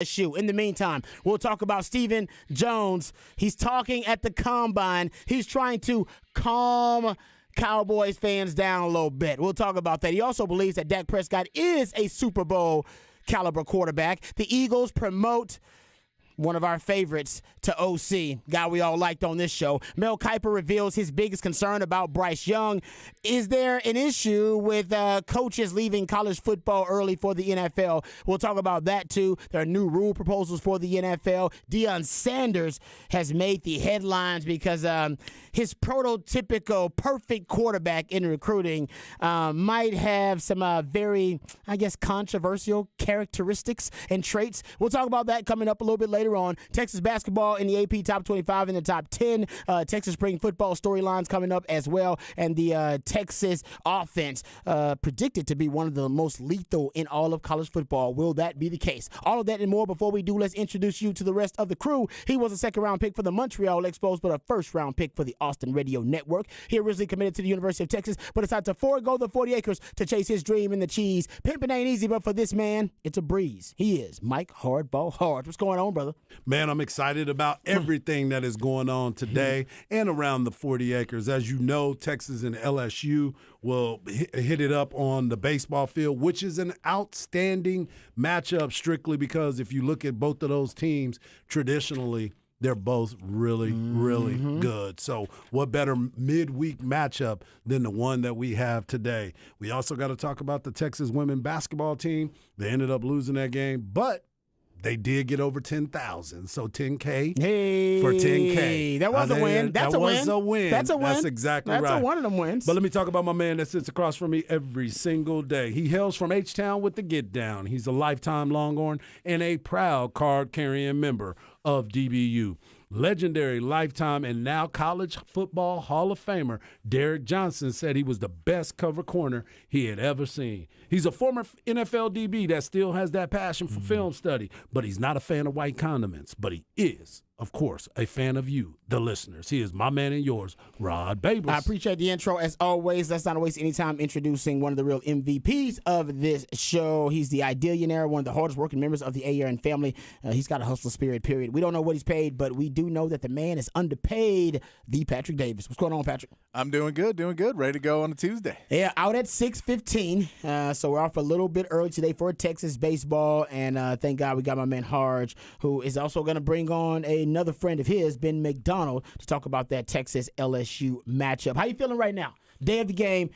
LSU. In the meantime, we'll talk about Stephen Jones. He's talking at the Combine. He's trying to calm Cowboys fans down a little bit. We'll talk about that. He also believes that Dak Prescott is a Super Bowl caliber quarterback. The Eagles promote one of our favorites to OC, guy we all liked on this show. Mel Kiper reveals his biggest concern about Bryce Young. Is there an issue with coaches leaving college football early for the NFL? We'll talk about that too. There are new rule proposals for the NFL. Deion Sanders has made the headlines because his prototypical perfect quarterback in recruiting might have some very, controversial characteristics and traits. We'll talk about that coming up a little bit later on. Texas basketball in the AP Top 25 in the Top 10. Texas spring football storylines coming up as well. And the Texas offense predicted to be one of the most lethal in all of college football. Will that be the case? All of that and more. Before we do, let's introduce you to the rest of the crew. He was a second-round pick for the Montreal Expos, but a first-round pick for the Austin Radio Network. He originally committed to the University of Texas, but decided to forego the 40 acres to chase his dream in the cheese. Pimping ain't easy, but for this man, it's a breeze. He is Mike Hardball Hard. What's going on, brother? Man, I'm excited about everything that is going on today and around the 40 acres. As you know, Texas and LSU will hit it up on the baseball field, which is an outstanding matchup strictly because if you look at both of those teams, traditionally, they're both really, really good. So what better midweek matchup than the one that we have today? We also got to talk about the Texas women basketball team. They ended up losing that game, but they did get over 10,000, so 10K for 10K. That was a win. That was a win. That's a win. That's exactly right. That's one of them wins. But let me talk about my man that sits across from me every single day. He hails from H-Town with the Get Down. He's a lifetime Longhorn and a proud card-carrying member of DBU. Legendary lifetime and now college football Hall of Famer Derek Johnson said he was the best cover corner he had ever seen. He's a former NFL DB that still has that passion for film study, but he's not a fan of white condiments. But he is, of course, a fan of you, the listeners. He is my man and yours, Rod Babers. I appreciate the intro. As always, let's not waste any time introducing one of the real MVPs of this show. He's the Idealionaire, one of the hardest working members of the A.R.N. family. He's got a hustle spirit, period. We don't know what he's paid, but we do know that the man is underpaid. The Patrick Davis. What's going on, Patrick? I'm doing good. Ready to go on a Tuesday. Yeah, out at 6:15. So we're off a little bit early today for Texas baseball. And thank God we got my man Harge, who is also going to bring on another friend of his, Ben McDonald, to talk about that Texas LSU matchup. How you feeling right now? Day of the game.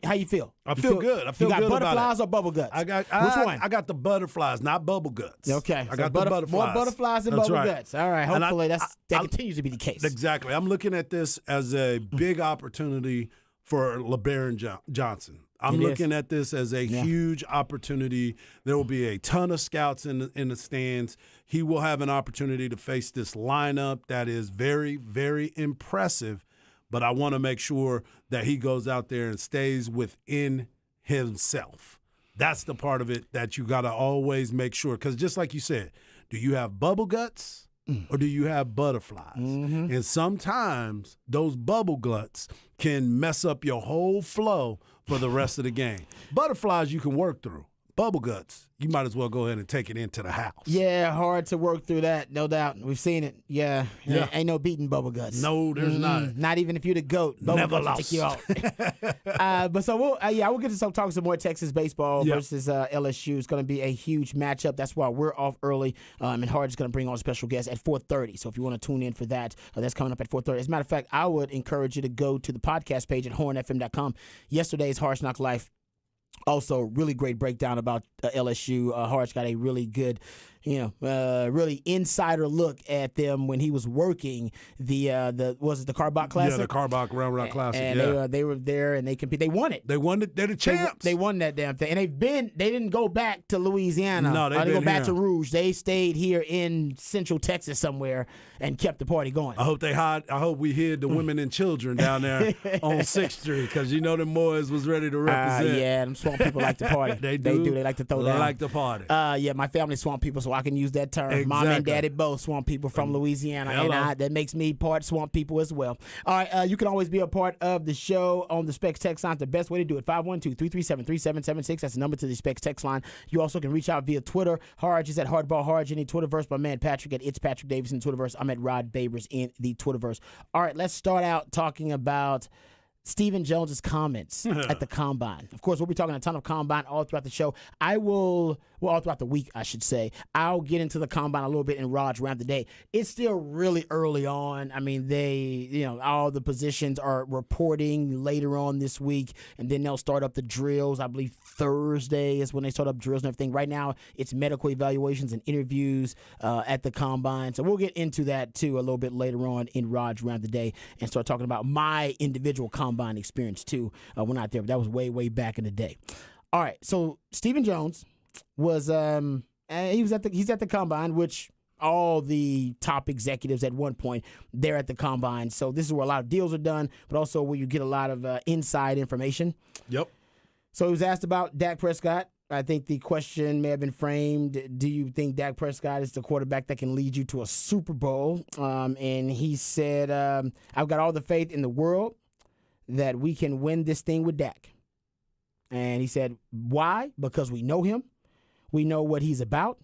How you feel? I feel good. I feel good about it. You got butterflies or bubble guts? Which one? I got the butterflies, not bubble guts. Okay. I got the butterflies. More butterflies than bubble guts. All right. Hopefully that continues to be the case. Exactly. I'm looking at this as a big opportunity for LeBaron Johnson. I'm looking at this as a huge opportunity. There will be a ton of scouts in the stands. He will have an opportunity to face this lineup that is very, very impressive. But I want to make sure that he goes out there and stays within himself. That's the part of it that you got to always make sure. Because just like you said, do you have bubble guts or do you have butterflies? And sometimes those bubble guts can mess up your whole flow for the rest of the game. Butterflies you can work through. Bubble guts, you might as well go ahead and take it into the house. Yeah, hard to work through that, no doubt. We've seen it. Yeah. Ain't no beating bubble guts. No, there's not. Not even if you're the GOAT. Bubble Never guts lost. will take you out. But so we'll get to talk some more Texas baseball versus LSU. It's going to be a huge matchup. That's why we're off early. And Hard is going to bring on a special guest at 4:30. So if you want to tune in for that, that's coming up at 4:30. As a matter of fact, I would encourage you to go to the podcast page at hornfm.com. Yesterday's Harsh Knock Life. Also, really great breakdown about LSU. Harsh got a really good, really insider look at them when he was working the Carbach Classic? Yeah, the Carbach Round Rock Classic. And they were there and they competed. They won it. They won it. They're the champs. They won that damn thing. And they didn't go back to Louisiana. No, they didn't go back here. to Rouge. They stayed here in Central Texas somewhere and kept the party going. I hope we hid the women and children down there on 6th Street because the Moors was ready to represent. Yeah, them swamp people like to party. They do. They like to throw down. They like to party. My family swamp people, so I can use that term. Mom and daddy both swamp people from Louisiana, and that makes me part swamp people as well. All right, you can always be a part of the show on the Specs text line. The best way to do it, 512-337-3776. That's the number to the Specs text line. You also can reach out via Twitter. Harge is at Hardball Harge in the Twitterverse. My man Patrick at It's Patrick Davis in the Twitterverse. I'm at Rod Babers in the Twitterverse. All right, let's start out talking about Stephen Jones's comments at the Combine. Of course, we'll be talking a ton of Combine all throughout the show. All throughout the week, I should say. I'll get into the Combine a little bit in Raj around the day. It's still really early on. I mean, all the positions are reporting later on this week, and then they'll start up the drills. I believe Thursday is when they start up drills and everything. Right now, it's medical evaluations and interviews at the Combine. So we'll get into that, too, a little bit later on in Raj around the day and start talking about my individual Combine experience, too. We're not there, but that was way, way back in the day. All right, so Stephen Jones was he's at the Combine, which all the top executives at one point, they're at the Combine. So this is where a lot of deals are done, but also where you get a lot of inside information. Yep. So he was asked about Dak Prescott. I think the question may have been framed, do you think Dak Prescott is the quarterback that can lead you to a Super Bowl? And he said, I've got all the faith in the world that we can win this thing with Dak. And he said, why? Because we know him. We know what he's about.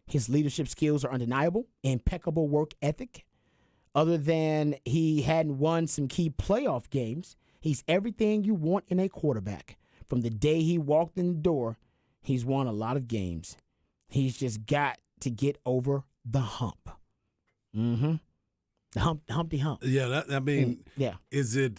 His leadership skills are undeniable. Impeccable work ethic. Other than he hadn't won some key playoff games, he's everything you want in a quarterback. From the day he walked in the door, he's won a lot of games. He's just got to get over the hump. Mm-hmm. The Humpty Hump. Yeah, is it,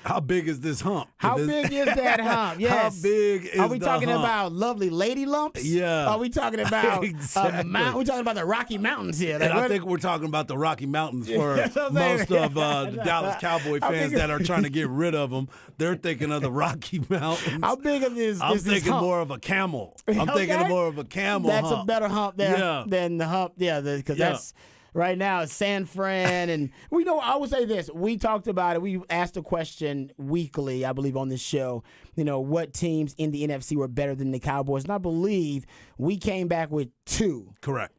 how big is this hump? How big is that hump? Yes. How big is the hump? Are we talking about lovely lady lumps? Yeah. Are we talking about exactly. we're talking about the Rocky Mountains here? And I think we're talking about the Rocky Mountains for most of the Dallas Cowboy fans that are trying to get rid of them. They're thinking of the Rocky Mountains. How big of this? I'm this thinking hump? more of a camel. I'm thinking more of a camel That's hump. a better hump there than the hump. Yeah, because that's. Right now, it's San Fran, and I would say this. We talked about it. We asked a question weekly, I believe, on this show, what teams in the NFC were better than the Cowboys. And I believe we came back with two. Correct.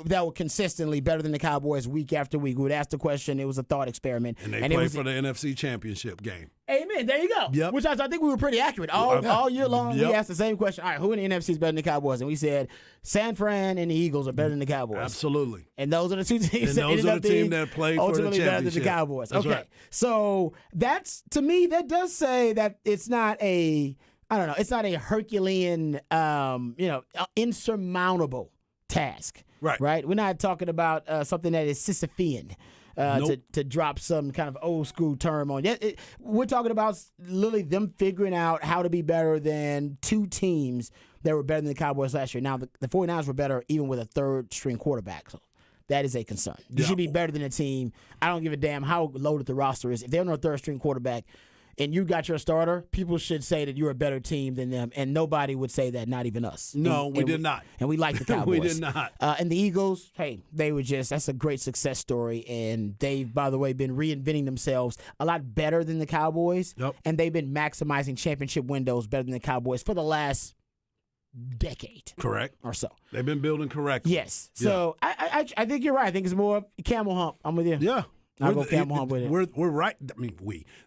That were consistently better than the Cowboys week after week. We would ask the question. It was a thought experiment. And they played for the NFC Championship game. Amen. There you go. Yep. Which I think we were pretty accurate. All year long, we asked the same question. All right, who in the NFC is better than the Cowboys? And we said San Fran and the Eagles are better than the Cowboys. Absolutely. And those are the two teams that ended up the team that played for the championship. Better than the Cowboys. That's okay. Right. So that's, to me, that does say that it's not it's not a Herculean, insurmountable task. Right. We're not talking about something that is Sisyphean. Nope. To drop some kind of old school term on it. We're talking about literally them figuring out how to be better than two teams that were better than the Cowboys last year. Now, the 49ers were better even with a third-string quarterback, so that is a concern. You should be better than a team. I don't give a damn how loaded the roster is. If they're on a third-string quarterback and you got your starter, people should say that you're a better team than them, and nobody would say that, not even us. No, we did not. And we like the Cowboys. We did not. And the Eagles, they were that's a great success story, and they've, by the way, been reinventing themselves a lot better than the Cowboys, and they've been maximizing championship windows better than the Cowboys for the last decade. Correct. Or so. They've been building correctly. Yes. So I think you're right. I think it's more camel hump. I'm with you. Yeah. I'll go camel hump with it. We're right. I mean,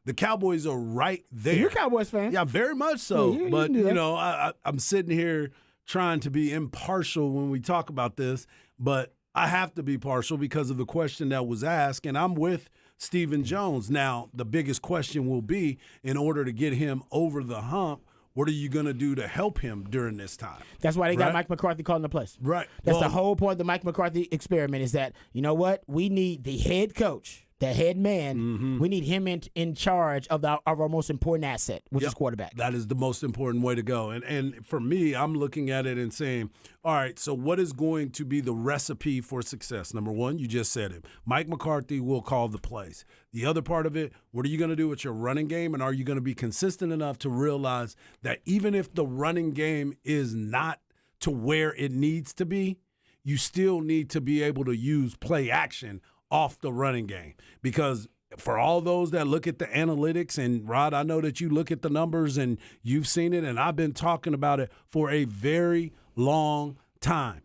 the Cowboys are right there. You're a Cowboys fan. Yeah, very much so. Yeah, but, I'm sitting here trying to be impartial when we talk about this, but I have to be partial because of the question that was asked, and I'm with Stephen Jones. Now, the biggest question will be, in order to get him over the hump, what are you going to do to help him during this time? That's why they got Mike McCarthy calling the plays. Right. That's the whole point of the Mike McCarthy experiment is that, you know what? We need the head coach, the head man. Mm-hmm. We need him in charge of our most important asset, which is quarterback. That is the most important way to go. And for me, I'm looking at it and saying, all right, so what is going to be the recipe for success? Number one, you just said it. Mike McCarthy will call the plays. The other part of it, what are you going to do with your running game? And are you going to be consistent enough to realize that even if the running game is not to where it needs to be, you still need to be able to use play action off the running game? Because for all those that look at the analytics, and Rod, I know that you look at the numbers and you've seen it, and I've been talking about it for a very long time.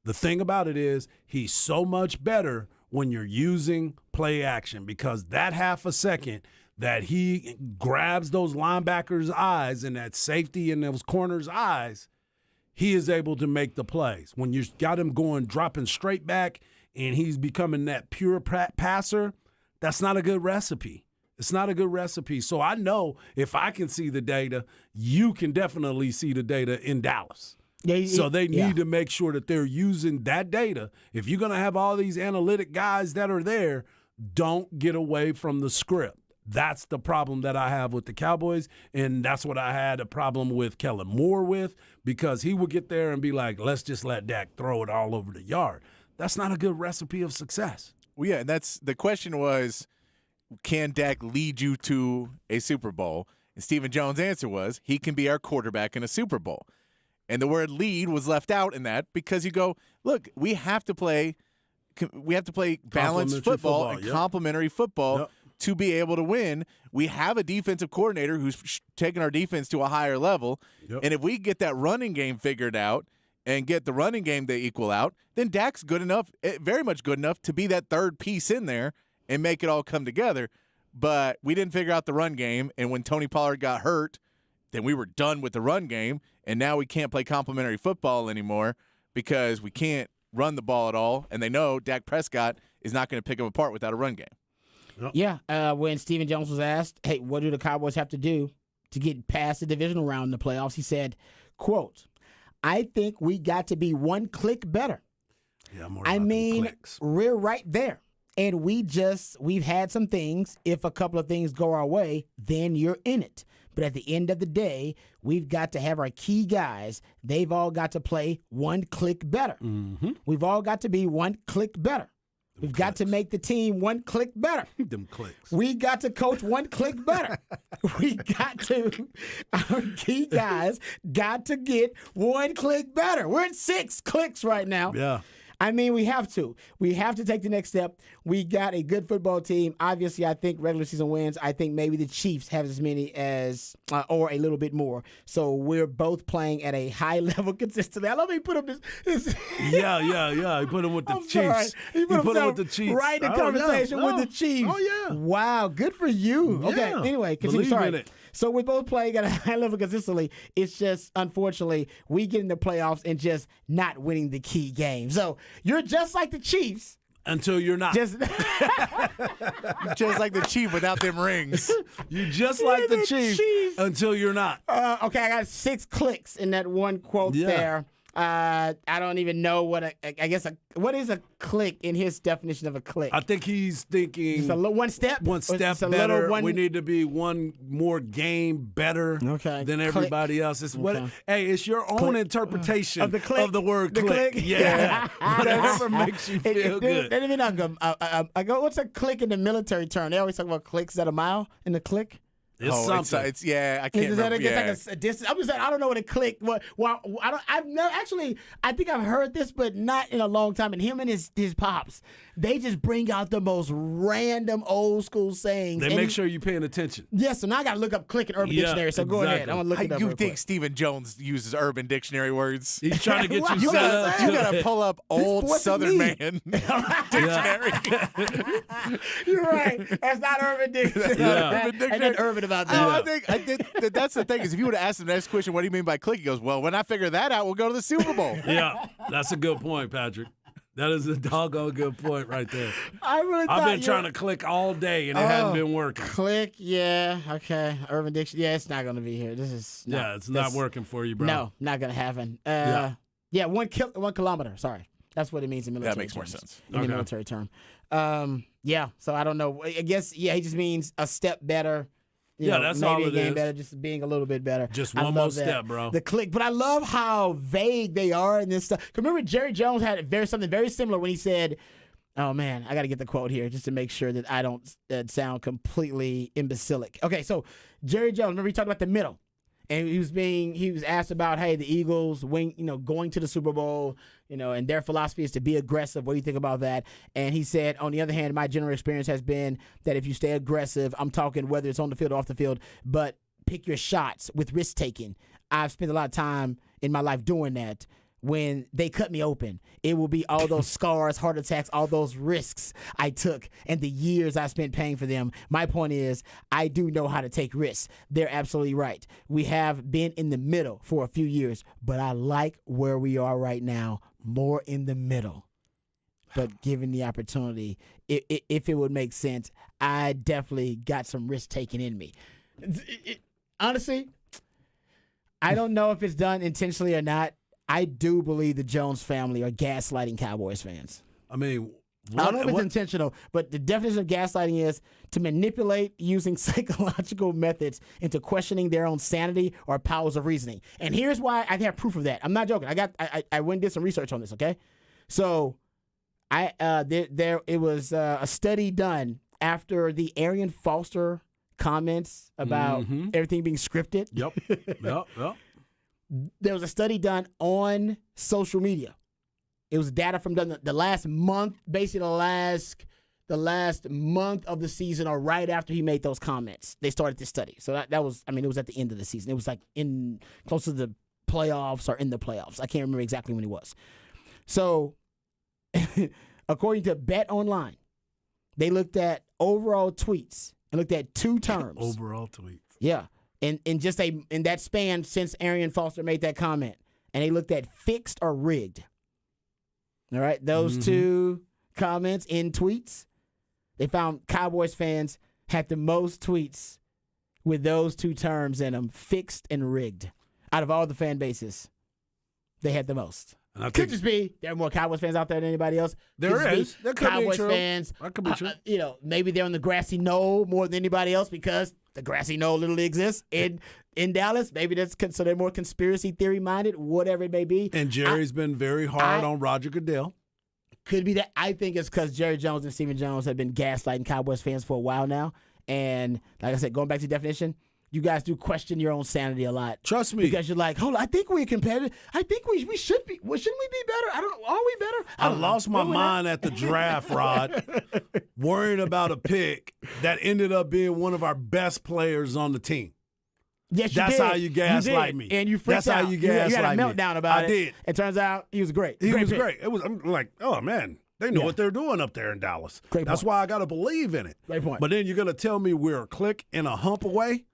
The thing about it is he's so much better when you're using play action, because that half a second that he grabs those linebackers' eyes and that safety in those corners' eyes, he is able to make the plays. When you got him dropping straight back and he's becoming that pure passer, that's not a good recipe. It's not a good recipe. So I know if I can see the data, you can definitely see the data in Dallas. Yeah, so they need to make sure that they're using that data. If you're going to have all these analytic guys that are there, don't get away from the script. That's the problem that I have with the Cowboys, and that's what I had a problem with Kellen Moore with, because he would get there and be like, let's just let Dak throw it all over the yard. That's not a good recipe of success. Well, yeah, and that's the question was, can Dak lead you to a Super Bowl? And Stephen Jones' answer was, he can be our quarterback in a Super Bowl. And the word lead was left out in that because you go, look, we have to play balanced football and complementary football to be able to win. We have a defensive coordinator who's taking our defense to a higher level. And if we get that running game figured out and get the running game to equal out, then Dak's good enough, very much good enough to be that third piece in there and make it all come together. But we didn't figure out the run game, and when Tony Pollard got hurt, then we were done with the run game, and now we can't play complementary football anymore because we can't run the ball at all, and they know Dak Prescott is not going to pick them apart without a run game. Yeah, when Stephen Jones was asked, hey, what do the Cowboys have to do to get past the divisional round in the playoffs, he said, quote, I think we got to be one click better. Yeah, we're right there. And we've had some things. If a couple of things go our way, then you're in it. But at the end of the day, we've got to have our key guys. They've all got to play one click better. Mm-hmm. We've all got to be one click better. We've got to make the team one click better. Them clicks. We got to coach one click better. Our key guys got to get one click better. We're at 6 clicks right now. Yeah. I mean, we have to. We have to take the next step. We got a good football team. Obviously, I think regular season wins. I think maybe the Chiefs have as many as, or a little bit more. So we're both playing at a high level consistently. I love how he put up this. Yeah. He put him with the Chiefs. Sorry. He put him with the Chiefs. Right in conversation with the Chiefs. Oh, yeah. Wow, good for you. Yeah. Okay, anyway, continue. Believe Sorry. in it. So we're both playing at a high level consistently. It's just, unfortunately, we get in the playoffs and just not winning the key game. So you're just like the Chiefs. Until you're not. Just like the Chief without them rings. You just like the Chiefs until you're not. Okay, I got 6 clicks in that one quote there. I don't even know what what is a click in his definition of a click? I think he's thinking just one step. One step better. We need to be one more game better than everybody else. It's it's your own interpretation of the word click. Yeah. Whatever makes you feel good. I go, what's a click in the military term? They always talk about clicks. Is that a mile in the click? It's something. I can't remember. It's like a distance. I'm just saying, I don't know what a click. I think I've heard this, but not in a long time. And him and his pops, they just bring out the most random old school sayings. They make sure you're paying attention. Yeah, so now I got to look up click in Urban Dictionary. So go ahead. I'm gonna look it up. You think Stephen Jones uses Urban Dictionary words? He's trying to get you set up. You gotta pull up old Southern man dictionary. You're right. That's not Urban Dictionary. Urban Dictionary. And then Urban about that. I think that's the thing is if you would have asked him the next question, what do you mean by click? He goes, well, when I figure that out, we'll go to the Super Bowl. Yeah, that's a good point, Patrick. That is a doggone good point right there. I've been trying to click all day and it hadn't been working. Click, yeah, okay. Urban Dictionary, yeah, it's not going to be here. It's not working for you, bro. No, not going to happen. 1 kilometer. Sorry, that's what it means in military. That makes more sense in the military term. So I don't know. I guess he just means a step better. That's all it is. Better, just being a little bit better. Just one more step, bro. The click, but I love how vague they are in this stuff. Remember, Jerry Jones had something very similar when he said, "Oh man, I got to get the quote here just to make sure that I don't sound completely imbecilic." Okay, so Jerry Jones, remember he talked about the middle, and he was asked about, hey, the Eagles going to the Super Bowl, and their philosophy is to be aggressive. What do you think about that? And he said, on the other hand, my general experience has been that if you stay aggressive, I'm talking whether it's on the field or off the field, but pick your shots with risk taking. I've spent a lot of time in my life doing that. when they cut me open, it will be all those scars, heart attacks, all those risks I took and the years I spent paying for them. My point is, I do know how to take risks. They're absolutely right. We have been in the middle for a few years, but I like where we are right now, more in the middle. But given the opportunity, if it would make sense, I definitely got some risk taken in me. Honestly, I don't know if it's done intentionally or not. I do believe the Jones family are gaslighting Cowboys fans. I mean, I don't know if it's intentional, but the definition of gaslighting is to manipulate using psychological methods into questioning their own sanity or powers of reasoning. And here's why I have proof of that. I'm not joking. I went and did some research on this. Okay, so it was a study done after the Arian Foster comments about everything being scripted. Yep. There was a study done on social media. It was data from the last month, basically the last month of the season or right after he made those comments. They started this study. So that was, it was at the end of the season. It was like close to the playoffs or in the playoffs. I can't remember exactly when it was. So according to Bet Online, they looked at overall tweets and looked at two terms. Overall tweets. Yeah. In that span since Arian Foster made that comment, and they looked at fixed or rigged. All right, those two comments in tweets, they found Cowboys fans had the most tweets with those two terms in them, fixed and rigged. Out of all the fan bases, they had the most. And I could just be there are more Cowboys fans out there than anybody else. There is. That could Cowboys be true. fans. That could be true. Maybe they're on the grassy knoll more than anybody else because the grassy knoll literally exists in Dallas. Maybe that's so they're more conspiracy theory minded, whatever it may be. And Jerry's been very hard on Roger Goodell. Could be that. I think it's because Jerry Jones and Stephen Jones have been gaslighting Cowboys fans for a while now. And like I said, going back to the definition, you guys do question your own sanity a lot. Trust me. Because you're like, hold on, I think we're competitive. I think we should be. Well, shouldn't we be better? I don't know. Are we better? I lost my mind at the draft, Rod, worrying about a pick that ended up being one of our best players on the team. Yes, That's how you gaslight me. And you freaked That's out. how you gaslight me. You had a meltdown about it. I did. It turns out he was great. He was pick. great. I'm like, oh, man. They know what they're doing up there in Dallas. Great That's point. why I got to believe in it. Great point. But then you're going to tell me we're a click and a hump away?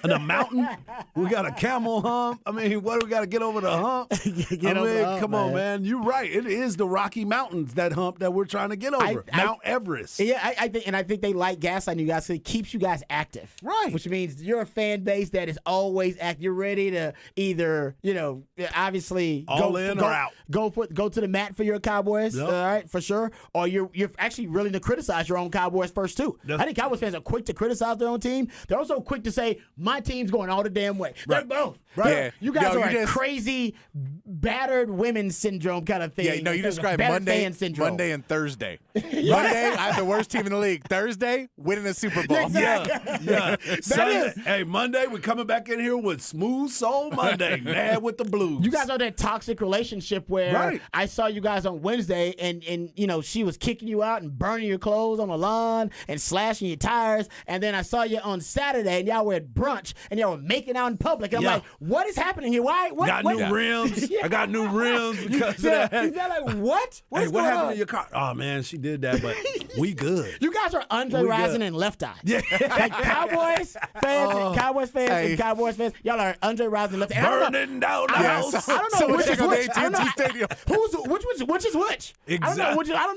In a mountain? We got a camel hump? I mean, what do we got to get over the hump? Come on, man. You're right. It is the Rocky Mountains, that hump that we're trying to get over. Mount Everest. Yeah, I think they like gaslighting you guys because it keeps you guys active. Right. Which means you're a fan base that is always active. You're ready to either, obviously All in or out. Go to the mat for your Cowboys, Yep. all right, for sure. Or you're actually willing to criticize your own Cowboys first too. I think Cowboys fans are quick to criticize their own team. They're also quick to say, my team's going all the damn way. Right. They're both. Right. Yeah. You guys are just crazy battered women syndrome kind of thing. Yeah, no, you described Battered Monday, fan syndrome. Monday and Thursday. Monday, I have the worst team in the league. Thursday, winning the Super Bowl. Yeah. Sunday, Monday, we're coming back in here with Smooth Soul Monday. Mad with the blues. You guys are that toxic relationship where Right. I saw you guys on Wednesday and she was kicking you out and burning your clothes on the lawn and slashing your tires. And then I saw you on Saturday and y'all were at brunch and y'all were making out in public. And I'm like, what is happening here? Why? What? Got what? new rims. Yeah. I got new rims because of Yeah, that. is that like, what? What's What going happened on? to your car? Oh, man, she did that, but we good. You guys are Andre We Rison good. and Left Eye. Yeah. Like Cowboys fans, and Cowboys fans, y'all are Andre Rison and Left Eye. And I don't know- Burning down the Yes. house. I don't know Someone which is check on the which. I don't AT&T know Stadium. which is which. I don't know Exactly. I don't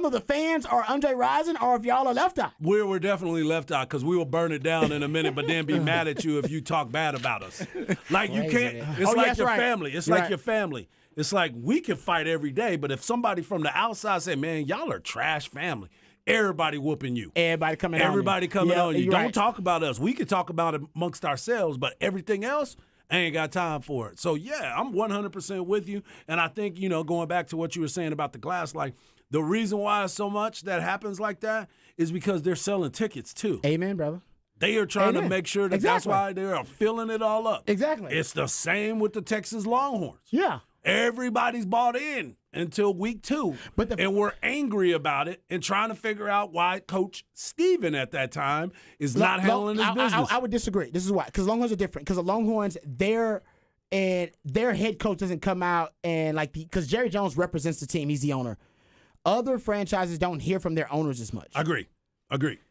know if the fans are Andre Rison or if y'all are Left Eye. We're definitely left out because we will burn it down in a minute, but then be mad at you if you talk bad about us. Like you Crazy, can't. man. It's Oh, yeah, like that's your right. family. It's You're like right. your family. It's like we can fight every day, but if somebody from the outside say, "Man, y'all are trash family," everybody whooping you. Everybody coming on you. Everybody coming Yeah, on you. you're Don't right. talk about us. We can talk about it amongst ourselves, but everything else, I ain't got time for it. So, yeah, I'm 100% with you. And I think, going back to what you were saying about the glass, like the reason why so much that happens like that is because they're selling tickets too. Amen, brother. They are trying to Amen. make sure that that's Exactly. why they are filling it all up. Exactly. It's the same with the Texas Longhorns. Yeah. Everybody's bought in until week 2. And we're angry about it and trying to figure out why Coach Steven at that time is not handling his business. I would disagree. This is why. Because Longhorns are different. Because the Longhorns, and their head coach doesn't come out and because Jerry Jones represents the team. He's the owner. Other franchises don't hear from their owners as much. Agree.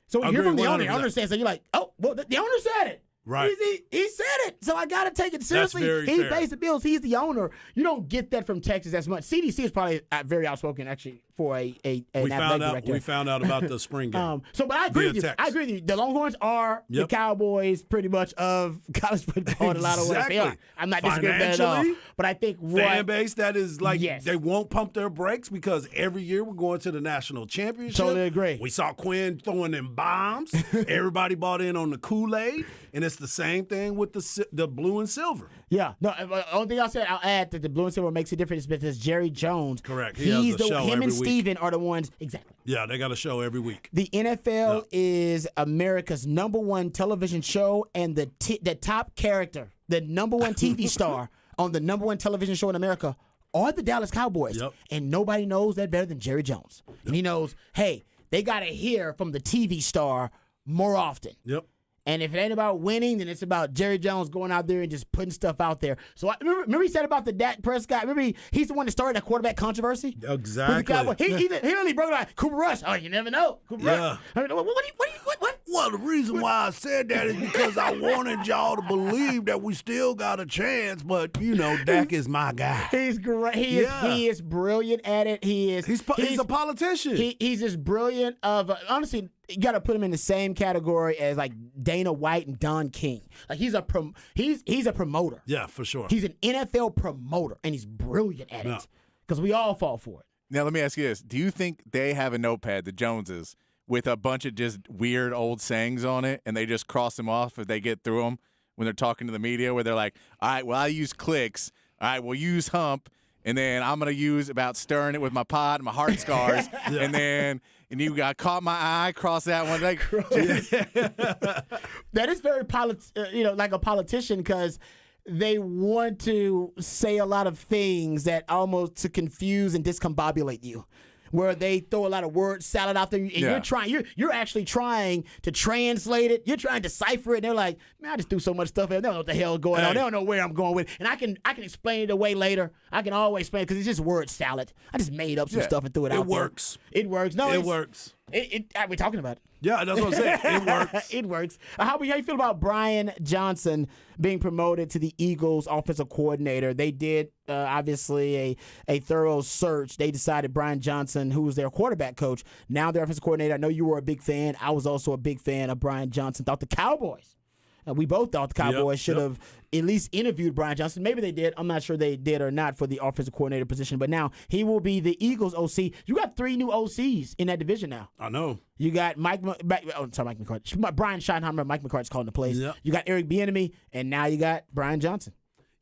So when you hear from the owner, 100%. the owner says, so you're like, oh, well, the owner said it. Right. He said it. So I got to take it seriously. That's very He fair. pays the bills. He's the owner. You don't get that from Texas as much. CDC is probably very outspoken, actually, for an athletic director. We found out about the spring game. But I agree with you. text. I agree with you. The Longhorns are the Cowboys pretty much of college football in a lot of ways. They are. I'm not disagreeing with that at all. Financially, But I think fan base that is like Yes. they won't pump their brakes because every year we're going to the national championship. Totally agree. We saw Quinn throwing them bombs. Everybody bought in on the Kool-Aid, and it's the same thing with the blue and silver. Yeah. No, only thing I'll add that the blue and silver makes a difference is because Jerry Jones. Correct. He has a show him every and week. Steven are the ones. Exactly. Yeah, they got a show every week. The NFL is America's #1 television show, and the top character, the #1 TV star on the #1 television show in America are the Dallas Cowboys. Yep. And nobody knows that better than Jerry Jones. And he knows, hey, they got to hear from the TV star more often. Yep. And if it ain't about winning, then it's about Jerry Jones going out there and just putting stuff out there. So remember he said about the Dak Prescott. Remember he's the one that started that quarterback controversy. Exactly. With the Cowboys. He really broke it out. Cooper Rush. Oh, you never know. Cooper Rush. I mean, what? Well, the reason why I said that is because I wanted y'all to believe that we still got a chance, but Dak is my guy. He's great. He is brilliant at it. He's a politician. He's just brilliant. Honestly, you got to put him in the same category as like Dana White and Don King. Like he's a promoter. Yeah, for sure. He's an NFL promoter, and he's brilliant at it because we all fall for it. Now, let me ask you this. Do you think they have a notepad, the Joneses, with a bunch of just weird old sayings on it, and they just cross them off if they get through them when they're talking to the media, where they're like, all right, well, I use clicks. All right, we'll use hump. And then I'm going to use about stirring it with my pot and my heart scars. And you got caught my eye, cross that one. Like, that is very like a politician because they want to say a lot of things that almost to confuse and discombobulate you. Where they throw a lot of word salad out there, and you're actually trying to translate it. You're trying to decipher it. And they're like, man, I just do so much stuff. They don't know what the hell is going on. They don't know where I'm going with it. And I can explain it away later. I can always explain it because it's just word salad. I just made up some stuff and threw it out there. It works. No, it works. We're talking about it. Yeah, that's what I'm saying. It works. It works. How you feel about Brian Johnson being promoted to the Eagles offensive coordinator? They did obviously a thorough search. They decided Brian Johnson, who was their quarterback coach, now their offensive coordinator. I know you were a big fan. I was also a big fan of Brian Johnson. Thought the Cowboys. We both thought the Cowboys should have at least interviewed Brian Johnson. Maybe they did. I'm not sure they did or not for the offensive coordinator position. But now he will be the Eagles OC. You got 3 new OCs in that division now. I know. You got Mike McCarthy. Brian Schottenheimer, Mike McCarthy's calling the plays. Yep. You got Eric Bieniemy, and now you got Brian Johnson.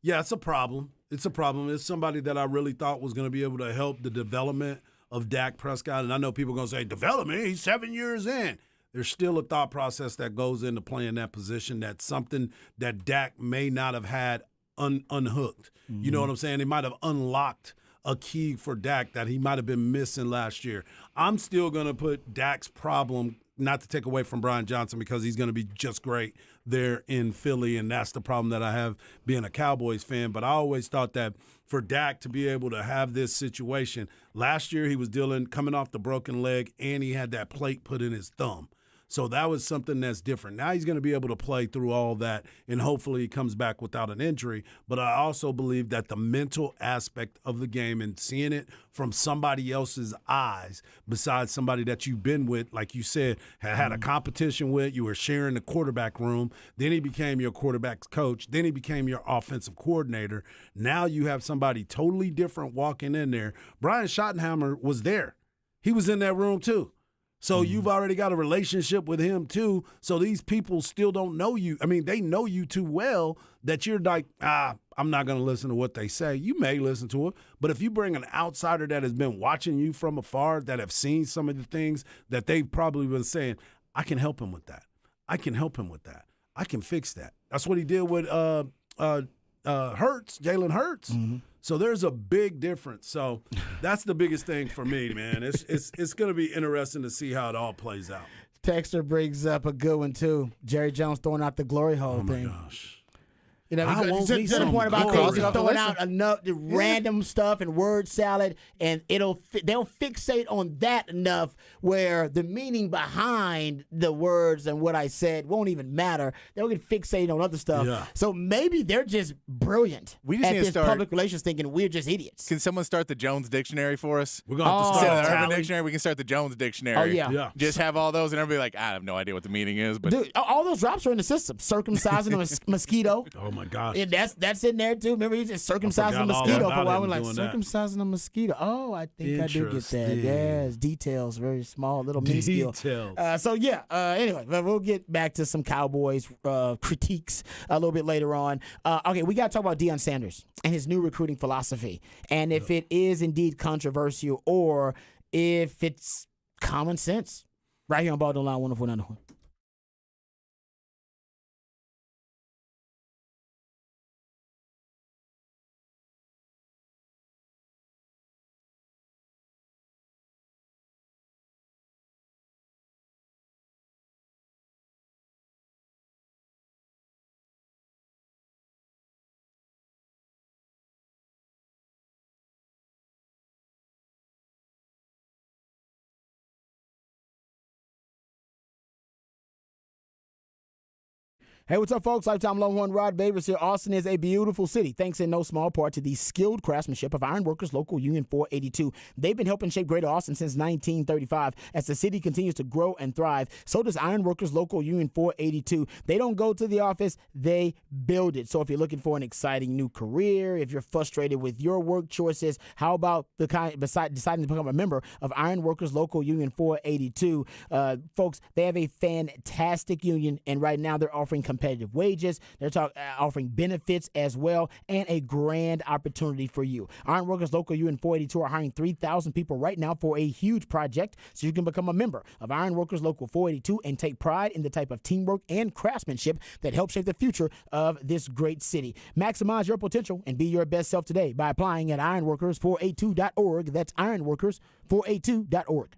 Yeah, it's a problem. It's somebody that I really thought was going to be able to help the development of Dak Prescott. And I know people are going to say, development? He's 7 years in. There's still a thought process that goes into playing that position. That's something that Dak may not have had unhooked. You know what I'm saying? They might have unlocked a key for Dak that he might have been missing last year. I'm still going to put Dak's problem, not to take away from Brian Johnson, because he's going to be just great there in Philly, and that's the problem that I have being a Cowboys fan. But I always thought that for Dak to be able to have this situation, last year he was coming off the broken leg, and he had that plate put in his thumb. So that was something that's different. Now he's going to be able to play through all that, and hopefully he comes back without an injury. But I also believe that the mental aspect of the game and seeing it from somebody else's eyes besides somebody that you've been with, like you said, had a competition with, you were sharing the quarterback room, then he became your quarterback's coach, then he became your offensive coordinator. Now you have somebody totally different walking in there. Brian Schottenheimer was there. He was in that room too. So you've already got a relationship with him, too. So these people still don't know you. I mean, they know you too well that you're like, I'm not going to listen to what they say. You may listen to it. But if you bring an outsider that has been watching you from afar, that have seen some of the things that they've probably been saying, I can help him with that. I can help him with that. I can fix that. That's what he did with Jalen Hurts. Mm-hmm. So there's a big difference. So that's the biggest thing for me, man. It's going to be interesting to see how it all plays out. Texter brings up a good one, too. Jerry Jones throwing out the glory hole thing. Oh, my gosh. You know, I want to me the some point about glory. they just throwing out enough random stuff and word salad, and they'll fixate on that enough where the meaning behind the words and what I said won't even matter. They'll get fixated on other stuff. Yeah. So maybe they're just brilliant We just at need to this start- public relations thinking we're just idiots. Can someone start the Jones Dictionary for us? We're going to have to Instead start of a the Urban tally. Dictionary, we can start the Jones Dictionary. Oh, yeah. Yeah. Just have all those, and everybody like, I have no idea what the meaning is, but Dude, all those drops are in the system. Circumcising a mosquito. Oh, my gosh. And that's in there too. Remember, he just circumcising a forgot all mosquito for a about while. him We're like, doing that. circumcising a mosquito. Oh, I think I do get that. Interesting. Yes, details, very small, little minuscule. Details. So yeah. Anyway, we'll get back to some Cowboys critiques a little bit later on. Okay, we got to talk about Deion Sanders and his new recruiting philosophy, and if it is indeed controversial or if it's common sense. Right here on Ball Don't Lie 104.9. Hey, what's up, folks? Lifetime Longhorn Rod Babers here. Austin is a beautiful city, thanks in no small part to the skilled craftsmanship of Ironworkers Local Union 482. They've been helping shape Greater Austin since 1935. As the city continues to grow and thrive, so does Ironworkers Local Union 482. They don't go to the office, they build it. So if you're looking for an exciting new career, if you're frustrated with your work choices, how about deciding to become a member of Ironworkers Local Union 482? Folks, they have a fantastic union, and right now they're offering competitive wages. They're offering benefits as well, and a grand opportunity for you. Ironworkers Local Union 482 are hiring 3,000 people right now for a huge project, so you can become a member of Ironworkers Local 482 and take pride in the type of teamwork and craftsmanship that helps shape the future of this great city. Maximize your potential and be your best self today by applying at ironworkers482.org. That's ironworkers482.org.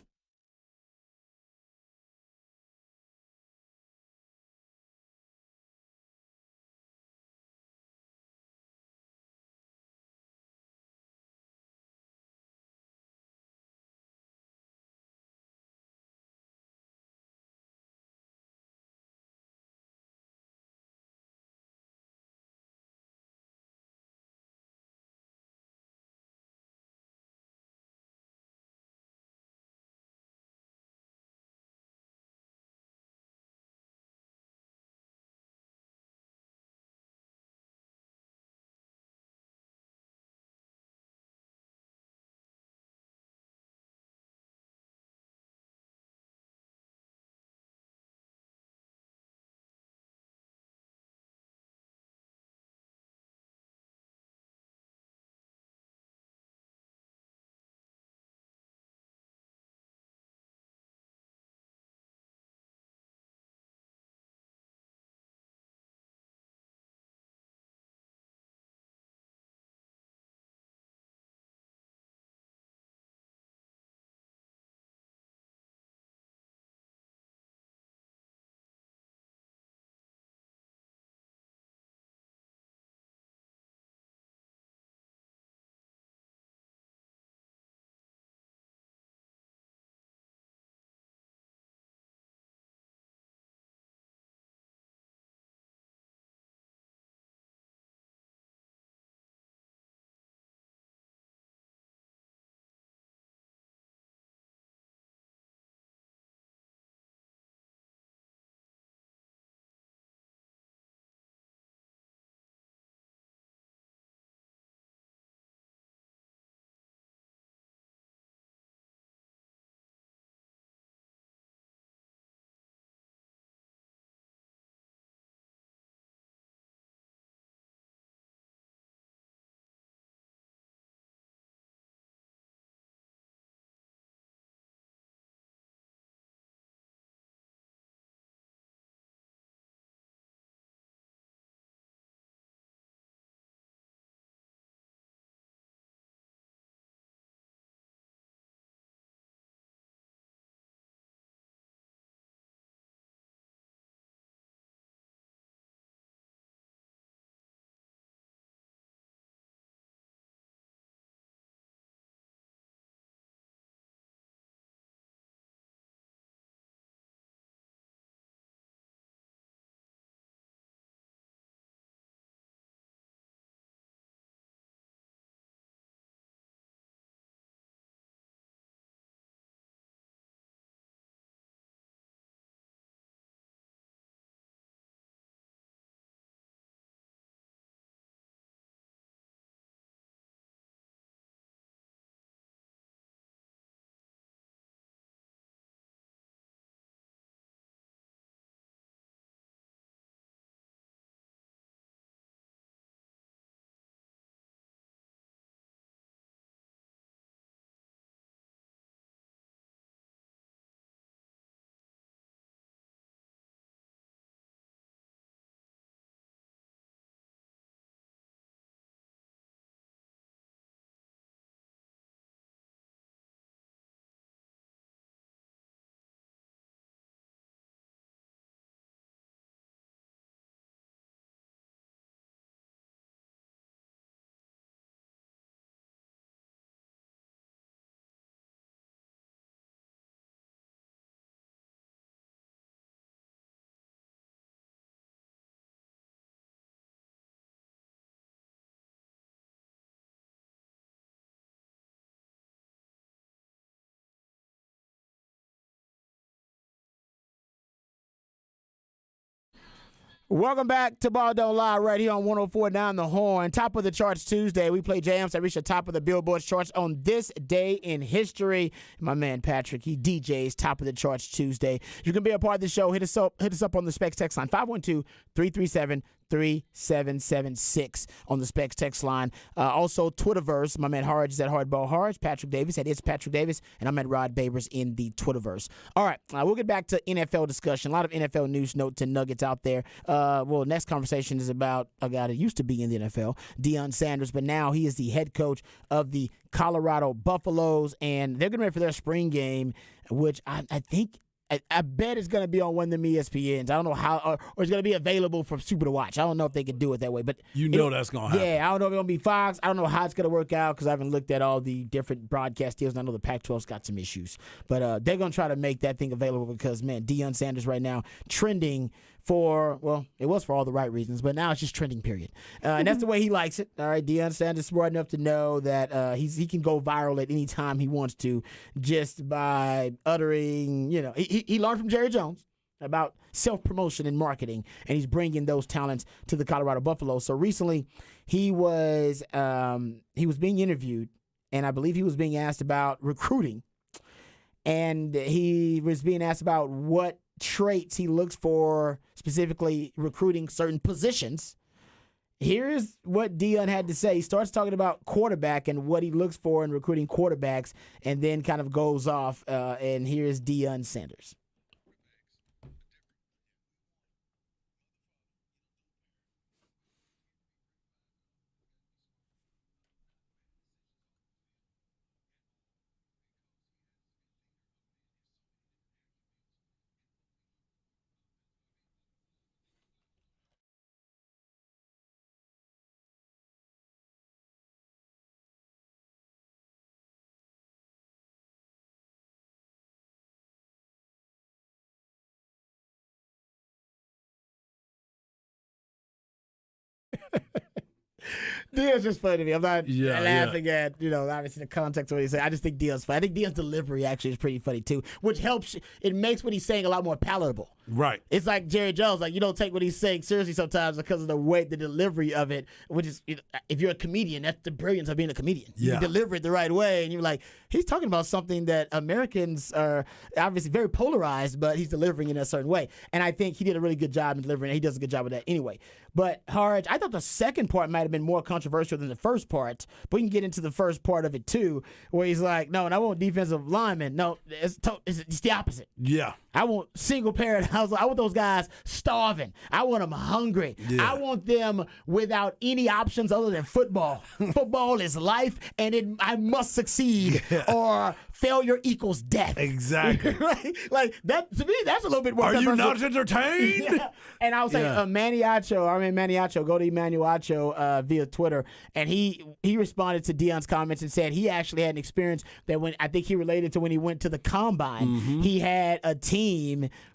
Welcome back to Ball Don't Lie right here on 104 Down the Horn. Top of the charts Tuesday. We play jams that reach the top of the Billboard charts on this day in history. My man Patrick, he DJs Top of the Charts Tuesday. You can be a part of the show. Hit us up on the Specs text line 512-337-3776 on the Specs text line. Also Twitterverse. My man Harge is at Hardball Harge. Patrick Davis at It's Patrick Davis, and I'm at Rod Babers in the Twitterverse. All right, we'll get back to NFL discussion. A lot of NFL news, notes, and nuggets out there. Next conversation is about a guy that used to be in the NFL, Deion Sanders, but now he is the head coach of the Colorado Buffaloes, and they're getting ready for their spring game, which I think I bet it's going to be on one of them ESPNs. I don't know how, or it's going to be available for Super to watch. I don't know if they can do it that way, but that's going to happen. Yeah, I don't know if it's going to be Fox. I don't know how it's going to work out because I haven't looked at all the different broadcast deals, and I know the Pac-12's got some issues. But they're going to try to make that thing available because, man, Deion Sanders right now trending for, well, it was for all the right reasons, but now it's just trending, period. And that's the way he likes it. All right, Deion Sanders is smart enough to know that he can go viral at any time he wants to just by uttering, he learned from Jerry Jones about self-promotion and marketing, and he's bringing those talents to the Colorado Buffaloes. So recently he was being interviewed, and I believe he was being asked about recruiting, and he was being asked about what traits he looks for, specifically recruiting certain positions. Here's what Deion had to say. He starts talking about quarterback and what he looks for in recruiting quarterbacks, and then kind of goes off. And here's Deion Sanders. Deion's just funny to me. I'm not laughing at, obviously the context of what he's saying. I just think Deion's funny. I think Deion's delivery actually is pretty funny too, which helps. It makes what he's saying a lot more palatable. Right. It's like Jerry Jones. Like, you don't take what he's saying seriously sometimes because of the delivery of it, which is, if you're a comedian, that's the brilliance of being a comedian. Yeah. You deliver it the right way, and you're like, he's talking about something that Americans are obviously very polarized, but he's delivering in a certain way. And I think he did a really good job in delivering it. He does a good job with that anyway. But Harge, I thought the second part might have been more controversial than the first part, but we can get into the first part of it too, where he's like, no, and I want defensive linemen. No, it's the opposite. Yeah. I want single parent household. I want those guys starving. I want them hungry. Yeah. I want them without any options other than football. Football is life, and I must succeed, or failure equals death. Exactly. Right? Like that, to me, that's a little bit more. Are you controversial. not entertained? Yeah. And I was like, Manny Acho, go to Emmanuel Acho via Twitter, and he responded to Deion's comments and said he actually had an experience that I think he related to when he went to the Combine. Mm-hmm. He had a team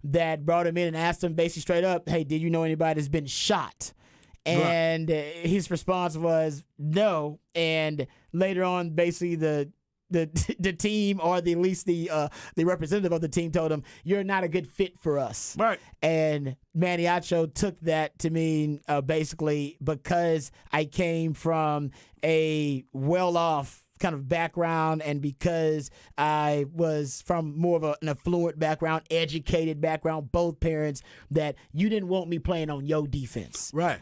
that brought him in and asked him basically straight up, hey, did you know anybody that's been shot? And his response was no. And later on, basically the team, or at least the representative of the team, told him, you're not a good fit for us. Right. And Manny Acho took that to mean basically because I came from a well-off kind of background, and because I was from more of an affluent background, educated background, both parents, that you didn't want me playing on your defense. Right.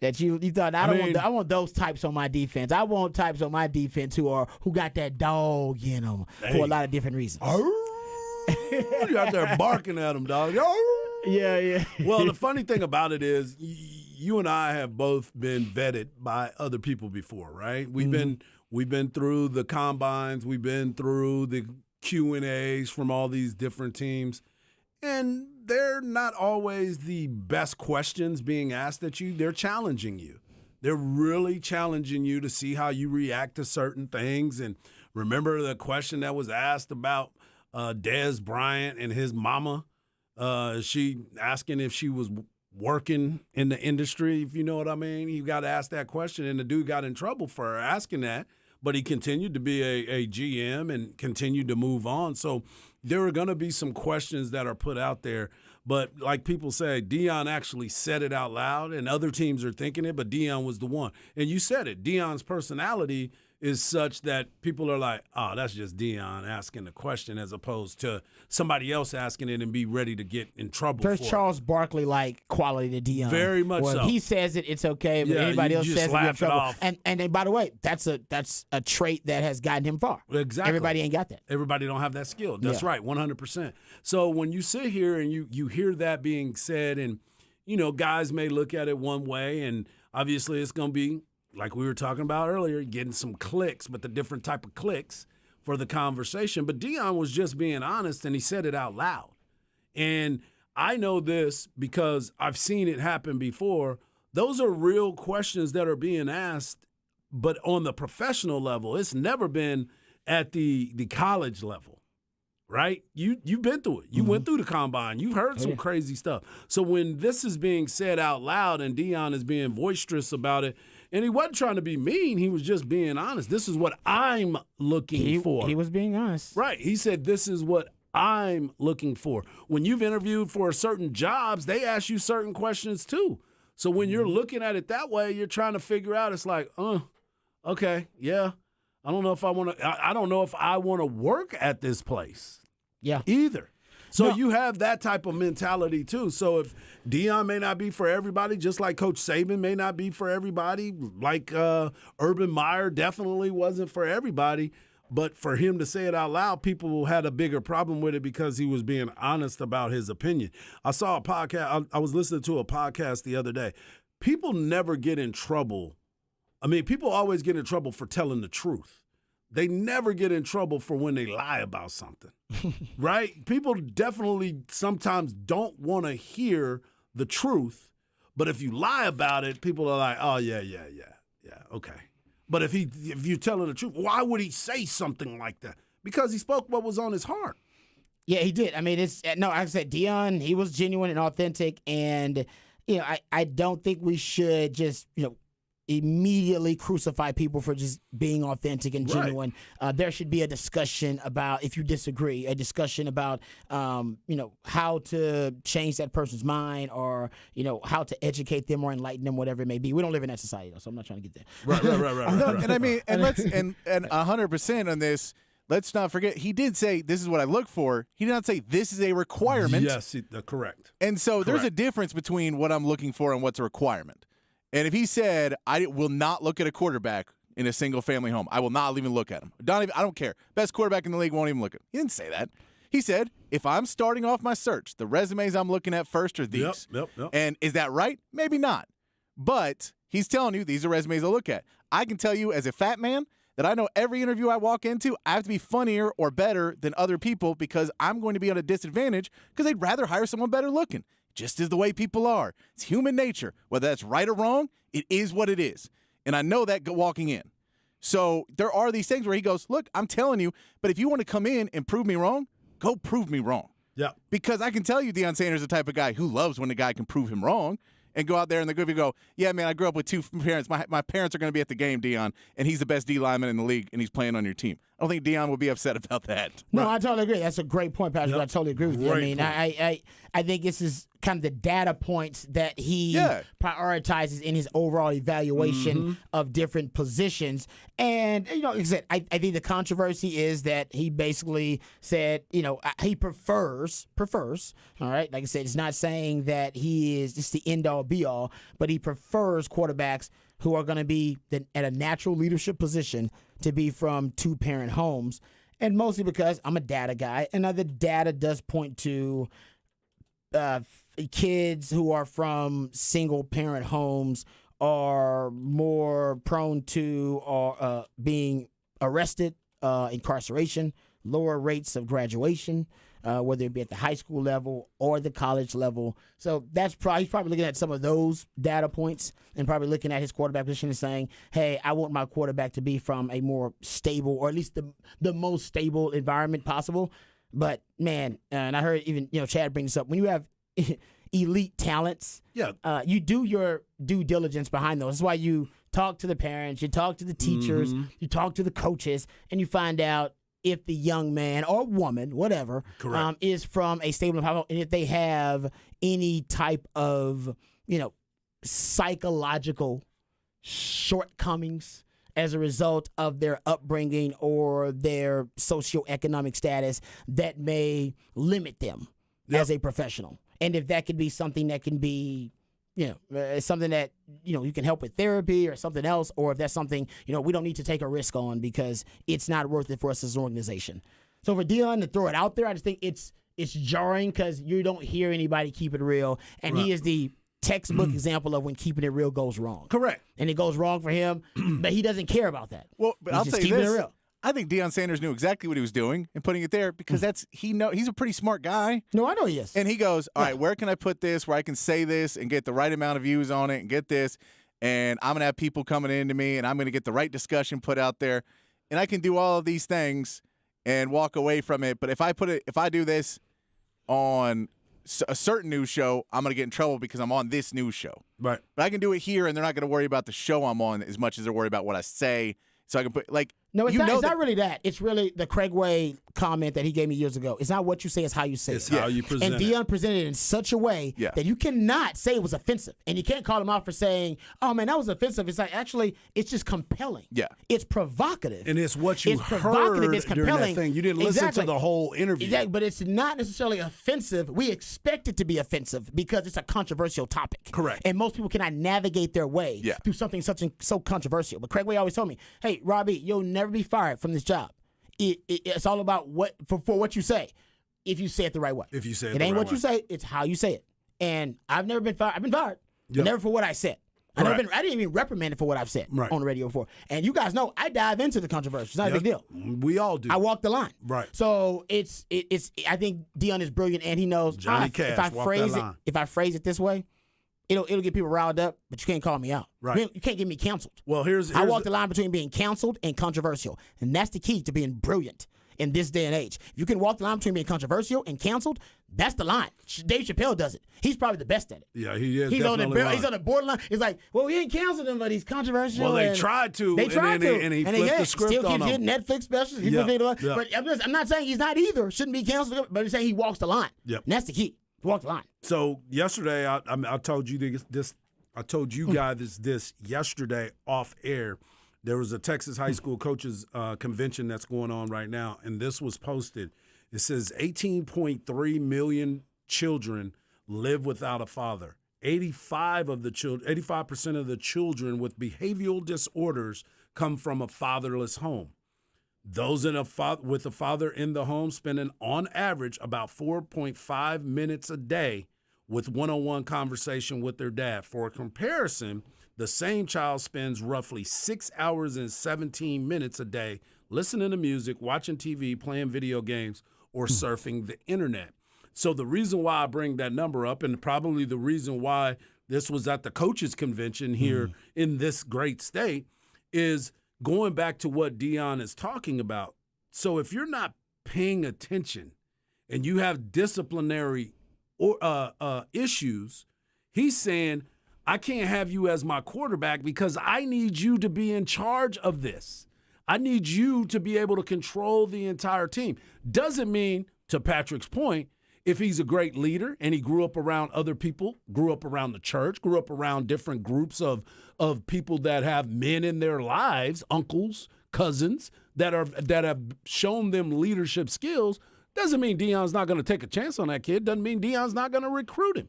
That you thought I want those types on my defense. I want types on my defense who got that dog in them for a lot of different reasons. You out there barking at them, dog. Yeah. Well, the funny thing about it is, you and I have both been vetted by other people before, right? We've been through the combines, we've been through the Q&As from all these different teams, and they're not always the best questions being asked at you. They're challenging you. They're really challenging you to see how you react to certain things. And remember the question that was asked about Dez Bryant and his mama? She asking if she was working in the industry, if you know what I mean. You got to ask that question, and the dude got in trouble for asking that. but he continued to be a GM and continued to move on. So there are going to be some questions that are put out there. But like people say, Deion actually said it out loud, and other teams are thinking it, but Deion was the one. And you said it. Deion's personality is such that people are like, oh, that's just Deion asking the question as opposed to somebody else asking it and be ready to get in trouble There's for Charles Barkley-like quality to Deion. Very much so. He says it, it's okay, but anybody else says it, you're in trouble. And by the way, that's a trait that has gotten him far. Exactly. Everybody ain't got that. Everybody don't have that skill. That's right, 100%. So when you sit here and you hear that being said, and, guys may look at it one way, and obviously it's going to be, like we were talking about earlier, getting some clicks, but the different type of clicks for the conversation. But Deion was just being honest, and he said it out loud. And I know this because I've seen it happen before. Those are real questions that are being asked, but on the professional level. It's never been at the college level, right? You've been through it. You went through the combine. You've heard some crazy stuff. So when this is being said out loud and Deion is being boisterous about it, and he wasn't trying to be mean. He was just being honest. This is what I'm looking for. He was being honest. Right. He said, this is what I'm looking for. When you've interviewed for certain jobs, they ask you certain questions too. So when you're looking at it that way, you're trying to figure out, it's like, okay, yeah. I don't know if I want to work at this place. Yeah. Either. So you have that type of mentality too. So if Deion may not be for everybody, just like Coach Saban may not be for everybody, like Urban Meyer definitely wasn't for everybody, but for him to say it out loud, people had a bigger problem with it because he was being honest about his opinion. I saw a podcast. I was listening to a podcast the other day. People never get in trouble. I mean, people always get in trouble for telling the truth. They never get in trouble for when they lie about something, right? People definitely sometimes don't want to hear the truth, but if you lie about it, people are like, oh, yeah, okay. But if you're telling the truth, why would he say something like that? Because he spoke what was on his heart. Yeah, he did. I mean, like I said, Deion, he was genuine and authentic, and, I don't think we should just, immediately crucify people for just being authentic and genuine. Right. There should be a discussion about, if you disagree, a discussion about, how to change that person's mind or, how to educate them or enlighten them, whatever it may be. We don't live in that society, though, so I'm not trying to get there. Right. And I mean, and 100% on this. Let's not forget, he did say, this is what I look for. He did not say, this is a requirement. Yes, correct. And so there's a difference between what I'm looking for and what's a requirement. And if he said, I will not look at a quarterback in a single-family home, I will not even look at him. I don't care. Best quarterback in the league, won't even look at him. He didn't say that. He said, if I'm starting off my search, the resumes I'm looking at first are these. Yep. And is that right? Maybe not. But he's telling you these are resumes I look at. I can tell you as a fat man that I know every interview I walk into, I have to be funnier or better than other people because I'm going to be at a disadvantage because they'd rather hire someone better looking. Just as the way people are. It's human nature. Whether that's right or wrong, it is what it is. And I know that walking in. So there are these things where he goes, look, I'm telling you, but if you want to come in and prove me wrong, go prove me wrong. Yeah. Because I can tell you Deion Sanders is the type of guy who loves when a guy can prove him wrong and go out there and they're going to go, yeah, man, I grew up with two parents. My parents are going to be at the game, Deion, and he's the best D lineman in the league, and he's playing on your team. I don't think Deion would be upset about that. No, I totally agree. That's a great point, Patrick. I totally agree with you. I think this is kind of the data points that he prioritizes in his overall evaluation of different positions. And, like I said, I think the controversy is that he basically said, he prefers, all right? Like I said, it's not saying that he is just the end-all, be-all, but he prefers quarterbacks who are going to be at a natural leadership position to be from two-parent homes. And mostly because I'm a data guy, and the data does point to kids who are from single-parent homes are more prone to being arrested, incarceration, lower rates of graduation, whether it be at the high school level or the college level. So he's probably looking at some of those data points and probably looking at his quarterback position and saying, hey, I want my quarterback to be from a more stable, or at least the most stable environment possible. But, man, and I heard even, Chad bring this up, when you have elite talents, you do your due diligence behind those. That's why you talk to the parents, you talk to the teachers, you talk to the coaches, and you find out if the young man or woman, whatever, is from a stable household, and if they have any type of, psychological shortcomings as a result of their upbringing or their socioeconomic status that may limit them as a professional. And if that could be something that can be, something that, you can help with therapy or something else, or if that's something, we don't need to take a risk on because it's not worth it for us as an organization. So for Deion to throw it out there, I just think it's jarring because you don't hear anybody keep it real. And he is the textbook example of when keeping it real goes wrong. Correct. And it goes wrong for him, but he doesn't care about that. Well, but I'll just tell you keeping this. it real. I think Deion Sanders knew exactly what he was doing and putting it there because he's a pretty smart guy. No, I know he is. And he goes, all right, where can I put this where I can say this and get the right amount of views on it and get this, and I'm going to have people coming into me and I'm going to get the right discussion put out there, and I can do all of these things and walk away from it. But if I do this on a certain news show, I'm going to get in trouble because I'm on this news show. Right. But I can do it here, and they're not going to worry about the show I'm on as much as they're worried about what I say. So I can put no, it's not really that. It's really the Craig Way comment that he gave me years ago. It's not what you say; it's how you say it's it. how you present and Deion presented it in such a way that you cannot say it was offensive, and you can't call him out for saying, "Oh man, that was offensive." It's like actually, it's just compelling. Yeah, it's provocative, and it's what you heard it's during that thing. You didn't listen to the whole interview. Exactly, but it's not necessarily offensive. We expect it to be offensive because it's a controversial topic. Correct. And most people cannot navigate their way through something so controversial. But Craig Way always told me, "Hey, Robbie, you'll never be fired from this job. It's all about for what you say. If you say it the right way. If you say it ain't what you say, it's how you say it. And I've never been fired. I've been fired, but never for what I said. I didn't even reprimanded for what I've said on the radio before. And you guys know I dive into the controversy. It's not a big deal. We all do. I walk the line. Right. So it's. I think Deion is brilliant, and he knows Johnny Cash. If I phrase it this way, it'll get people riled up, but you can't call me out. Right. You can't get me canceled. Well, I walk the line between being canceled and controversial, and that's the key to being brilliant in this day and age. If you can walk the line between being controversial and canceled, that's the line. Dave Chappelle does it. He's probably the best at it. Yeah, he is. He's on the borderline. It's like, well, we ain't canceled him, but he's controversial. Well, they tried to. They tried to, and he flipped the script still on keeps him. getting Netflix specials. But I'm not saying he's not either. Shouldn't be canceled, but I'm saying he walks the line. Yep. And that's the key. Walk the line. So yesterday, I told you this. I told you guys this yesterday off air. There was a Texas high school coaches convention that's going on right now, and this was posted. It says 18.3 million children live without a father. 85% of the children with behavioral disorders come from a fatherless home. Those with a father in the home spending on average about 4.5 minutes a day with one-on-one conversation with their dad. For a comparison, the same child spends roughly 6 hours and 17 minutes a day listening to music, watching TV, playing video games, or surfing the internet. So the reason why I bring that number up, and probably the reason why this was at the coaches convention here in this great state, is going back to what Deion is talking about. So if you're not paying attention and you have disciplinary issues, he's saying, I can't have you as my quarterback because I need you to be in charge of this. I need you to be able to control the entire team. Doesn't mean, to Patrick's point, if he's a great leader and he grew up around other people, grew up around the church, grew up around different groups of people that have men in their lives, uncles, cousins, that have shown them leadership skills, doesn't mean Deion's not going to take a chance on that kid. Doesn't mean Deion's not going to recruit him.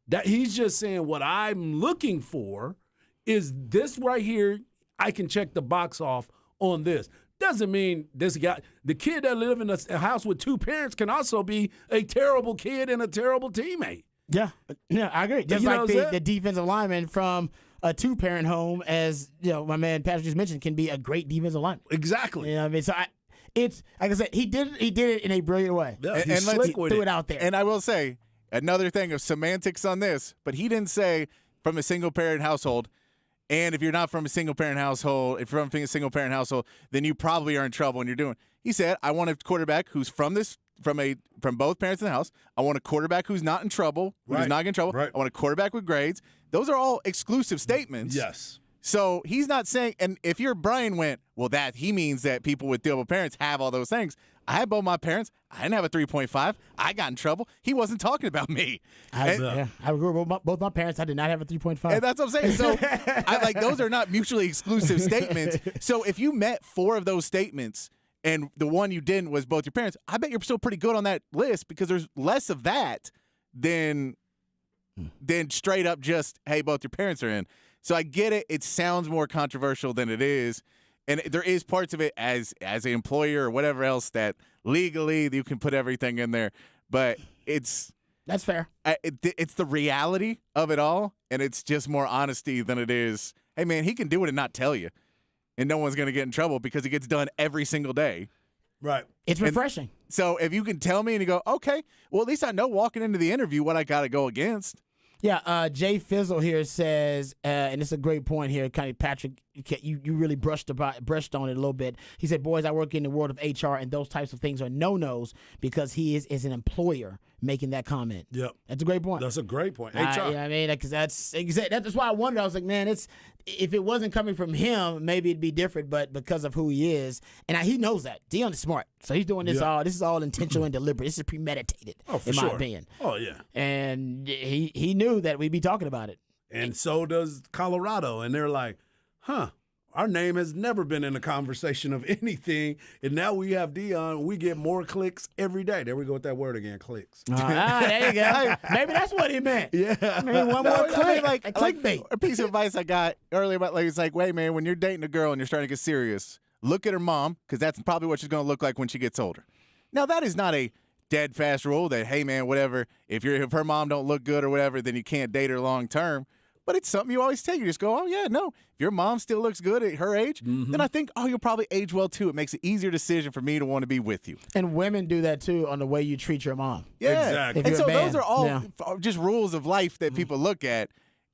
That he's just saying what I'm looking for is this right here. I can check the box off on this. Doesn't mean this guy, the kid that live in a house with two parents, can also be a terrible kid and a terrible teammate. Yeah, I agree. Just like the defensive lineman from a two-parent home, as my man Patrick just mentioned, can be a great defensive lineman. Exactly. You know what I mean? So it's like I said, he did it in a brilliant way. Yeah, and let's threw it out there. And I will say another thing of semantics on this, but he didn't say from a single-parent household. And if you're not from a single-parent household, if you're from a single-parent household, then you probably are in trouble when you're doing. He said, "I want a quarterback who's from both parents in the house. I want a quarterback who's not in trouble, who's not getting in trouble. Right. I want a quarterback with grades." Those are all exclusive statements. Yes. So he's not saying, and if your brain went, well, that he means that people with double parents have all those things. I had both my parents. I didn't have a 3.5. I got in trouble. He wasn't talking about me. I grew up with both my parents. I did not have a 3.5. And that's what I'm saying. So those are not mutually exclusive statements. So if you met 4 of those statements and the one you didn't was both your parents, I bet you're still pretty good on that list because there's less of that than straight up just, hey, both your parents are in. So I get it. It sounds more controversial than it is. And there is parts of it as an employer or whatever else that legally you can put everything in there. But that's fair. It's the reality of it all, and it's just more honesty than it is, hey, man, he can do it and not tell you. And no one's going to get in trouble because it gets done every single day. Right. It's refreshing. And so if you can tell me and you go, okay, well, at least I know walking into the interview what I got to go against. Yeah, Jay Fizzle here says, and it's a great point here, kind of Patrick, you really brushed on it a little bit. He said, boys, I work in the world of HR, and those types of things are no-nos because he is an employer making that comment. Yep. That's a great point. That's a great point. HR. Yeah, I mean, because that's why I wondered. I was like, man, if it wasn't coming from him, maybe it'd be different, but because of who he is, and he knows that. Deion is smart. So he's doing this this is all intentional and deliberate. This is premeditated, in my opinion. Oh, yeah. And he knew that we'd be talking about it. And so does Colorado. And they're like, our name has never been in a conversation of anything. And now we have Deion. We get more clicks every day. There we go with that word again, clicks. There you go. Maybe that's what he meant. Yeah. Maybe one more click. Like clickbait. A piece of advice I got earlier about, it's like, wait, man, when you're dating a girl and you're starting to get serious, look at her mom, because that's probably what she's going to look like when she gets older. Now, that is not a dead fast rule that, hey, man, whatever, if her mom don't look good or whatever, then you can't date her long term. But it's something you always take. You just go, oh, yeah, no. If your mom still looks good at her age, then I think, you'll probably age well, too. It makes it easier decision for me to want to be with you. And women do that, too, on the way you treat your mom. Yeah. Exactly. And so those are all just rules of life that people look at.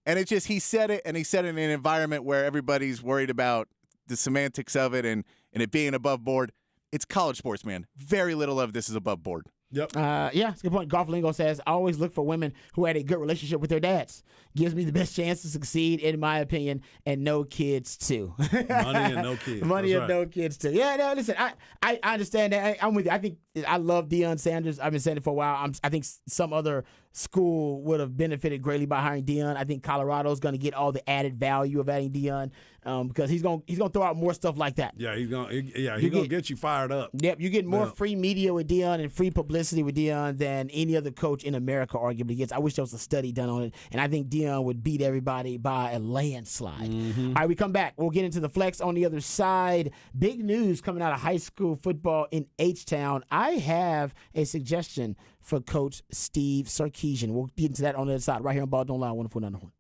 And it's just he said it, and he said it in an environment where everybody's worried about the semantics of it and it being above board. It's college sports, man. Very little of this is above board. Yep. Yeah, it's a good point. Golf Lingo says, I always look for women who had a good relationship with their dads. Gives me the best chance to succeed, in my opinion, and no kids, too. Money and no kids. Money That's and no kids, too. Yeah, no, listen, I understand that. I'm with you. I think I love Deion Sanders. I've been saying it for a while. I think some other school would have benefited greatly by hiring Deion. I think Colorado's going to get all the added value of adding Deion because he's going to throw out more stuff like that. Yeah, he's going to get you fired up. Yep, you get more free media with Deion and free publicity with Deion than any other coach in America arguably gets. I wish there was a study done on it, and I think Deion would beat everybody by a landslide. All right, we come back. We'll get into the flex on the other side. Big news coming out of high school football in H-Town. I have a suggestion for Coach Steve Sarkisian. We'll get into that on the other side right here on Ball Don't Lie. 104.9.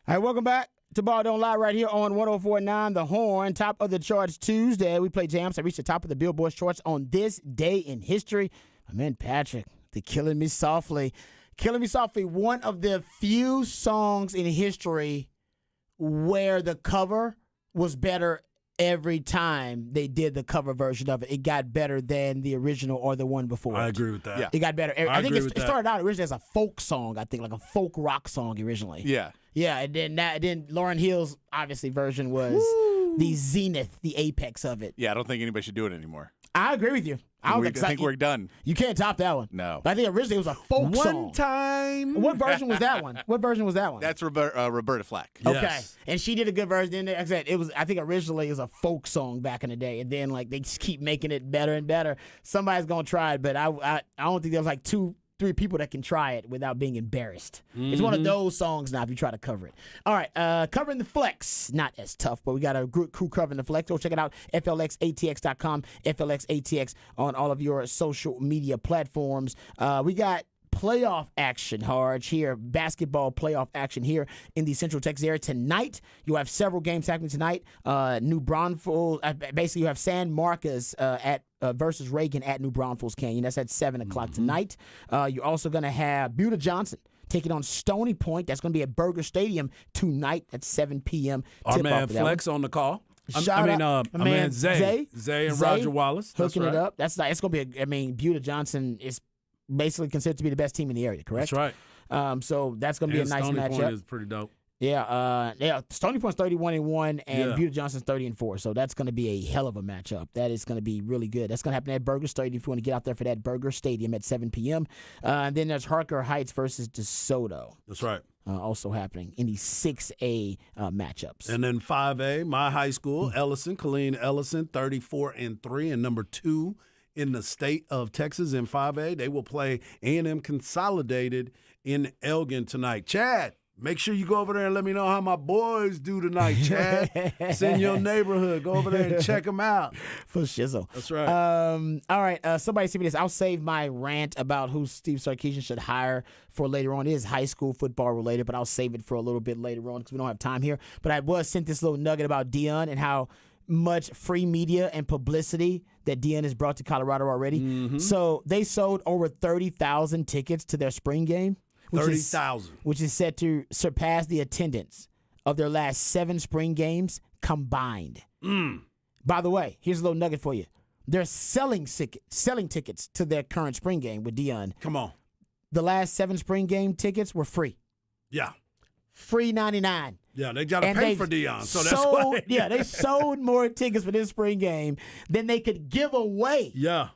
All right, welcome back to Ball Don't Lie right here on 104.9 The Horn. Top of the charts Tuesday. We play jams that reached the top of the Billboard charts on this day in history. My man Patrick, the Killing Me Softly. Killing Me Softly, one of the few songs in history where the cover was better every time they did the cover version of it. It got better than the original or the one before. I agree with that. Yeah. It got better. I think agree it with started out originally as a folk song, I think, like a folk rock song originally. Yeah. Yeah, and then Lauryn Hill's obviously version was the zenith, the apex of it. Yeah, I don't think anybody should do it anymore. I agree with you. I think we're done. You can't top that one. No. But I think originally it was a folk song. One time. What version was that one? What version was that one? That's Roberta Flack. Yes. Okay, and she did a good version. Then like I said, it was. I think originally it was a folk song back in the day, and then like they just keep making it better and better. Somebody's gonna try it, but I don't think there's like 2-3 people that can try it without being embarrassed. It's one of those songs now if you try to cover it. All right, covering the flex, not as tough, but we got a good crew covering the flex. Go check it out, flxatx.com, flxatx on all of your social media platforms. We got playoff action, Harge, here. Basketball playoff action here in the Central Texas area. Tonight, you have several games happening tonight. New Braunfels, basically you have San Marcos at versus Reagan at New Braunfels Canyon. That's at 7 o'clock tonight. You're also going to have Buda Johnson taking on Stony Point. That's going to be at Burger Stadium tonight at 7 p.m. Our man Flex on the call. Shout out, my man Zay and Roger Wallace. hooking That's it right. up. It's going to be, Buda Johnson is basically considered to be the best team in the area, correct? That's right. So that's going to be And a nice Stony matchup. Point is pretty dope. Yeah. Stony Point's 31-1, and Yeah. Buda Johnson's 30-4. So that's going to be a hell of a matchup. That is going to be really good. That's going to happen at Burger Stadium. If you want to get out there for that, Burger Stadium at 7 p.m. And then there's Harker Heights versus DeSoto. That's right. Also happening in the 6A matchups. And then 5A, my high school, Ellison, Colleen Ellison, 34-3, and number 2 in the state of Texas in 5A. They will play A&M Consolidated in Elgin tonight. Chad, make sure you go over there and let me know how my boys do tonight, Chad. It's in your neighborhood. Go over there and check them out. For shizzle. That's right. All right. Somebody send me this. I'll save my rant about who Steve Sarkisian should hire for later on. It is high school football related, but I'll save it for a little bit later on because we don't have time here. But I was sent this little nugget about Deion and how much free media and publicity that Deion has brought to Colorado already. Mm-hmm. So they sold over 30,000 tickets to their spring game. 30,000. Which is set to surpass the attendance of their last 7 spring games combined. By the way, here's a little nugget for you. They're selling tickets to their current spring game with Deion. Come on. The last 7 spring game tickets were free. Yeah. Free 99. Yeah, they got to pay for Deion, so that's sold, why. Yeah, they sold more tickets for this spring game than they could give away Yeah.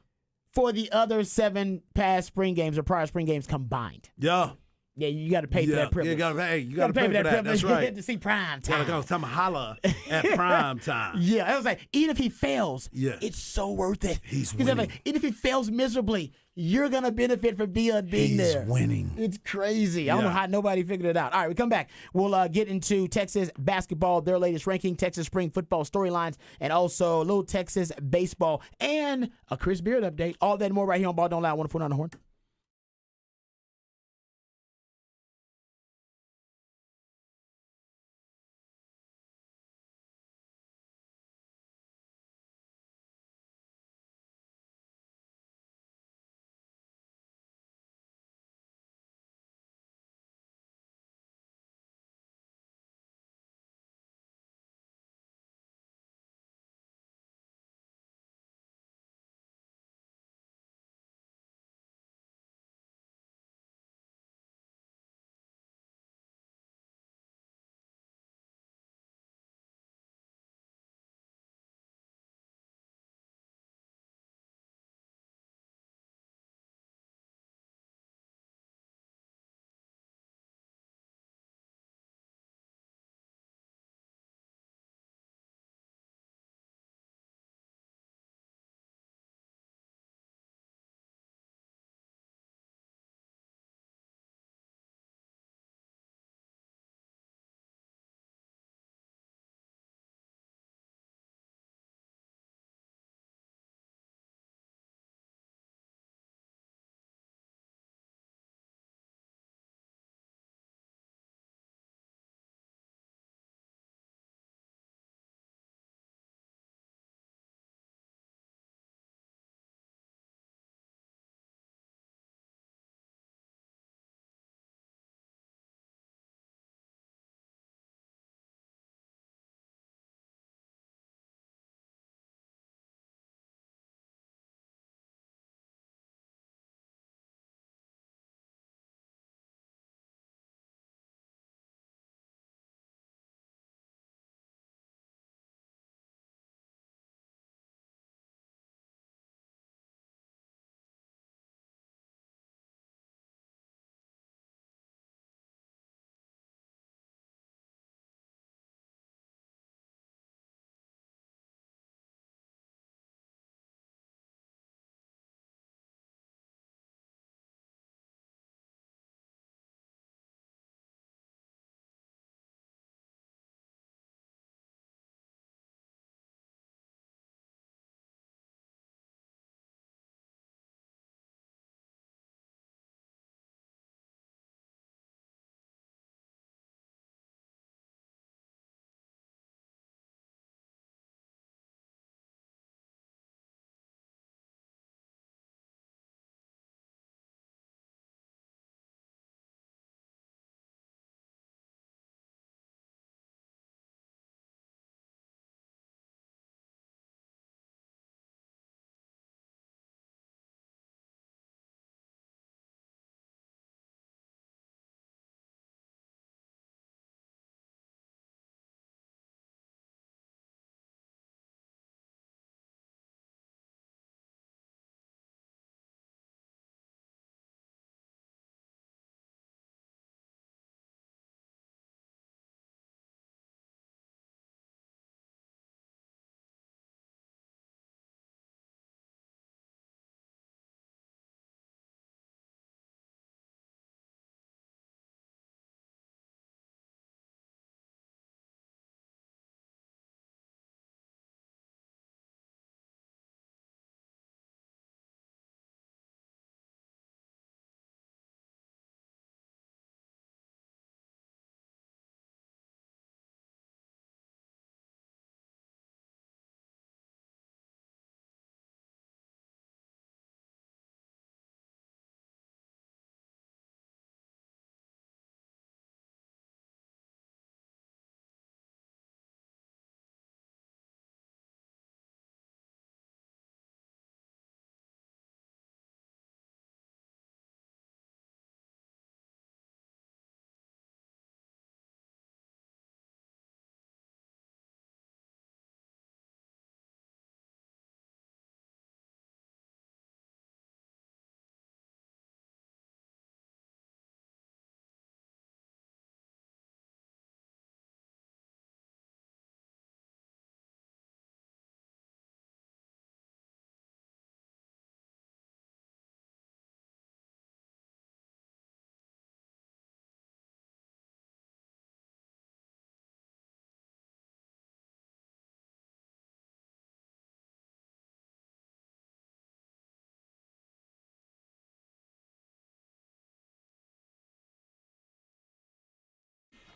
for the other 7 past spring games or prior spring games combined. Yeah. Yeah, you got to pay for that privilege. You got to pay for that. privilege. That's You right. get to see prime time. Got to go tell him holla at prime time. Yeah, I was like, even if he fails, Yeah. it's so worth it. He's Because winning. like, even if he fails miserably, you're gonna benefit from Deion being there. He's winning. It's crazy. I don't know Yeah. how nobody figured it out. All right, we come back. We'll get into Texas basketball, their latest ranking, Texas spring football storylines, and also a little Texas baseball and a Chris Beard update. All that and more right here on Ball Don't Lie. 104.9 The Horn.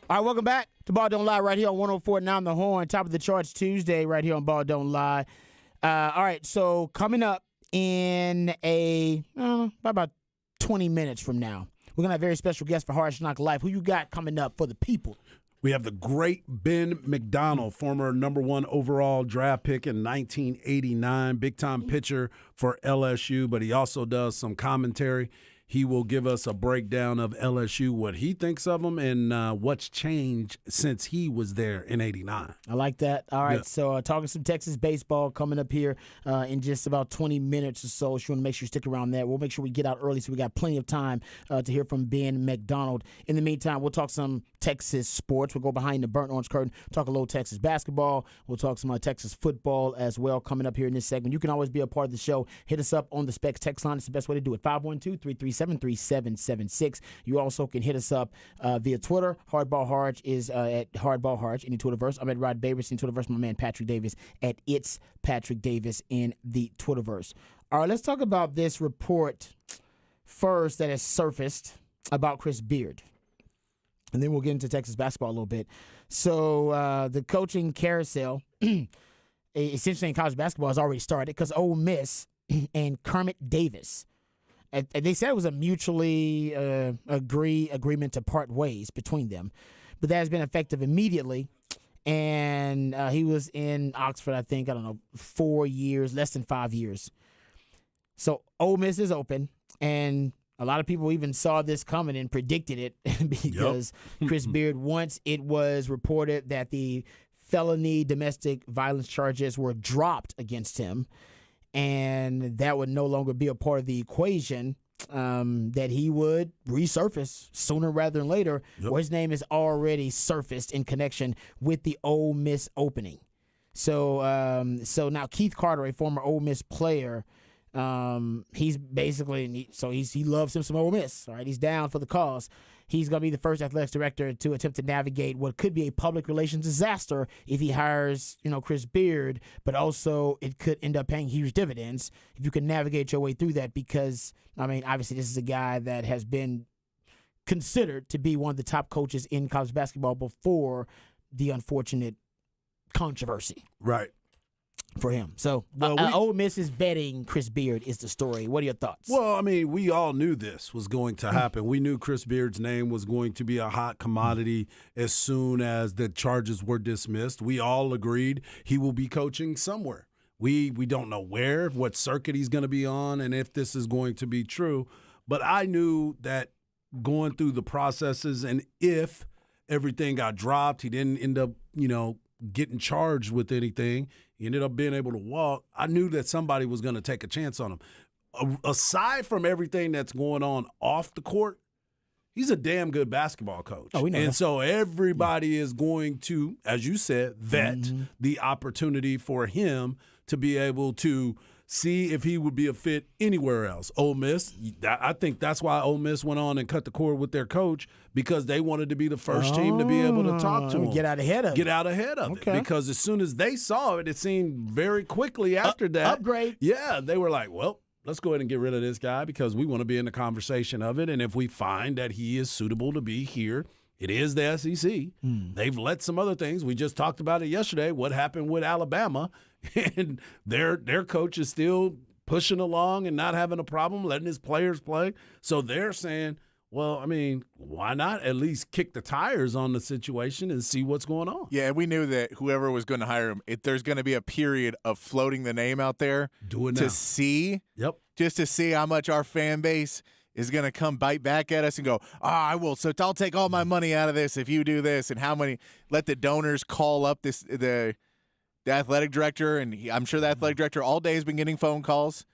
All right, welcome back to Ball Don't Lie right here on 104.9 The Horn, top of the charts Tuesday right here on Ball Don't Lie. All right, so coming up in about 20 minutes from now, we're going to have a very special guest for Hard Knock Life. Who you got coming up for the people? We have the great Ben McDonald, former #1 overall draft pick in 1989, big-time pitcher for LSU, but he also does some commentary. He will give us a breakdown of LSU, what he thinks of them, and what's changed since he was there in '89. I like that. All right, Yeah. so talking some Texas baseball coming up here in just about 20 minutes or so. So you want to make sure you stick around there. We'll make sure we get out early so we got plenty of time to hear from Ben McDonald. In the meantime, we'll talk some Texas sports. We'll go behind the burnt orange curtain, talk a little Texas basketball. We'll talk some Texas football as well coming up here in this segment. You can always be a part of the show. Hit us up on the Specs text line. It's the best way to do it. 512-337-3776. You also can hit us up via Twitter. Hardball Harge is at Hardball Harge in the Twitterverse. I'm at Rod Babers in the Twitterverse. My man Patrick Davis at It's Patrick Davis in the Twitterverse. All right, let's talk about this report first that has surfaced about Chris Beard. And then we'll get into Texas basketball a little bit. So the coaching carousel, essentially in college basketball, has already started because Ole Miss and Kermit Davis, they said it was a mutually agreement to part ways between them. But that has been effective immediately. And he was in Oxford, I think, 4 years, less than 5 years. So Ole Miss is open, and a lot of people even saw this coming and predicted it because Chris Beard, once it was reported that the felony domestic violence charges were dropped against him and that would no longer be a part of the equation, that he would resurface sooner rather than later, where his name is already surfaced in connection with the Ole Miss opening. So now Keith Carter, a former Ole Miss player, he's basically he loves him some Ole Miss. All right, he's down for the cause. He's going to be the first athletics director to attempt to navigate what could be a public relations disaster if he hires, Chris Beard, but also it could end up paying huge dividends if you can navigate your way through that because, obviously this is a guy that has been considered to be one of the top coaches in college basketball before the unfortunate controversy. Right. For him. So, Ole Miss is betting Chris Beard is the story. What are your thoughts? Well, we all knew this was going to happen. We knew Chris Beard's name was going to be a hot commodity as soon as the charges were dismissed. We all agreed he will be coaching somewhere. We don't know where, what circuit he's going to be on, and if this is going to be true. But I knew that going through the processes, and if everything got dropped, he didn't end up, getting charged with anything. He ended up being able to walk. I knew that somebody was going to take a chance on him. Aside from everything that's going on off the court, he's a damn good basketball coach. Oh, we know that. So everybody is going to, as you said, vet the opportunity for him to be able to see if he would be a fit anywhere else. Ole Miss, I think that's why Ole Miss went on and cut the cord with their coach, because they wanted to be the first team to be able to talk to him. Get out ahead of it. Because as soon as they saw it, it seemed very quickly after that. Upgrade. Yeah, they were like, well, let's go ahead and get rid of this guy because we want to be in the conversation of it. And if we find that he is suitable to be here, it is the SEC. They've let some other things. We just talked about it yesterday, what happened with Alabama. And their coach is still pushing along and not having a problem letting his players play. So they're saying, well, why not at least kick the tires on the situation and see what's going on? Yeah, we knew that whoever was going to hire him, there's going to be a period of floating the name out there see, just to see how much our fan base is going to come bite back at us and go, I will. So I'll take all my money out of this if you do this, and how many. Let the donors call up the athletic director, and I'm sure the athletic director all day has been getting calls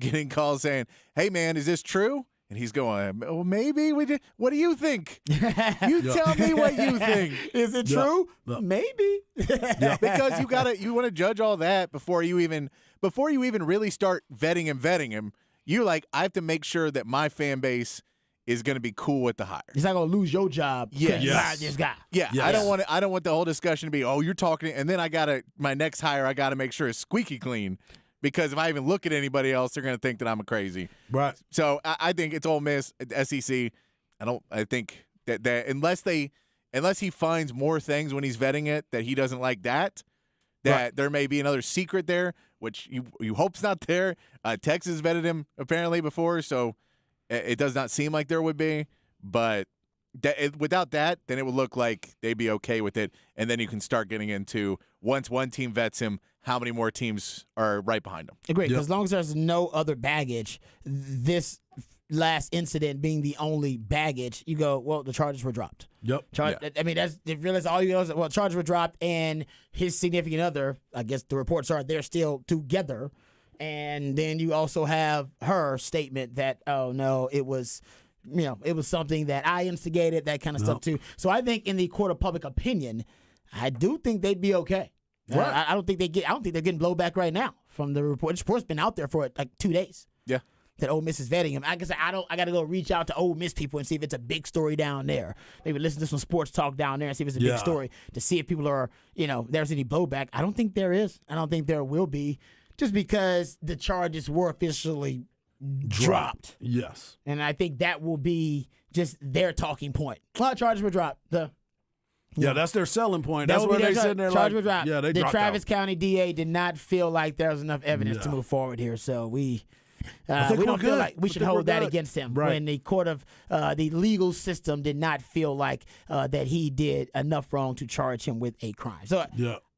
saying, hey, man, is this true? And he's going, well, maybe we did. What do you think? You tell me what you think. Is it true? Maybe. Because you want to judge all that before you even really start vetting him. You're like, I have to make sure that my fan base is going to be cool with the hire. He's not going to lose your job. Yes. This guy. Yeah. Yes. I don't want the whole discussion to be, you're talking, and then my next hire, I got to make sure it's squeaky clean, because if I even look at anybody else, they're going to think that I'm crazy. Right. So I think it's Ole Miss, SEC. I think that unless they unless he finds more things when he's vetting it that he doesn't like that there may be another secret there, which you hope's not there. Texas vetted him apparently before, so it does not seem like there would be. But without that, then it would look like they'd be okay with it. And then you can start getting into, once one team vets him, how many more teams are right behind him. Agreed. Because as long as there's no other baggage, this last incident being the only baggage, you go, well, the charges were dropped. Yep. I mean, that's realize all you know is, well, charges were dropped, and his significant other, I guess the reports are they're still together. And then you also have her statement that, oh, no, it was something that I instigated, that kind of stuff, too. So I think in the court of public opinion, I do think they'd be okay. Right. I don't think they're getting blowback right now from the report. The report's been out there for like 2 days. Yeah. That Ole Miss is vetting him. I guess I got to go reach out to Ole Miss people and see if it's a big story down there. Maybe listen to some sports talk down there and see if it's a big story, to see if people are, there's any blowback. I don't think there is. I don't think there will be, just because the charges were officially dropped. Yes. And I think that will be just their talking point. Well, charges were dropped. Yeah, that's their selling point. That's where they sitting there charges like, were dropped. yeah, they the dropped Travis out. County DA did not feel like there was enough evidence to move forward here, so we think don't we're feel good. like we I should think hold we're that good. against him. Right. When the court of the legal system did not feel like that he did enough wrong to charge him with a crime. So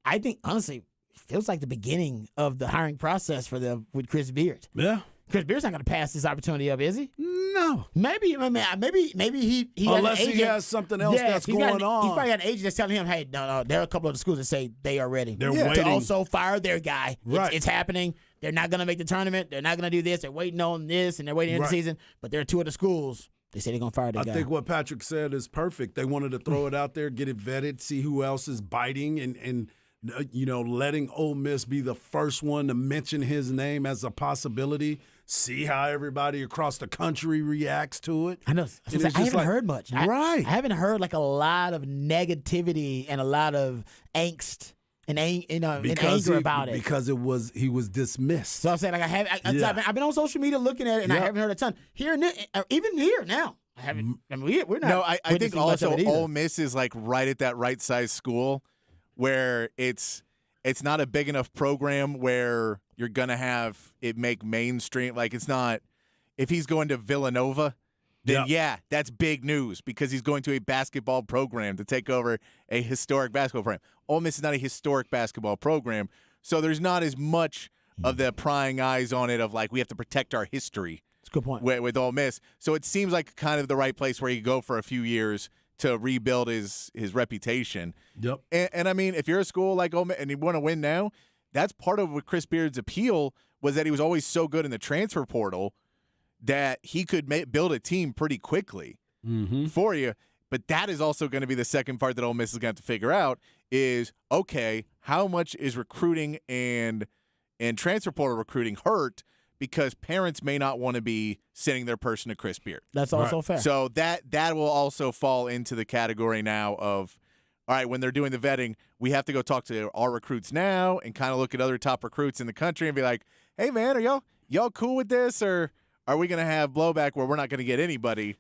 I think, honestly, it feels like the beginning of the hiring process with Chris Beard. Yeah. Chris Beard's not going to pass this opportunity up, is he? No. Maybe he Unless has an agent. he has something else that's he's going He's on. probably got an agent that's telling him, hey, no, there are a couple of the schools that say they are ready. They're to waiting. also fire their guy. Right. It's happening. They're not going to make the tournament. They're not going to do this. They're waiting on this, and they're waiting in the season. But there are two of the schools. They say they're going to fire their guy. I think what Patrick said is perfect. They wanted to throw it out there, get it vetted, see who else is biting, and letting Ole Miss be the first one to mention his name as a possibility. See how everybody across the country reacts to it. I know. I haven't heard much. Right. I haven't heard like a lot of negativity and a lot of angst and anger about it. Because he was dismissed. So I'm saying, like, I've been on social media looking at it, and I haven't heard a ton. Even here now, I haven't. I mean, we're not. No, I think witnessing much of also it either. Ole Miss is like right at that right size school where it's not a big enough program where you're gonna have it make mainstream. Like, it's not. If he's going to Villanova, then that's big news because he's going to a basketball program to take over a historic basketball program. Ole Miss is not a historic basketball program, so there's not as much of the prying eyes on it of like we have to protect our history. That's a good point. With Ole Miss. So it seems like kind of the right place where you go for a few years to rebuild his reputation. Yep. And I mean, if you're a school like Ole Miss and you want to win now, that's part of what Chris Beard's appeal was, that he was always so good in the transfer portal that he could build a team pretty quickly for you. But that is also going to be the second part that Ole Miss is going to have to figure out is, okay, how much is recruiting and transfer portal recruiting hurt because parents may not want to be sending their person to Chris Beard. That's also fair. So that will also fall into the category now of, all right, when they're doing the vetting, we have to go talk to our recruits now and kind of look at other top recruits in the country and be like, hey, man, are y'all cool with this, or are we going to have blowback where we're not going to get anybody?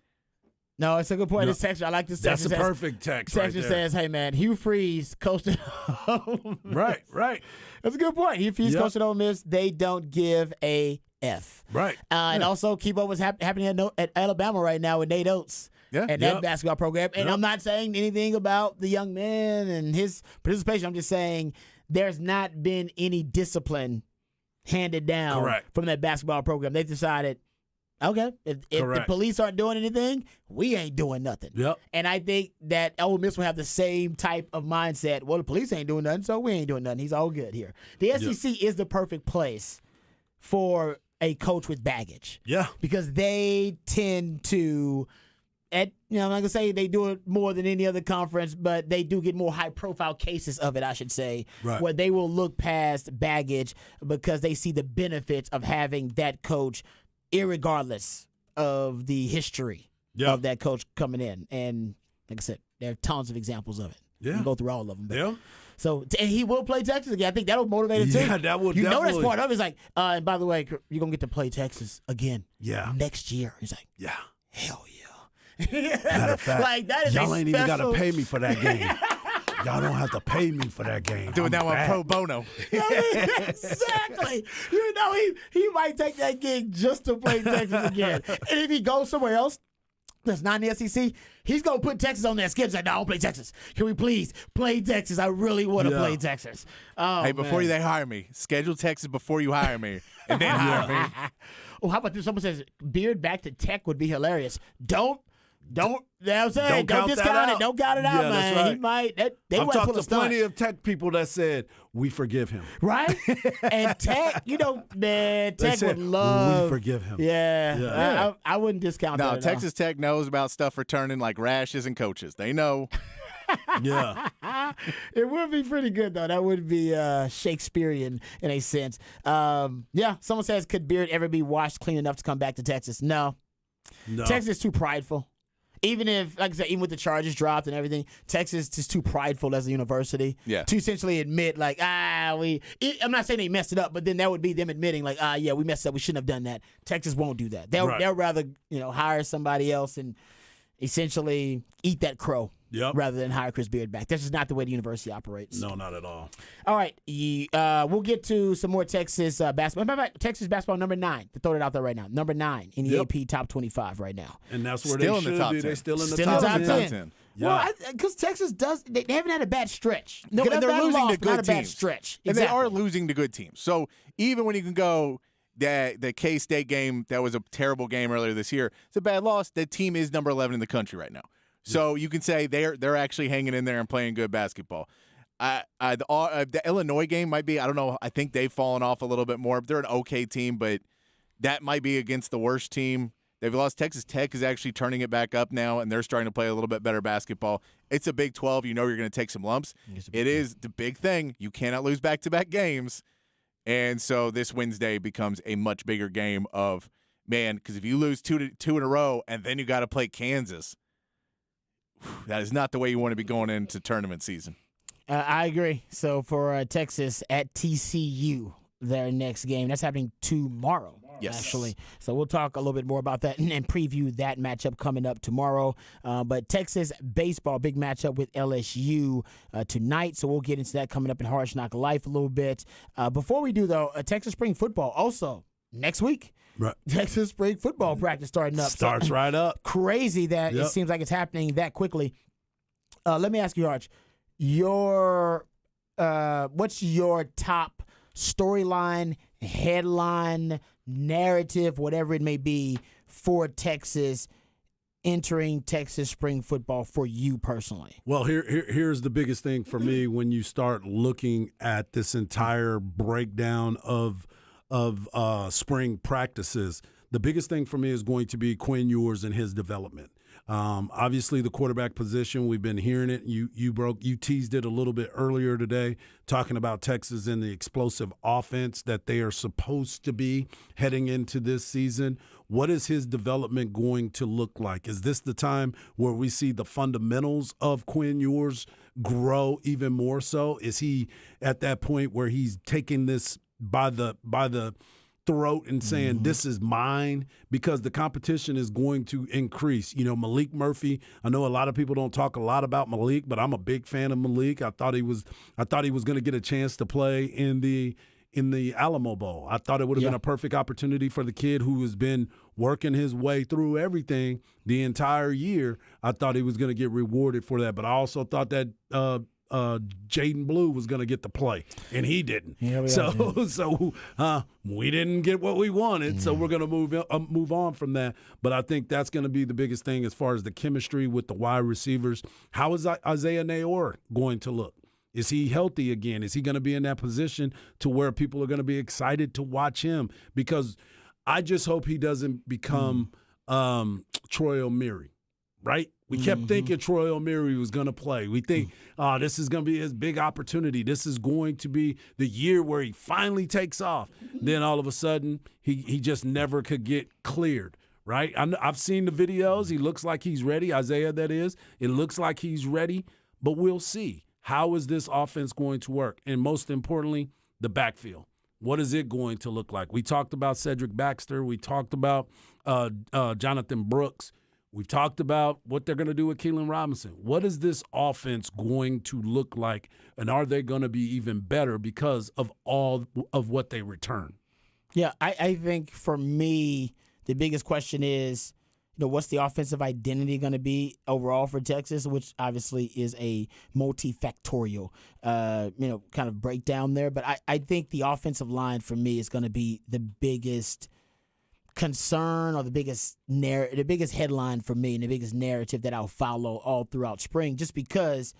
No, it's a good point. No. This text, I like this text. That's a perfect text right there. Says, hey, man, Hugh Freeze coached home. Right. That's a good point. Hugh Freeze coached at Ole Miss. They don't give a F. Right. And also keep up what's happening at Alabama right now with Nate Oates. Yeah. And that basketball program. And I'm not saying anything about the young man and his participation. I'm just saying there's not been any discipline handed down from that basketball program. They've decided, okay, if the police aren't doing anything, we ain't doing nothing. Yep. And I think that Ole Miss will have the same type of mindset. Well, the police ain't doing nothing, so we ain't doing nothing. He's all good here. The SEC is the perfect place for a coach with baggage. Yeah. Because they tend to, I'm not going to say they do it more than any other conference, but they do get more high-profile cases of it, I should say, where they will look past baggage because they see the benefits of having that coach irregardless of the history of that coach coming in. And like I said, there are tons of examples of it. Yeah. You can go through all of them. Yeah. So, and he will play Texas again. I think that'll motivate him too. Yeah, that will You know definitely. that's part of it. It's like, and by the way, you're going to get to play Texas again Yeah. next year. He's like, Yeah. hell yeah. Matter of fact, like that is y'all a ain't even got to special- pay me for that game. Y'all don't have to pay me for that game. Doing that one pro bono. Exactly. You know, he might take that gig just to play Texas again. And if he goes somewhere else that's not in the SEC, he's going to put Texas on that schedule. Like, no, I don't play Texas. Can we please play Texas? I really want to play Texas. Oh, Hey, before they hire me, schedule Texas before you hire me, and then hire me. Oh, how about this? Someone says Beard back to Tech would be hilarious. Don't. You know what I'm saying? Don't discount it. Don't count it out, Yeah, man. that's right. He might. They I've might talked pull a to stunt. plenty of Tech people that said, we forgive him. Right? And Tech, man, Tech said, would love. we forgive him. Yeah. Yeah. I wouldn't discount that. No, at all. Texas Tech knows about stuff returning like rashes and coaches. They know. Yeah. It would be pretty good, though. That would be Shakespearean in a sense. Yeah, someone says, could Beard ever be washed clean enough to come back to Texas? No. Texas is too prideful. Even if, like I said, even with the charges dropped and everything, Texas is too prideful as a university to essentially admit, like, I'm not saying they messed it up, but then that would be them admitting, like, yeah, we messed up. We shouldn't have done that. Texas won't do that. They'll rather, hire somebody else and essentially eat that crow. Yep. Rather than hire Chris Beard back. That's just not the way the university operates. No, not at all. All right. We'll get to some more Texas basketball. Matter of fact, Texas basketball number 9. To throw it out there right now. Number 9 in the AP top 25 right now. And that's where Still they in the should top be. 10. They're still in the Still top in the top 10. 10. Yeah. Well, because Texas they haven't had a bad stretch. No, Good and or they're bad losing loss, to but not good a bad teams. stretch. And they are Exactly. losing to good teams. So even when you can go that the K-State game, that was a terrible game earlier this year, it's a bad loss. That team is number 11 in the country right now. So you can say they're actually hanging in there and playing good basketball. The Illinois game might be, I don't know, I think they've fallen off a little bit more. They're an okay team, but that might be against the worst team. They've lost. Texas Tech is actually turning it back up now, and they're starting to play a little bit better basketball. It's a Big 12. You know you're going to take some lumps. It is the big thing. You cannot lose back-to-back games. And so this Wednesday becomes a much bigger game of, man, because if you lose two in a row and then you got to play Kansas, that is not the way you want to be going into tournament season. I agree. So for Texas at TCU, their next game, that's happening tomorrow. Yes. Actually. So we'll talk a little bit more about that and preview that matchup coming up tomorrow. But Texas baseball, big matchup with LSU tonight. So we'll get into that coming up in Hard Knock Life a little bit. Before we do, though, Texas spring football also next week. Right. Texas spring football practice starting up. Starts right up. Crazy that it seems like it's happening that quickly. Let me ask you, Arch, what's your top storyline, headline, narrative, whatever it may be, for Texas entering Texas spring football for you personally? Well, here's the biggest thing for me when you start looking at this entire breakdown of spring practices. The biggest thing for me is going to be Quinn Ewers and his development. Obviously, the quarterback position, we've been hearing it. You teased it a little bit earlier today, talking about Texas and the explosive offense that they are supposed to be heading into this season. What is his development going to look like? Is this the time where we see the fundamentals of Quinn Ewers grow even more so? Is he at that point where he's taking this by the throat and saying, this is mine, because the competition is going to increase? You know, Malik Murphy, I know a lot of people don't talk a lot about Malik, but I'm a big fan of Malik. I thought he was going to get a chance to play in the Alamo Bowl. I thought it would have been a perfect opportunity for the kid who has been working his way through everything the entire year. I thought he was going to get rewarded for that, but I also thought that Jaden Blue was going to get the play, and he didn't. So we didn't get what we wanted, so we're going to move on from that. But I think that's going to be the biggest thing as far as the chemistry with the wide receivers. How is Isaiah Nayor going to look? Is he healthy again? Is he going to be in that position to where people are going to be excited to watch him? Because I just hope he doesn't become Troy O'Meary, right? We kept thinking Troy O'Meary was going to play. We think, this is going to be his big opportunity. This is going to be the year where he finally takes off. Then all of a sudden, he just never could get cleared, right? I've seen the videos. He looks like he's ready, Isaiah, that is. It looks like he's ready, but we'll see. How is this offense going to work? And most importantly, the backfield. What is it going to look like? We talked about Cedric Baxter. We talked about Jonathan Brooks. We've talked about what they're going to do with Keelan Robinson. What is this offense going to look like, and are they going to be even better because of all of what they return? Yeah, I think for me, the biggest question is, what's the offensive identity going to be overall for Texas, which obviously is a multifactorial, kind of breakdown there. But I think the offensive line for me is going to be the biggest concern or the biggest headline for me and the biggest narrative that I'll follow all throughout spring, just because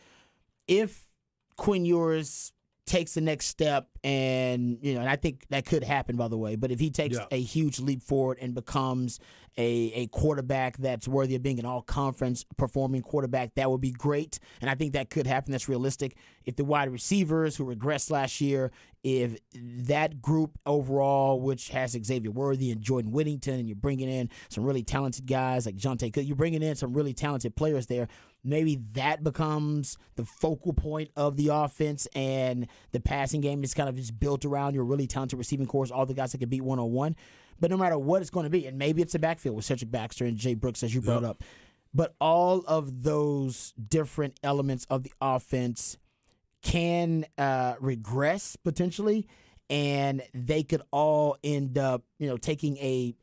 if Quinn Ewers takes the next step and I think that could happen, by the way, but if he takes a huge leap forward and becomes a quarterback that's worthy of being an all-conference performing quarterback, that would be great, and I think that could happen. That's realistic. If the wide receivers who regressed last year, if that group overall, which has Xavier Worthy and Jordan Whittington, and you're bringing in some really talented guys like Jonte Cook, you're bringing in some really talented players there, maybe that becomes the focal point of the offense, and the passing game is kind of just built around your really talented receiving corps, all the guys that can beat one-on-one. But no matter what it's going to be, and maybe it's a backfield with Cedric Baxter and Jay Brooks, as you brought up, but all of those different elements of the offense can regress potentially, and they could all end up, taking a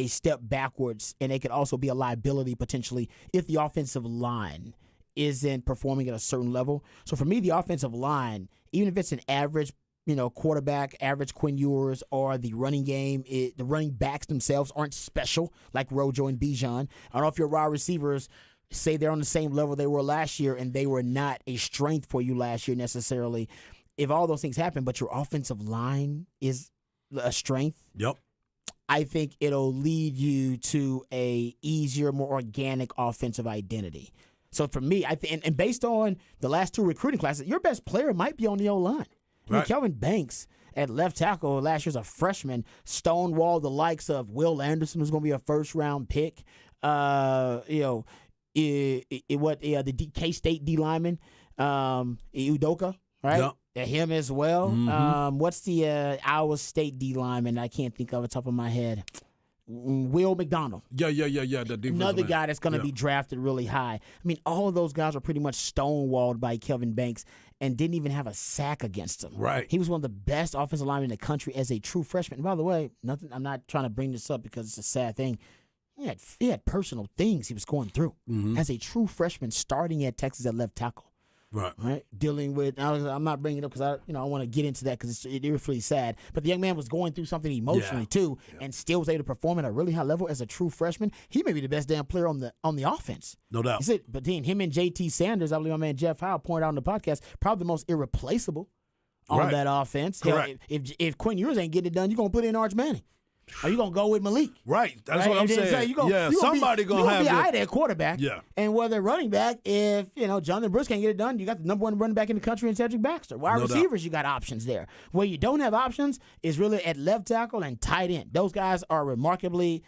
step backwards, and they could also be a liability potentially if the offensive line isn't performing at a certain level. So for me, the offensive line, even if it's an average quarterback, average Quinn Ewers, or the running game, the running backs themselves aren't special like Rojo and Bijan. I don't know if your wide receivers say they're on the same level they were last year and they were not a strength for you last year necessarily. If all those things happen, but your offensive line is a strength, I think it'll lead you to a easier, more organic offensive identity. So for me, I think, and based on the last two recruiting classes, your best player might be on the O-line. I mean, Kelvin Banks at left tackle last year as a freshman stonewalled the likes of Will Anderson, who's going to be a first-round pick. The K-State D lineman, Udoka, right? Him as well. Mm-hmm. What's the Iowa State D lineman? I can't think of the top of my head. Will McDonald. Another guy that's going to be drafted really high. I mean, all of those guys are pretty much stonewalled by Kelvin Banks and didn't even have a sack against him. Right. He was one of the best offensive linemen in the country as a true freshman. And by the way, I'm not trying to bring this up because it's a sad thing. He had personal things he was going through as a true freshman starting at Texas at left tackle. Right. Dealing with, I'm not bringing it up because I want to get into that because it is really sad. But the young man was going through something emotionally too, and still was able to perform at a really high level as a true freshman. He may be the best damn player on the offense. No doubt. But then him and JT Sanders, I believe my man Jeff Howe pointed out on the podcast, probably the most irreplaceable on that offense. Correct. Hell, if Quinn Ewers ain't getting it done, you're gonna put in Arch Manning. Are you going to go with Malik? Right. That's what I'm saying. Somebody going to have be eye at quarterback. Yeah. And whether running back, if, Jonathan Brooks can't get it done, you got the number one running back in the country in Cedric Baxter. Wide receivers, you got options there. Where you don't have options is really at left tackle and tight end. Those guys are remarkably,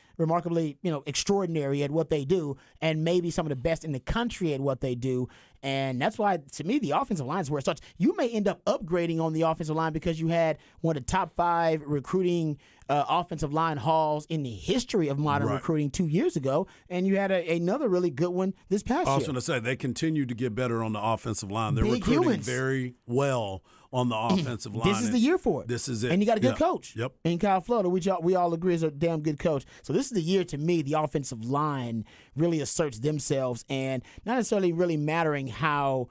extraordinary at what they do, and maybe some of the best in the country at what they do. And that's why, to me, the offensive line is where it starts. You may end up upgrading on the offensive line because you had one of the top 5 recruiting offensive line hauls in the history of modern recruiting 2 years ago, and you had another really good one this past year. I was going to say, they continue to get better on the offensive line. They're Big recruiting humans. very well on the offensive line. This is the year for it. This is it. And you got a good coach. Yep. And Kyle Flood, which we all agree is a damn good coach. So this is the year, to me, the offensive line really asserts themselves, and not necessarily really mattering how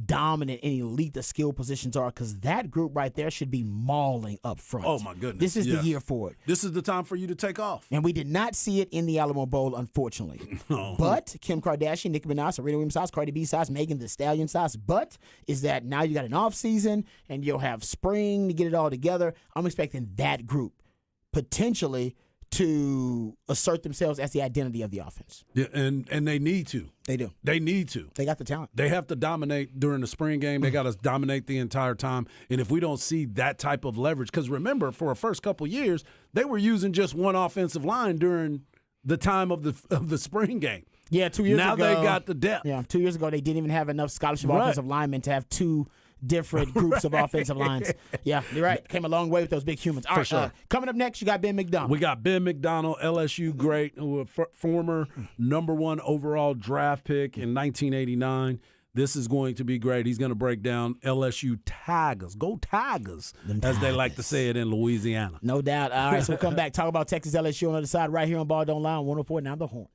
dominant and elite the skill positions are, because that group right there should be mauling up front. Oh, my goodness. This is the year for it. This is the time for you to take off. And we did not see it in the Alamo Bowl, unfortunately. No. But Kim Kardashian, Nicki Minaj, Serena Williams size, Cardi B size, Megan Thee Stallion size. But is that now you got an off season and you'll have spring to get it all together. I'm expecting that group potentially to assert themselves as the identity of the offense. Yeah, and they need to. They do. They need to. They got the talent. They have to dominate during the spring game. They got to dominate the entire time. And if we don't see that type of leverage, because remember, for the first couple years, they were using just one offensive line during the time of the spring game. Yeah, 2 years ago. Now they got the depth. Yeah, 2 years ago they didn't even have enough scholarship offensive linemen to have two different groups of offensive lines. Yeah, you're right. Came a long way with those big humans. All right, sure. Coming up next, you got Ben McDonald. We got Ben McDonald, LSU great, former #1 overall draft pick in 1989. This is going to be great. He's going to break down LSU Tigers. Go Tigers, as they like to say it in Louisiana. No doubt. All right, so we'll come back, talk about Texas LSU on the other side right here on Ball Don't Lie on 104. Now the Horn.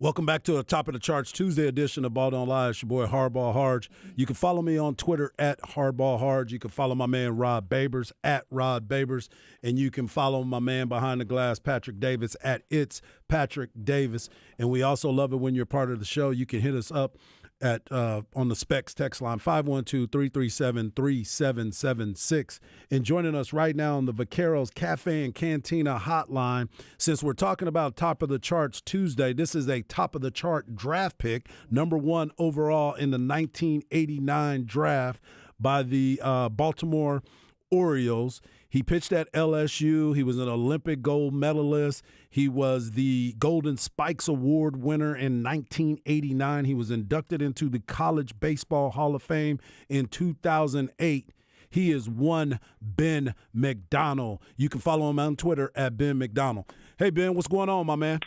Welcome back to a Top of the Charts Tuesday edition of Ball Don't Lie. It's your boy Hardball Harge. You can follow me on Twitter at Hardball Harge. You can follow my man Rod Babers at Rod Babers. And you can follow my man behind the glass, Patrick Davis, at It's Patrick Davis. And we also love it when you're part of the show. You can hit us up at on the Specs text line 512-337-3776. And joining us right now on the Vaqueros Cafe and Cantina hotline, since we're talking about Top of the Charts Tuesday, this is a top of the chart draft pick, number 1 overall in the 1989 draft by the Baltimore Orioles. He pitched at LSU. He was an Olympic gold medalist. He was the Golden Spikes Award winner in 1989. He was inducted into the College Baseball Hall of Fame in 2008. He is one Ben McDonald. You can follow him on Twitter at Ben McDonald. Hey, Ben, what's going on, my man?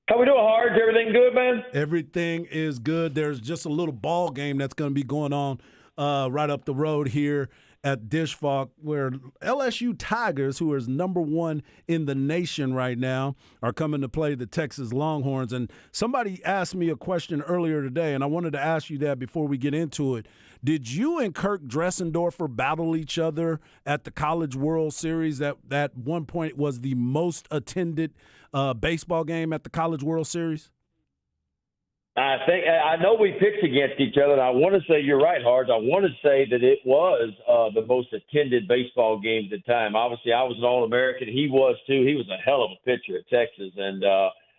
How we doing, Harge? Everything good, man? Everything is good. There's just a little ball game that's going to be going on right up the road here at Dish Falk, where LSU Tigers, who is number 1 in the nation right now, are coming to play the Texas Longhorns. And somebody asked me a question earlier today, and I wanted to ask you that before we get into it. Did you and Kirk Dressendorfer battle each other at the College World Series? That at one point was the most attended baseball game at the College World Series? I know we pitched against each other, and I want to say you're right, Harge. I want to say that it was the most attended baseball game at the time. Obviously, I was an All-American. He was, too. He was a hell of a pitcher at Texas, and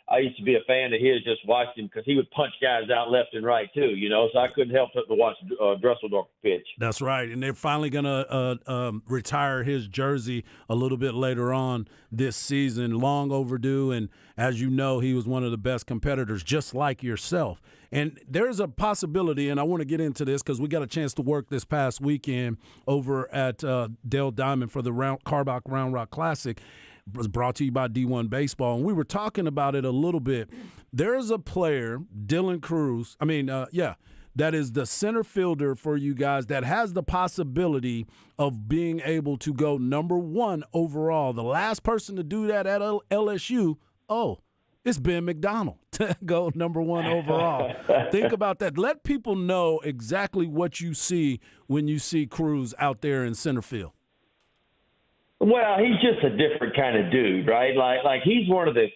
I used to be a fan of his, just watching him because he would punch guys out left and right, too, you know, so I couldn't help but to watch Dressendorfer pitch. That's right, and they're finally going to retire his jersey a little bit later on this season, long overdue, and as you know, he was one of the best competitors, just like yourself. And there's a possibility, and I want to get into this because we got a chance to work this past weekend over at Dale Diamond for the Carbach Round Rock Classic. It was brought to you by D1 Baseball, and we were talking about it a little bit. There's a player, Dylan Cruz, that is the center fielder for you guys that has the possibility of being able to go number 1 overall. The last person to do that at LSU, it's Ben McDonald to go number 1 overall. Think about that. Let people know exactly what you see when you see Cruz out there in center field. Well, he's just a different kind of dude, right? Like he's one of the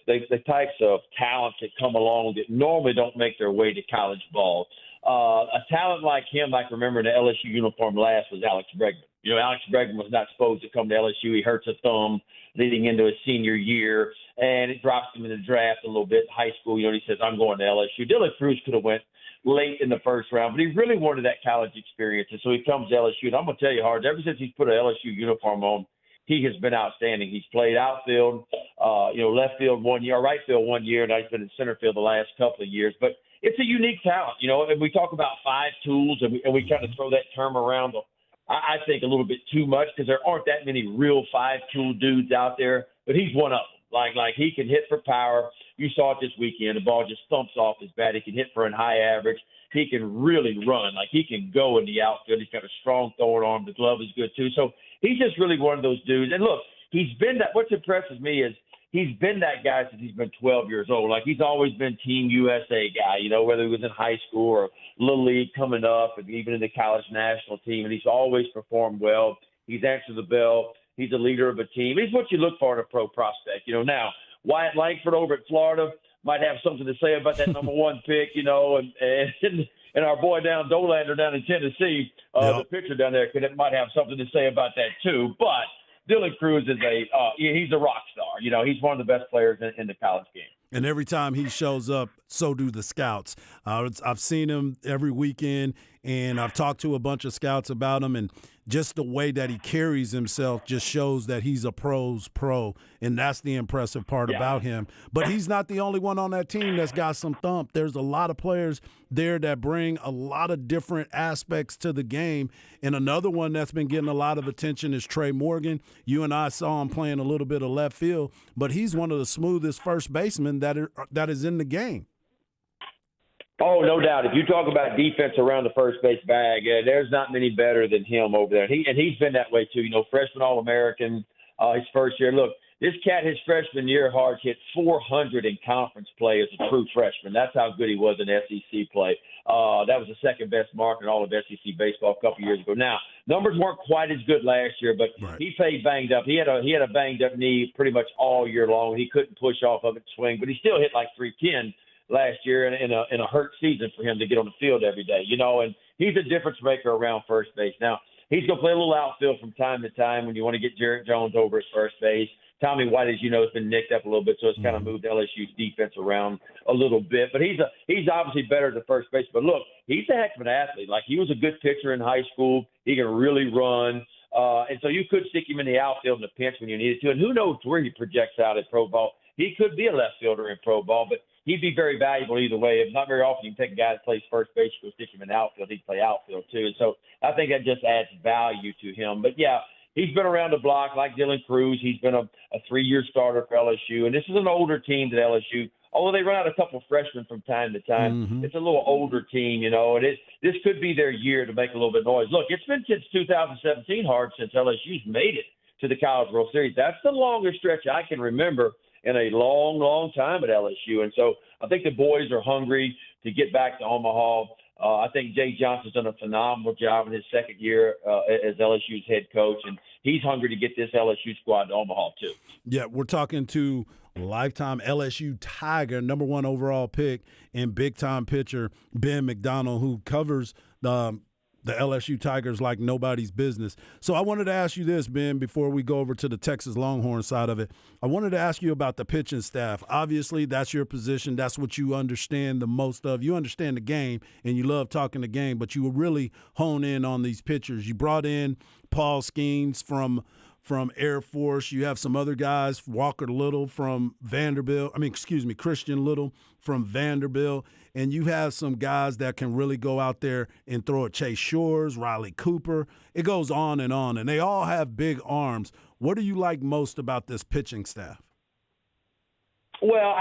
types of talents that come along that normally don't make their way to college ball. A talent like him, I can remember in the LSU uniform last, was Alex Bregman. You know, Alex Bregman was not supposed to come to LSU. He hurts a thumb leading into his senior year, and it drops him in the draft a little bit. High school, you know, he says, I'm going to LSU. Dylan Cruz could have went late in the first round, but he really wanted that college experience, and so he comes to LSU. And I'm going to tell you, Harge, ever since he's put an LSU uniform on, he has been outstanding. He's played outfield, left field 1 year, right field 1 year, and he's been in center field the last couple of years. But it's a unique talent, you know, and we talk about 5 tools, and we kind of throw that term around, I think, a little bit too much because there aren't that many real 5-tool dudes out there, but he's one of them. Like he can hit for power. You saw it this weekend. The ball just thumps off his bat. He can hit for a high average. He can really run. Like he can go in the outfield. He's got a strong throwing arm. The glove is good, too. So he's just really one of those dudes. And look, he's been that. What impresses me is he's been that guy since he's been 12 years old. Like he's always been Team USA guy, you know, whether he was in high school or Little League coming up and even in the college national team. And he's always performed well. He's answered the bell. He's a leader of a team. He's what you look for in a pro prospect. You know, now, Wyatt Langford over at Florida might have something to say about that number 1 pick, you know, and our boy down Dolander down in Tennessee, the pitcher down there, might have something to say about that too. But Dylan Cruz is he's a rock star. You know, he's one of the best players in the college game. And every time he shows up, so do the scouts. I've seen him every weekend, and I've talked to a bunch of scouts about him, and just the way that he carries himself just shows that he's a pro's pro, and that's the impressive part about him. But he's not the only one on that team that's got some thump. There's a lot of players there that bring a lot of different aspects to the game, and another one that's been getting a lot of attention is Trey Morgan. You and I saw him playing a little bit of left field, but he's one of the smoothest first basemen that is in the game. Oh, no doubt. If you talk about defense around the first base bag, there's not many better than him over there. And he's been that way too. You know, freshman All-American his first year. Look, This cat, his freshman year, Hart hit 400 in conference play as a true freshman. That's how good he was in SEC play. That was the second best mark in all of SEC baseball a couple years ago. Now, numbers weren't quite as good last year, but he played banged up. He had a banged up knee pretty much all year long. He couldn't push off of it, swing, but he still hit like 310 last year in a hurt season for him to get on the field every day, and he's a difference maker around first base. Now, he's going to play a little outfield from time to time when you want to get Jarrett Jones over at first base. Tommy White, as you know, has been nicked up a little bit, so it's kind of moved LSU's defense around a little bit. But he's obviously better at the first base. But look, he's a heck of an athlete. Like, he was a good pitcher in high school. He can really run. And so you could stick him in the outfield in the pinch when you needed to. And who knows where he projects out at pro ball. He could be a left fielder in pro ball, but he'd be very valuable either way. It's not very often you can take a guy that plays first base, you go stick him in the outfield. He'd play outfield too. And so I think that just adds value to him. But, yeah, he's been around the block like Dylan Cruz. He's been a 3-year starter for LSU. And this is an older team than LSU. Although they run out a couple of freshmen from time to time, it's a little older team, and this could be their year to make a little bit of noise. Look, it's been since 2017 hard since LSU's made it to the College World Series. That's the longest stretch I can remember in a long, long time at LSU. And so I think the boys are hungry to get back to Omaha. I think Jay Johnson's done a phenomenal job in his second year as LSU's head coach, and he's hungry to get this LSU squad to Omaha too. Yeah, we're talking to lifetime LSU Tiger, number 1 overall pick, and big-time pitcher Ben McDonald, who covers the LSU Tigers like nobody's business. So I wanted to ask you this, Ben, before we go over to the Texas Longhorn side of it. I wanted to ask you about the pitching staff. Obviously, that's your position. That's what you understand the most of. You understand the game, and you love talking the game, but you will really hone in on these pitchers. You brought in Paul Skeens from Air Force. You have some other guys, Walker Little from Vanderbilt. Christian Little from Vanderbilt. And you have some guys that can really go out there and throw at Chase Shores, Riley Cooper. It goes on, and they all have big arms. What do you like most about this pitching staff? Well,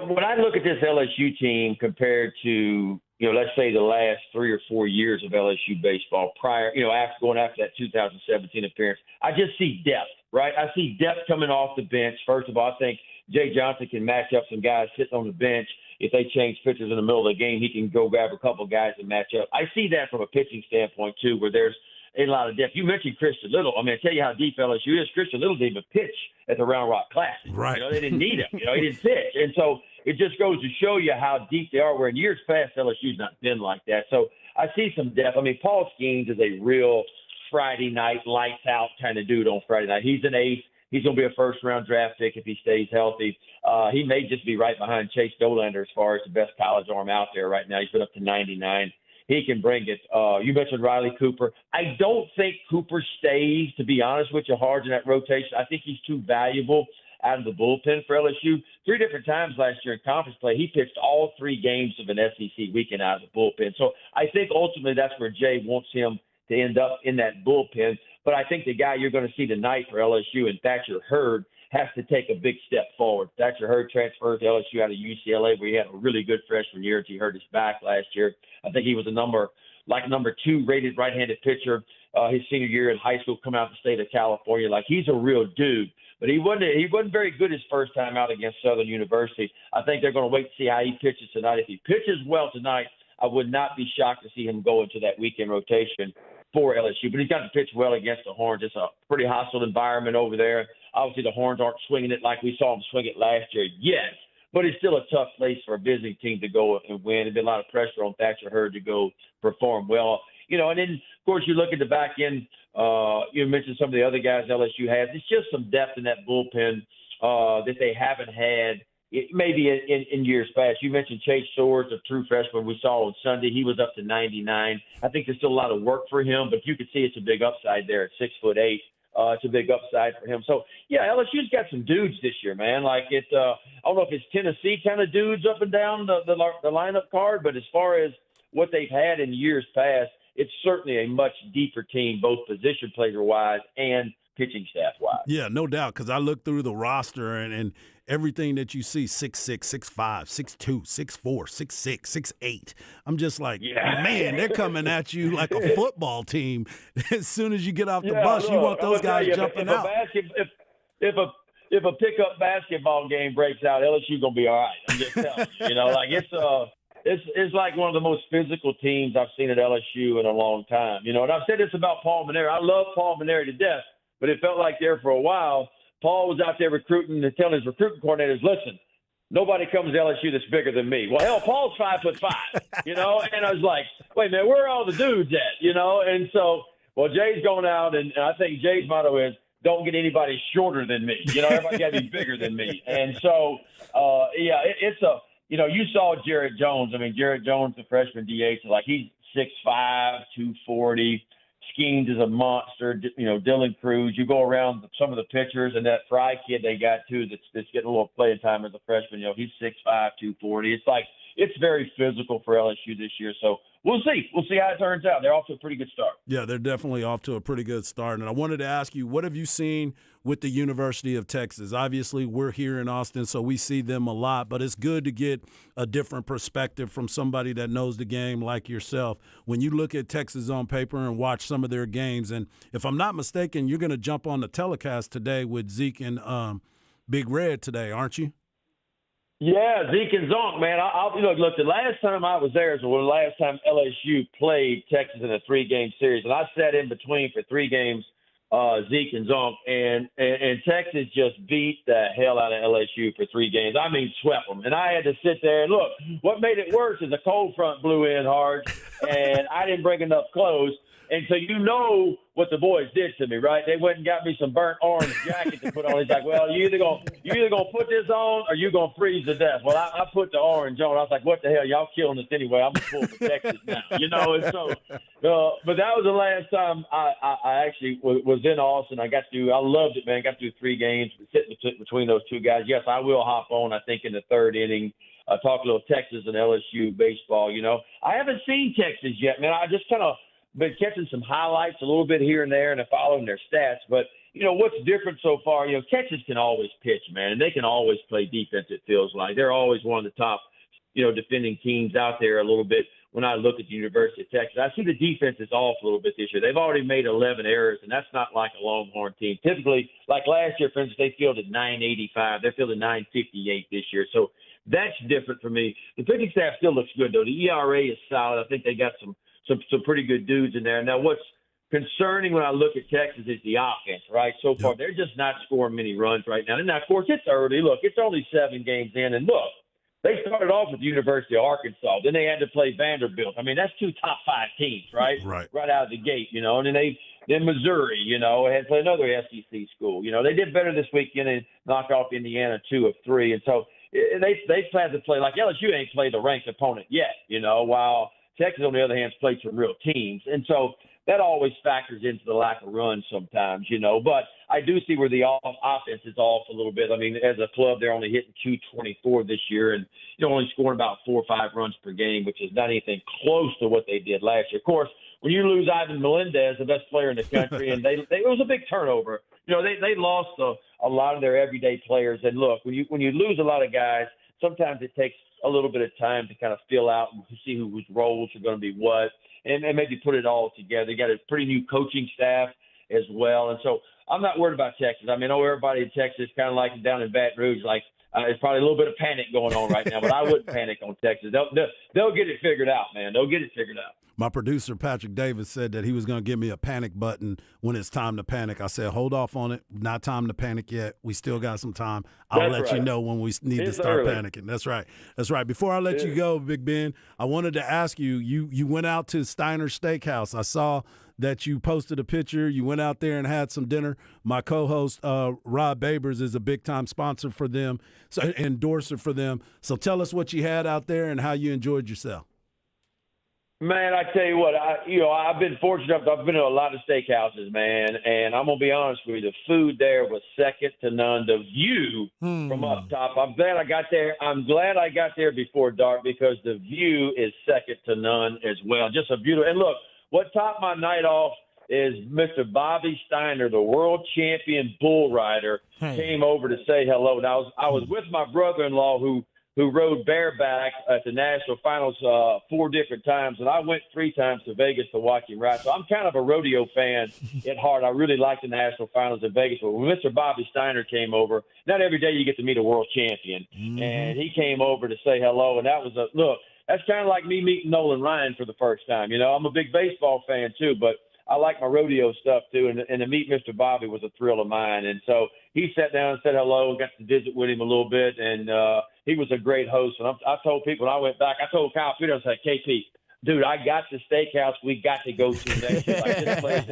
when I look at this LSU team compared to, let's say the last 3 or 4 years of LSU baseball prior, after that 2017 appearance, I just see depth, right? I see depth coming off the bench. First of all, I think Jay Johnson can match up some guys sitting on the bench. If they change pitchers in the middle of the game, he can go grab a couple guys and match up. I see that from a pitching standpoint, too, where there's a lot of depth. You mentioned Christian Little. I tell you how deep LSU is. Christian Little didn't even pitch at the Round Rock Classic. Right. They didn't need him. He didn't pitch. And so it just goes to show you how deep they are, where in years past, LSU's not been like that. So I see some depth. Paul Skeens is a real Friday night, lights out kind of dude on Friday night. He's an ace. He's going to be a first-round draft pick if he stays healthy. He may just be right behind Chase Dollander as far as the best college arm out there right now. He's been up to 99. He can bring it. You mentioned Riley Cooper. I don't think Cooper stays, to be honest with you, hard in that rotation. I think he's too valuable out of the bullpen for LSU. 3 different times last year in conference play, he pitched all 3 games of an SEC weekend out of the bullpen. So I think ultimately that's where Jay wants him to end up, in that bullpen. But I think the guy you're going to see tonight for LSU, and Thatcher Hurd, has to take a big step forward. Thatcher Hurd transferred to LSU out of UCLA, where he had a really good freshman year until he hurt his back last year. I think he was a number 2 rated right-handed pitcher his senior year in high school, coming out of the state of California. He's a real dude. But he wasn't very good his first time out against Southern University. I think they're going to wait to see how he pitches tonight. If he pitches well tonight, I would not be shocked to see him go into that weekend rotation for LSU. But he's got to pitch well against the Horns. It's a pretty hostile environment over there. Obviously, the Horns aren't swinging it like we saw them swing it last year yet, but it's still a tough place for a visiting team to go and win. There's been a lot of pressure on Thatcher Hurd to go perform well. And then, of course, you look at the back end. You mentioned some of the other guys LSU has. It's just some depth in that bullpen that they haven't had maybe in years past. You mentioned Chase Shores, a true freshman we saw on Sunday. He was up to 99. I think there's still a lot of work for him, but you can see it's a big upside there at 6'8". It's a big upside for him. So, yeah, LSU's got some dudes this year, man. I don't know if it's Tennessee kind of dudes up and down the lineup card, but as far as what they've had in years past, it's certainly a much deeper team, both position player-wise and pitching staff-wise. Yeah, no doubt, because I look through the roster and everything that you see, 6'6", 6'5", 6'2", 6'4", 6'6", 6'8". I'm just like, man, they're coming at you like a football team. As soon as you get off the bus, you want those guys jumping out. if a pickup basketball game breaks out, LSU gonna be all right. I'm just telling you. You know, like it's like one of the most physical teams I've seen at LSU in a long time. You know, and I've said this about Paul Mainieri. I love Paul Mainieri to death, but it felt like there for a while, Paul was out there recruiting and telling his recruiting coordinators, listen, nobody comes to LSU that's bigger than me. Well, hell, Paul's 5'5", you know, and I was like, wait, man, where are all the dudes at, you know? And so, well, Jay's going out, and I think Jay's motto is, don't get anybody shorter than me. You know, everybody got to be bigger than me. And so, it's a, you know, you saw Jarrett Jones. I mean, Jarrett Jones, the freshman DH, like he's 6'5", 240, schemed as a monster. You know, Dylan Cruz. You go around some of the pitchers, and that Fry kid they got too that's getting a little playing time as a freshman. You know, he's 6'5", 240. It's like it's very physical for LSU this year. So we'll see. We'll see how it turns out. They're off to a pretty good start. Yeah, they're definitely off to a pretty good start. And I wanted to ask you, what have you seen with the University of Texas? Obviously, we're here in Austin, so we see them a lot, but it's good to get a different perspective from somebody that knows the game like yourself. When you look at Texas on paper and watch some of their games, and if I'm not mistaken, you're going to jump on the telecast today with Zeke and Big Red today, aren't you? Yeah, Zeke and Zonk, man. Look, the last time I was there is the last time LSU played Texas in a 3-game series, and I sat in between for 3 games, Zeke and Zonk, and Texas just beat the hell out of LSU for 3 games. I mean, swept them. And I had to sit there and look. What made it worse is a cold front blew in hard, and I didn't bring enough clothes. And so you know what the boys did to me, right? They went and got me some burnt orange jacket to put on. He's like, well, you either gonna put this on or you gonna freeze to death. Well, I put the orange on. I was like, what the hell? Y'all killing us anyway. I'm full for Texas now, you know. And so, but that was the last time I actually was in Austin. I loved it, man. Got to do 3 games, sitting between those 2 guys. Yes, I will hop on. I think in the 3rd inning. Talk a little Texas and LSU baseball. You know, I haven't seen Texas yet, man. I just kind of been catching some highlights a little bit here and there and following their stats. But, you know, what's different so far, you know, Texas can always pitch, man, and they can always play defense, it feels like. They're always one of the top, you know, defending teams out there a little bit when I look at the University of Texas. I see the defense is off a little bit this year. They've already made 11 errors, and that's not like a Longhorn team. Typically, like last year, for instance, they fielded 985. They're fielding 958 this year. So that's different for me. The pitching staff still looks good, though. The ERA is solid. I think they got some pretty good dudes in there. Now, what's concerning when I look at Texas is the offense, right? So far, they're just not scoring many runs right now. And now, of course, it's early. Look, it's only 7 games in. And look, they started off with the University of Arkansas. Then they had to play Vanderbilt. I mean, that's 2 top 5 teams, right? Right out of the gate, you know. And then Missouri, you know, had to play another SEC school. You know, they did better this weekend and knocked off Indiana 2 of 3. And so they plan to play like LSU ain't played a ranked opponent yet, you know, while Texas, on the other hand, has played some real teams. And so that always factors into the lack of runs sometimes, you know. But I do see where the offense is off a little bit. I mean, as a club, they're only hitting 224 this year and, you know, only scoring about 4 or 5 runs per game, which is not anything close to what they did last year. Of course, when you lose Ivan Melendez, the best player in the country, and it was a big turnover. You know, they lost a lot of their everyday players. And, look, when you lose a lot of guys, sometimes it takes a little bit of time to kind of fill out and see whose roles are going to be what, and maybe put it all together. You got a pretty new coaching staff as well. And so I'm not worried about Texas. I mean, I know everybody in Texas kind of like it down in Baton Rouge, like there's probably a little bit of panic going on right now, but I wouldn't panic on Texas. They'll get it figured out, man. They'll get it figured out. My producer, Patrick Davis, said that he was going to give me a panic button when it's time to panic. I said, hold off on it. Not time to panic yet. We still got some time. I'll let you know when we need to start panicking. That's right. That's right. Before I let you go, Big Ben, I wanted to ask you, you went out to Steiner Steakhouse. I saw that you posted a picture. You went out there and had some dinner. My co-host, Rob Babers, is a big-time sponsor for them, so endorser for them. So tell us what you had out there and how you enjoyed yourself. Man, I tell you what, I've been fortunate enough. I've been to a lot of steakhouses, man, and I'm gonna be honest with you. The food there was second to none. The view from up top. I'm glad I got there. I'm glad I got there before dark because the view is second to none as well. Just a beautiful. And look, what topped my night off is Mr. Bobby Steiner, the world champion bull rider, came over to say hello. Now I was with my brother-in-law who who rode bareback at the national finals 4 different times, and I went 3 times to Vegas to watch him ride. So I'm kind of a rodeo fan at heart. I really like the national finals in Vegas. But when Mr. Bobby Steiner came over, not every day you get to meet a world champion, and he came over to say hello, and that was look. That's kind of like me meeting Nolan Ryan for the first time. You know, I'm a big baseball fan too, but I like my rodeo stuff too, and to meet Mr. Bobby was a thrill of mine. And so he sat down and said hello and got to visit with him a little bit, and he was a great host. And I told people when I went back, I told Kyle Peters, I said, KP, dude, I got the steakhouse we got to go to next year. Like, this place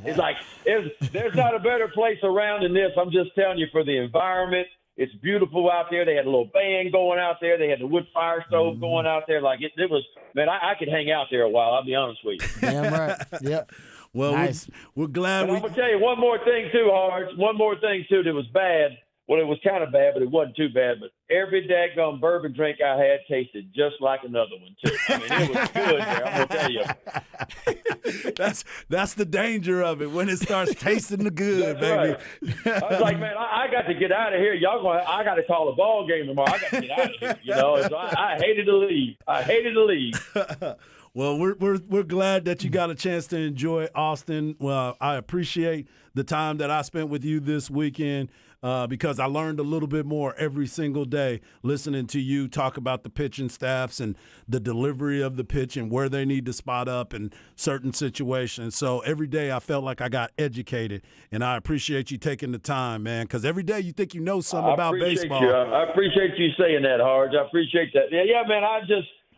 it's like there's not a better place around than this. I'm just telling you, for the environment. It's beautiful out there. They had a little band going out there. They had the wood fire stove going out there. Like it was, man, I could hang out there a while. I'll be honest with you. Damn right. Yep. Well, nice. we're glad. And I'm gonna tell you one more thing too, Harge. One more thing too that was bad. Well, it was kind of bad, but it wasn't too bad. But every daggone bourbon drink I had tasted just like another one too. I mean, it was good there. I'm gonna tell you. That's the danger of it when it starts tasting the good, baby. Right. I was like, man, I got to get out of here. I got to call a ball game tomorrow. I got to get out of here. You know, so I hated to leave. Well, we're glad that you got a chance to enjoy Austin. Well, I appreciate the time that I spent with you this weekend because I learned a little bit more every single day listening to you talk about the pitching staffs and the delivery of the pitch and where they need to spot up in certain situations. So every day I felt like I got educated, and I appreciate you taking the time, man, because every day you think you know something about baseball. I appreciate you saying that, Harge. I appreciate that. Yeah, man,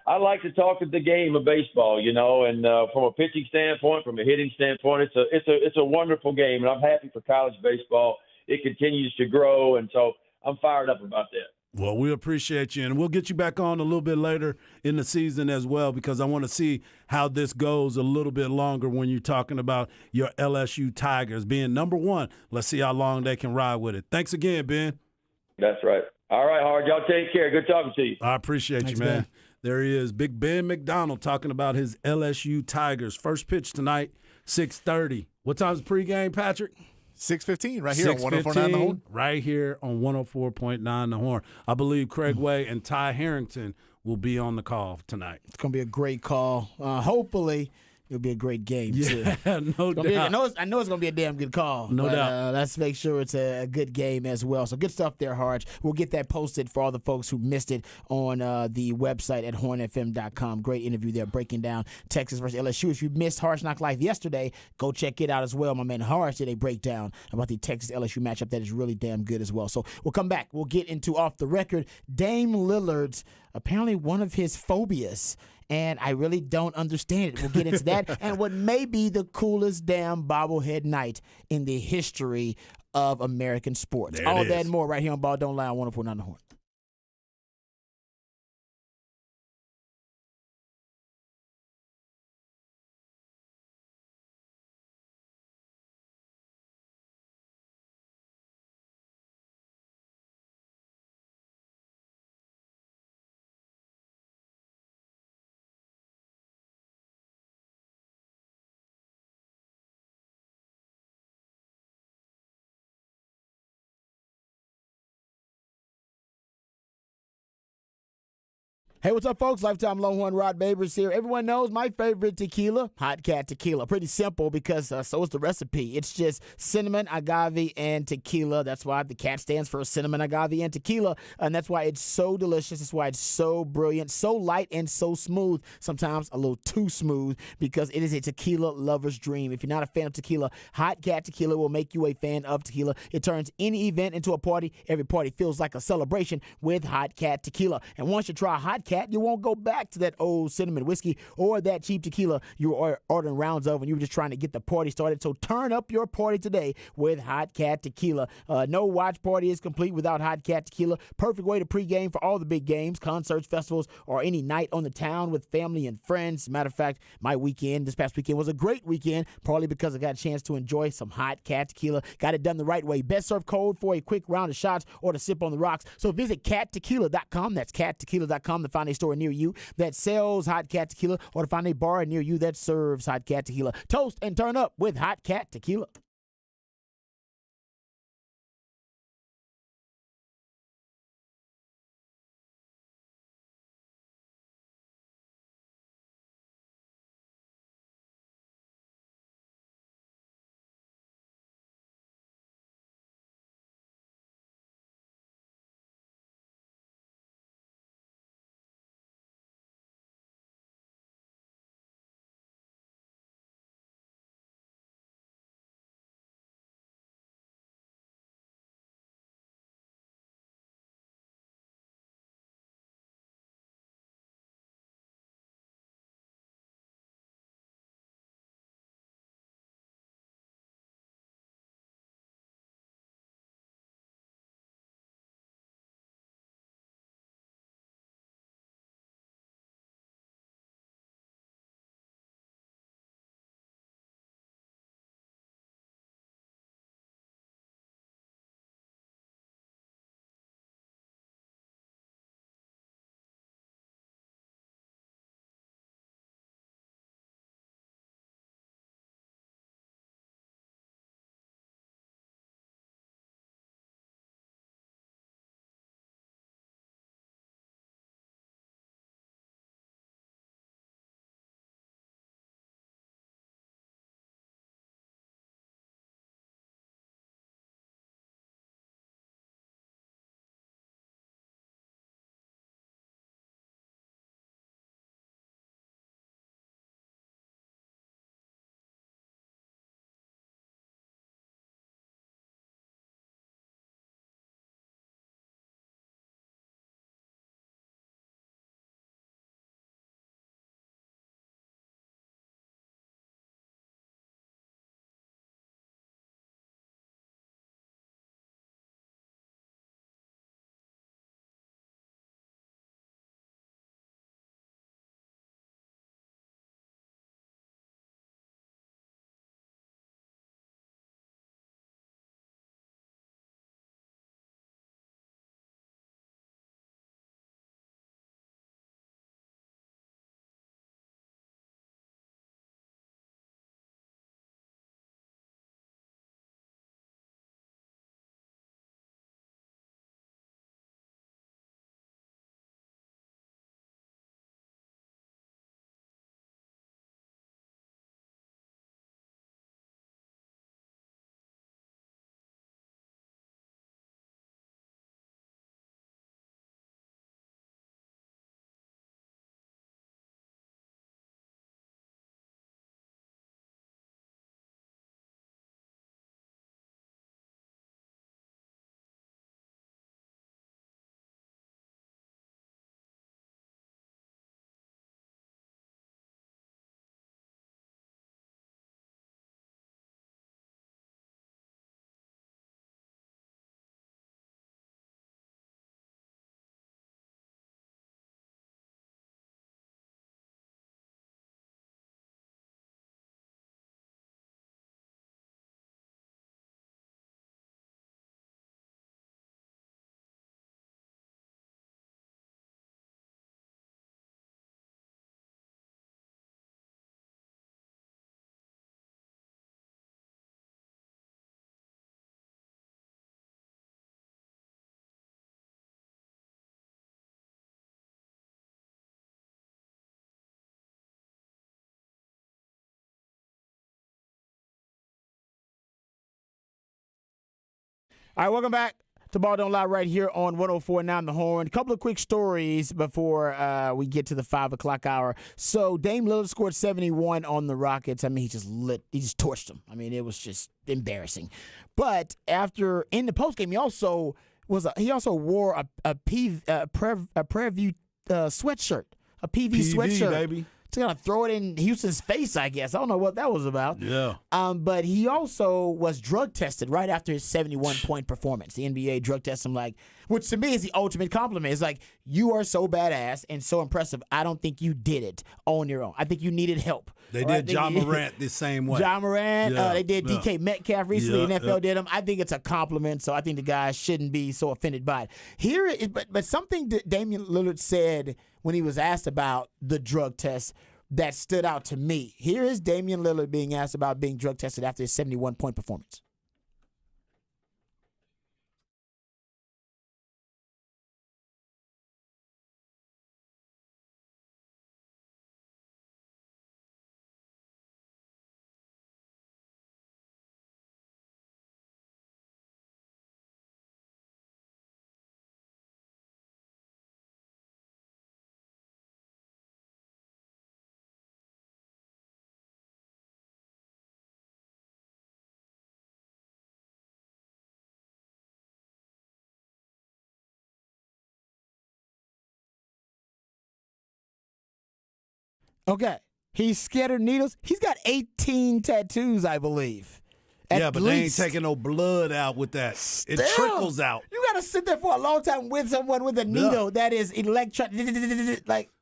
I like to talk at the game of baseball, you know, and from a pitching standpoint, from a hitting standpoint, it's a wonderful game, and I'm happy for college baseball. It continues to grow, and so I'm fired up about that. Well, we appreciate you, and we'll get you back on a little bit later in the season as well because I want to see how this goes a little bit longer when you're talking about your LSU Tigers being number 1. Let's see how long they can ride with it. Thanks again, Ben. That's right. All right, Harge. Y'all take care. Good talking to you. I appreciate Thanks, you, man. Ben. There he is, Big Ben McDonald, talking about his LSU Tigers. First pitch tonight, 6:30. What time's the pregame, Patrick? 6:15 right here on 104.9 The Horn. Right here on 104.9 The Horn. I believe Craig Way and Ty Harrington will be on the call tonight. It's going to be a great call. Hopefully, it'll be a great game, too. No doubt. I know it's going to be a damn good call. No doubt. Let's make sure it's a good game as well. So good stuff there, Harge. We'll get that posted for all the folks who missed it on the website at hornfm.com. Great interview there breaking down Texas versus LSU. If you missed Harge Knock Live yesterday, go check it out as well. My man Harge did a breakdown about the Texas-LSU matchup that is really damn good as well. So we'll come back. We'll get into Off the Record. Dame Lillard's apparently one of his phobias, and I really don't understand it. We'll get into that and what may be the coolest damn bobblehead night in the history of American sports. All that and more right here on Ball Don't Lie on 104.9 The Horn. Hey, what's up, folks? Lifetime Longhorn Rod Babers here. Everyone knows my favorite tequila, Hot Cat Tequila. Pretty simple because so is the recipe. It's just cinnamon, agave, and tequila. That's why the cat stands for cinnamon, agave, and tequila. And that's why it's so delicious. That's why it's so brilliant, so light, and so smooth. Sometimes a little too smooth because it is a tequila lover's dream. If you're not a fan of tequila, Hot Cat Tequila will make you a fan of tequila. It turns any event into a party. Every party feels like a celebration with Hot Cat Tequila. And once you try Hot Cat, you won't go back to that old cinnamon whiskey or that cheap tequila you were ordering rounds of when you were just trying to get the party started. So turn up your party today with Hot Cat Tequila. No watch party is complete without Hot Cat Tequila. Perfect way to pregame for all the big games, concerts, festivals, or any night on the town with family and friends. Matter of fact, this past weekend was a great weekend, partly because I got a chance to enjoy some Hot Cat Tequila. Got it done the right way. Best served cold for a quick round of shots or to sip on the rocks. So visit cattequila.com. That's cattequila.com to find a store near you that sells Hot Cat Tequila or to find a bar near you that serves Hot Cat Tequila. Toast and turn up with Hot Cat Tequila. All right, welcome back to Ball Don't Lie right here on 104.9 The Horn. A couple of quick stories before we get to the 5 o'clock hour. So Dame Lillard scored 71 on the Rockets. I mean, he just torched them. I mean, it was just embarrassing. But in the postgame, he also wore a Prairie sweatshirt, a PV sweatshirt, baby. To kind of throw it in Houston's face, I guess. I don't know what that was about. Yeah. But he also was drug tested right after his 71-point performance. The NBA drug tested him, which to me is the ultimate compliment. It's like, you are so badass and so impressive. I don't think you did it on your own. I think you needed help. They did Ja Morant the same way. Ja Morant. Yeah, they did DK Metcalf recently. Yeah, NFL did him. I think it's a compliment, so I think the guys shouldn't be so offended by it. But something that Damian Lillard said when he was asked about the drug test that stood out to me. Here is Damian Lillard being asked about being drug tested after his 71-point performance. Okay. He's scared of needles. He's got 18 tattoos, I believe. But they ain't taking no blood out with that. It trickles out. You got to sit there for a long time with someone with a needle that is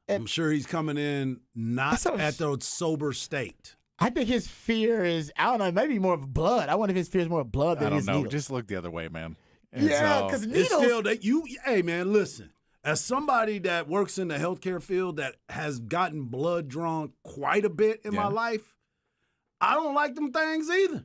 I'm sure he's coming in not at the sober state. I think his fear is, I don't know, maybe more of blood. I wonder if his fear is more of blood than his needles. Just look the other way, man. Because needles. It's still that hey man, listen. As somebody that works in the healthcare field that has gotten blood drawn quite a bit in my life, I don't like them things either.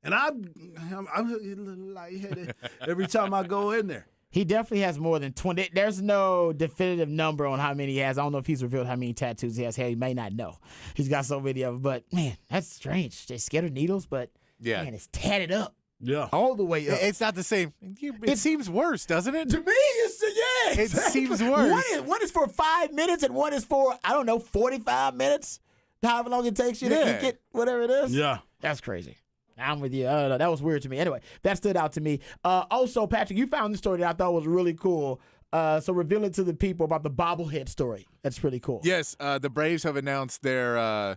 And I'm lightheaded every time I go in there. He definitely has more than 20. There's no definitive number on how many he has. I don't know if he's revealed how many tattoos he has. Hell, he may not know. He's got so many of them. But, man, that's strange. They're scared of needles, but, man, it's tatted up. Yeah. All the way up. It's not the same. It seems worse, doesn't it? To me, It seems worse. One is for 5 minutes and one is for, 45 minutes. However long it takes you to ink it, whatever it is. Yeah. That's crazy. I'm with you. I don't know. That was weird to me. Anyway, that stood out to me. Also, Patrick, you found the story that I thought was really cool. So reveal it to the people about the bobblehead story. That's pretty cool. Yes, the Braves have announced their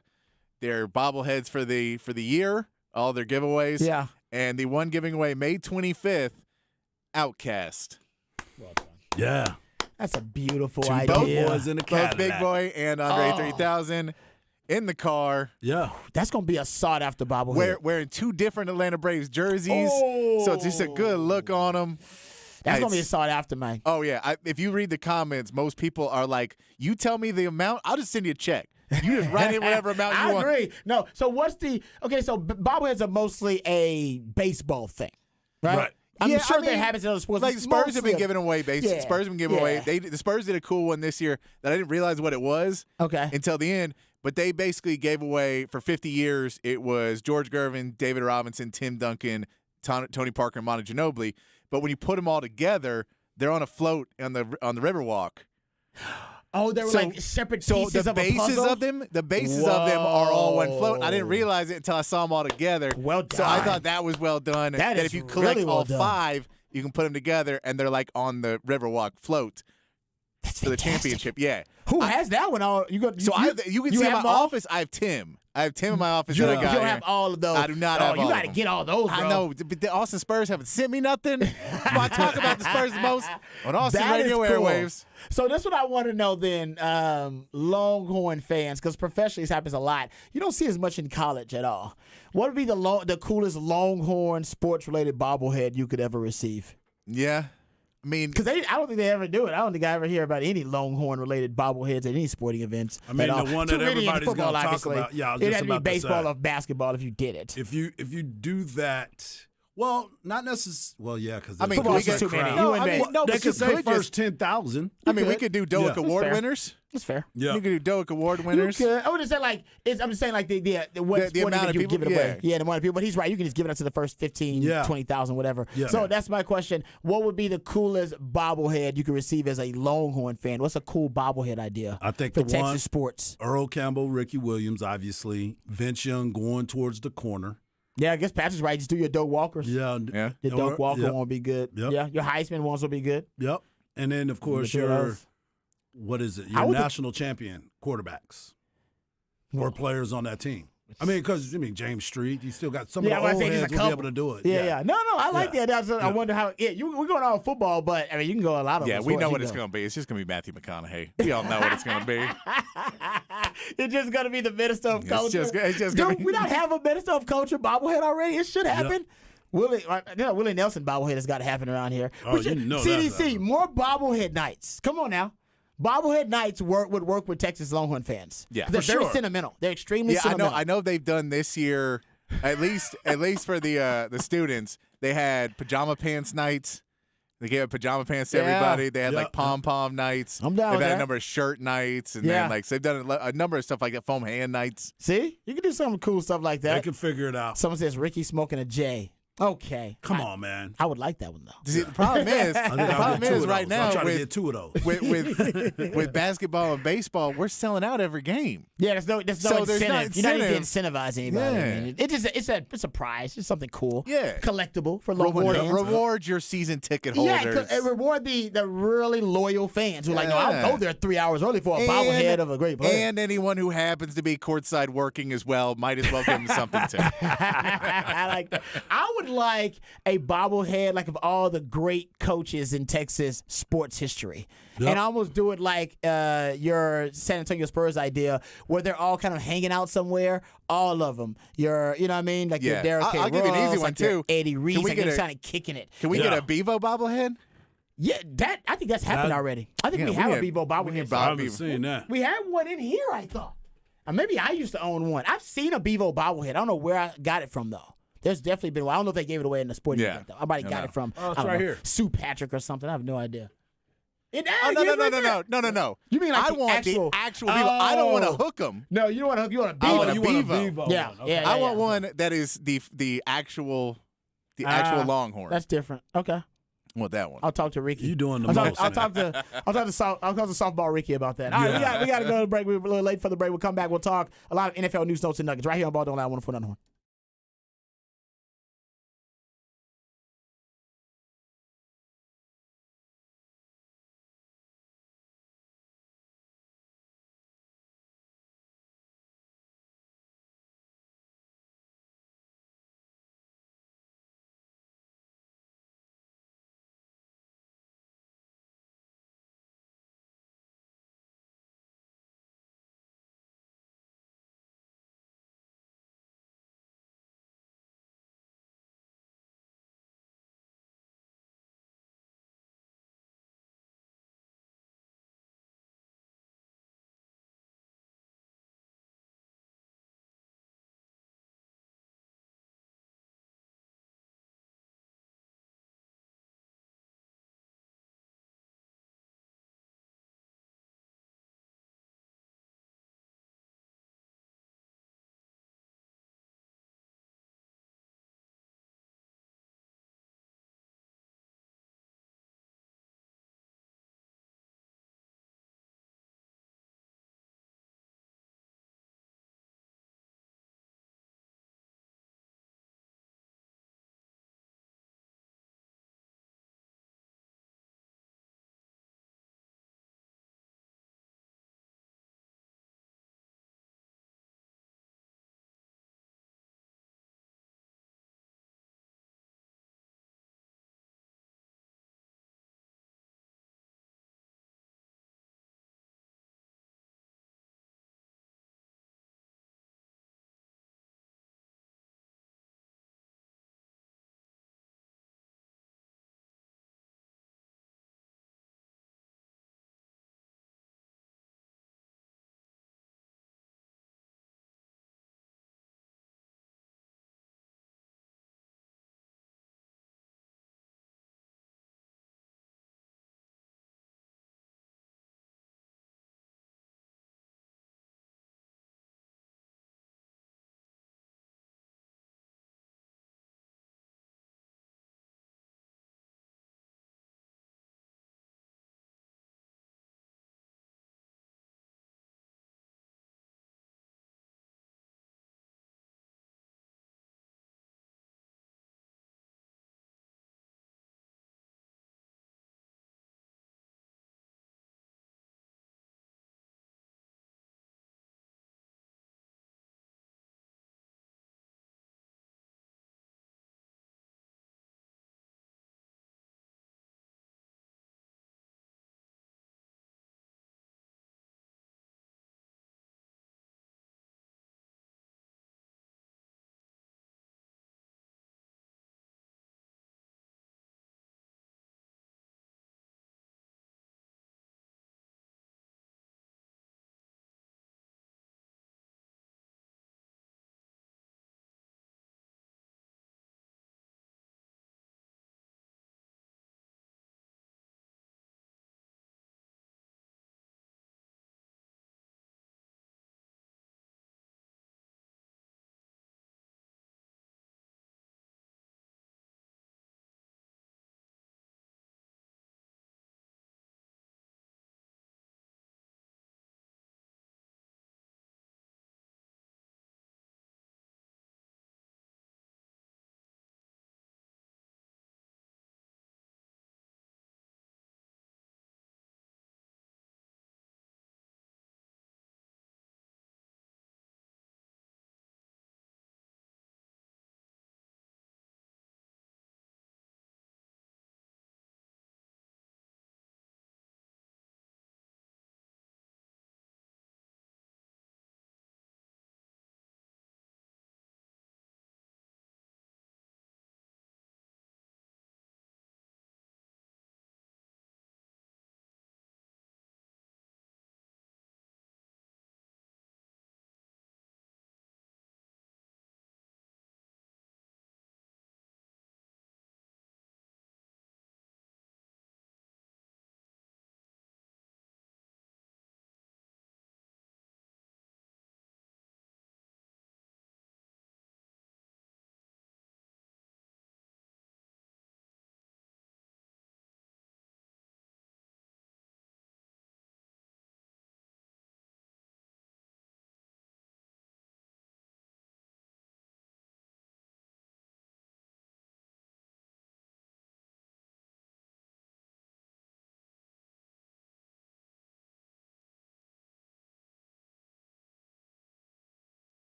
bobbleheads for the year, all their giveaways. Yeah. And the one giving away May 25th, Outcast. Well done. Yeah. That's a beautiful Two idea. boys in the Both Cadillac. Big Boy and Andre 3000 in the car. Yeah. That's going to be a sought-after bobblehead. Wearing two different Atlanta Braves jerseys. So it's just a good look on them. That's going to be a sought-after, man. Oh, yeah. If you read the comments, most people are like, you tell me the amount, I'll just send you a check. You just write in whatever amount you want. I agree. No, so what's the – okay, so bobbleheads are mostly a baseball thing, right? I'm sure they have it in other sports. Like Spurs have been giving away Yeah. Spurs have been giving away. The Spurs did a cool one this year that I didn't realize what it was until the end. But they basically gave away for 50 years. It was George Gervin, David Robinson, Tim Duncan, Tony Parker, and Monta Ginobili. But when you put them all together, they're on a float on the Riverwalk. Oh, they were like separate pieces of a puzzle? The bases of them are all one float. I didn't realize it until I saw them all together. Well done. So I thought that was well done. That is if you collect really well all done. 5, you can put them together, and they're like on the Riverwalk float for the championship. Yeah. Who has that one? You can see in my office, I have Tim. I have Tim in my office that I got You don't here. have all of those. I do not have all You of got to them. get all those, bro. I know, but the Austin Spurs haven't sent me nothing. I talk about the Spurs the most on Austin That Radio is cool. Airwaves. So that's what I want to know then, Longhorn fans, because professionally this happens a lot. You don't see as much in college at all. What would be the coolest Longhorn sports-related bobblehead you could ever receive? Yeah. I mean, Because I don't think they ever do it. I don't think I ever hear about any Longhorn-related bobbleheads at any sporting events. I mean, at all. the one Too that many in everybody's football, going to talk obviously. about. Yeah, I was It'd just have to be about to baseball say. or basketball if you did it. If you do that Well, not necessarily. Well, yeah, because I mean, Football's we get too many. No, You I and mean, me. no, they but could you say could first just. 10,000. I mean, we could do Doak Yeah. Award fair. winners. That's fair. Yeah. You could do Doak Award You winners. could. I would just say I'm just saying like the what The sporting amount event of you give it people- away. Yeah, the amount of people. But he's right. You can just give it up to the first 15, Yeah. 20,000, whatever. Yeah. So that's my question. What would be the coolest bobblehead you could receive as a Longhorn fan? What's a cool bobblehead idea? I think for the Texas one- sports. Earl Campbell, Ricky Williams, obviously. Vince Young going towards the corner. Yeah, I guess Patrick's right. Just do your Doak Walkers. Yeah. Yeah. Your Doak Walker Yep. won't be good. Yep. Yeah, your Heisman ones will be good. Yep. And then, of course, Look at your, those. what is it? How Your would the- national champion quarterbacks or players on that team. I mean, because, James Street, you still got some Yeah, of I the was old saying heads just a will be couple. able to do it. Yeah. No, I like Yeah. that. I wonder how. Yeah, we're going all football, but I mean, you can go a lot of. Yeah, them we sports. know You what can it's go. going to be. It's just going to be Matthew McConaughey. We all know what it's going to be. It's just gonna be the minister of culture. It's just gonna Dude, be- we don't have a minister of culture bobblehead already. It should happen. Willie Nelson bobblehead has got to happen around here. Oh, We should- you know CDC, that. more bobblehead nights. Come on now. Bobblehead nights would work with Texas Longhorn fans. Yeah, 'Cause they're for very sure. sentimental. They're extremely Yeah, sentimental. I know they've done this year. At least for the students, they had pajama pants nights. They gave pajama pants to Yeah. everybody. They had Yeah. like pom pom nights. I'm down They've with had that. a number of shirt nights, and Yeah. then like so they've done a number of stuff like that. Foam hand nights. See, you can do some cool stuff like They that. can figure it out. Someone says Ricky smoking a J. Okay, Come on, man. I would like that one though. See, the problem is, I think I'll get two of right those. I'll now try to with, get two of those. with basketball and baseball, we're selling out every game. Yeah, there's no So there's not incentive. You're not even incentive. incentivizing anybody. Yeah. I mean, it's a prize. It's something cool. Yeah. Collectible for Longhorn fans. Reward your season ticket Yeah, holders. and reward the really loyal fans who are like, no, I'll Yeah. go there 3 hours early for a bobblehead of a great player. And anyone who happens to be courtside working as well might as well give them something too. I like that. I would like a bobblehead like of all the great coaches in Texas sports history. Yep. And almost do it like your San Antonio Spurs idea where they're all kind of hanging out somewhere, all of them. You know what I mean? Like Yeah. your Derrick K. I'll give you an easy Rose, one, like your too. Eddie Reese, Can we like get they're a- kind of kicking it. Can we Yeah. get a Bevo bobblehead? Yeah, I think that's happened That- already. I think Yeah, we we have a need- Bevo we bobblehead. need I Bob haven't Beaver. seen that. We had one in here, I thought. Or maybe I used to own one. I've seen a Bevo bobblehead. I don't know where I got it from, though. There's definitely been one. I don't know if they gave it away in the sporting Yeah. event, though. I might have got No. it from Oh, it's I don't right know, here. Sue Patrick or something. I have no idea. Oh, no. You mean like I the want actual- the actual Bevo. I don't want to Oh. hook them. No, you don't want to hook. You want a I Bevo. want a you want a Bevo. Bevo. Yeah, one. Okay. yeah. I want one that is the actual Longhorn. That's different. Okay, I want that one. I'll talk to Ricky. You doing the I'll most. talk to softball Ricky about that. All right, Yeah. we got to go to the break. We're a little late for the break. We'll come back. We'll talk a lot of NFL news, notes, and nuggets right here on Ball Don't Lie. 104.9.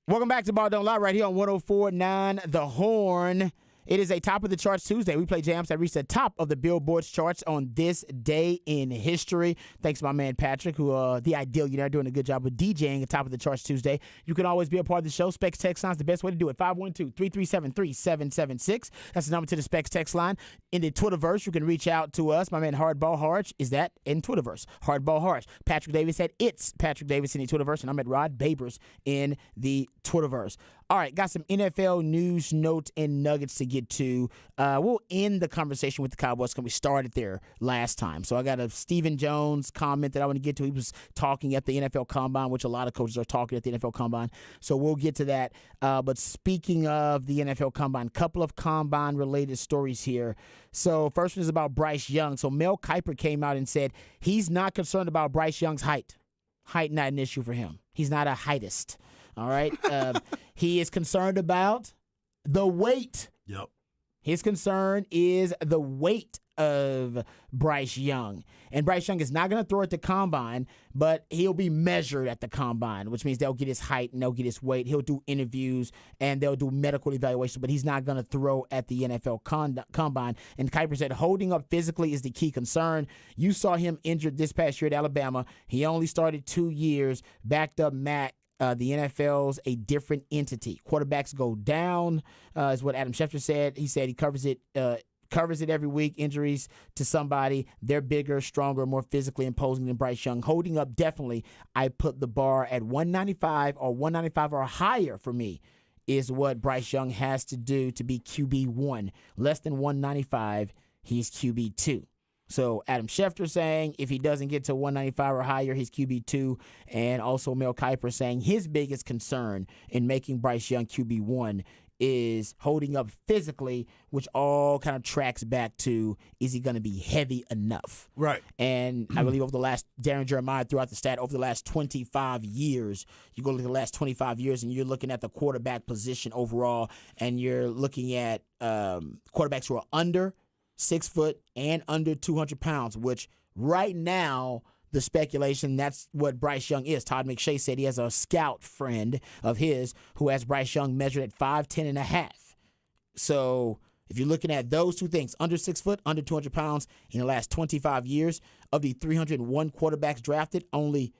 Welcome back to Ball Don't Lie right here on 104.9 The Horn. It is a Top of the Charts Tuesday. We play jams that reach the top of the Billboard charts on this day in history. Thanks to my man Patrick, who the Ideal United, doing a good job with DJing a Top of the Charts Tuesday. You can always be a part of the show. Specs text line is the best way to do it. 512-337-3776. That's the number to the Specs text line. In the Twitterverse, you can reach out to us. My man Hardball Harge is that in Twitterverse. Hardball Harge. Patrick Davis said it's Patrick Davis in the Twitterverse, and I'm at Rod Babers in the Twitterverse. All right, got some NFL news, notes, and nuggets to get to. We'll end the conversation with the Cowboys because we started there last time. So I got a Stephen Jones comment that I want to get to. He was talking at the NFL Combine, which a lot of coaches are talking at the NFL Combine. So we'll get to that. But speaking of the NFL Combine, couple of Combine-related stories here. So first one is about Bryce Young. So Mel Kiper came out and said he's not concerned about Bryce Young's height. Height not an issue for him. He's not a heightist. All right. He is concerned about the weight. Yep. His concern is the weight of Bryce Young. And Bryce Young is not going to throw at the Combine, but he'll be measured at the Combine, which means they'll get his height and they'll get his weight. He'll do interviews and they'll do medical evaluations, but he's not going to throw at the NFL Combine. And Kiper said holding up physically is the key concern. You saw him injured this past year at Alabama. He only started 2 years, backed up Matt. The NFL's a different entity. Quarterbacks go down, is what Adam Schefter said. He said he covers it every week. Injuries to somebody, they're bigger, stronger, more physically imposing than Bryce Young. Holding up, definitely, I put the bar at 195 or higher for me is what Bryce Young has to do to be QB1. Less than 195, he's QB2. So Adam Schefter saying if he doesn't get to 195 or higher, he's QB2. And also Mel Kiper saying his biggest concern in making Bryce Young QB1 is holding up physically, which all kind of tracks back to, is he going to be heavy enough? Right. And I believe Darren Jeremiah threw out the stat, over the last 25 years, you go look at the last 25 years and you're looking at the quarterback position overall, and you're looking at quarterbacks who are under 6 foot and under 200 pounds, which right now, the speculation, that's what Bryce Young is. Todd McShay said he has a scout friend of his who has Bryce Young measured at 5'10 and a half. So if you're looking at those two things, under 6 foot, under 200 pounds, in the last 25 years, of the 301 quarterbacks drafted, only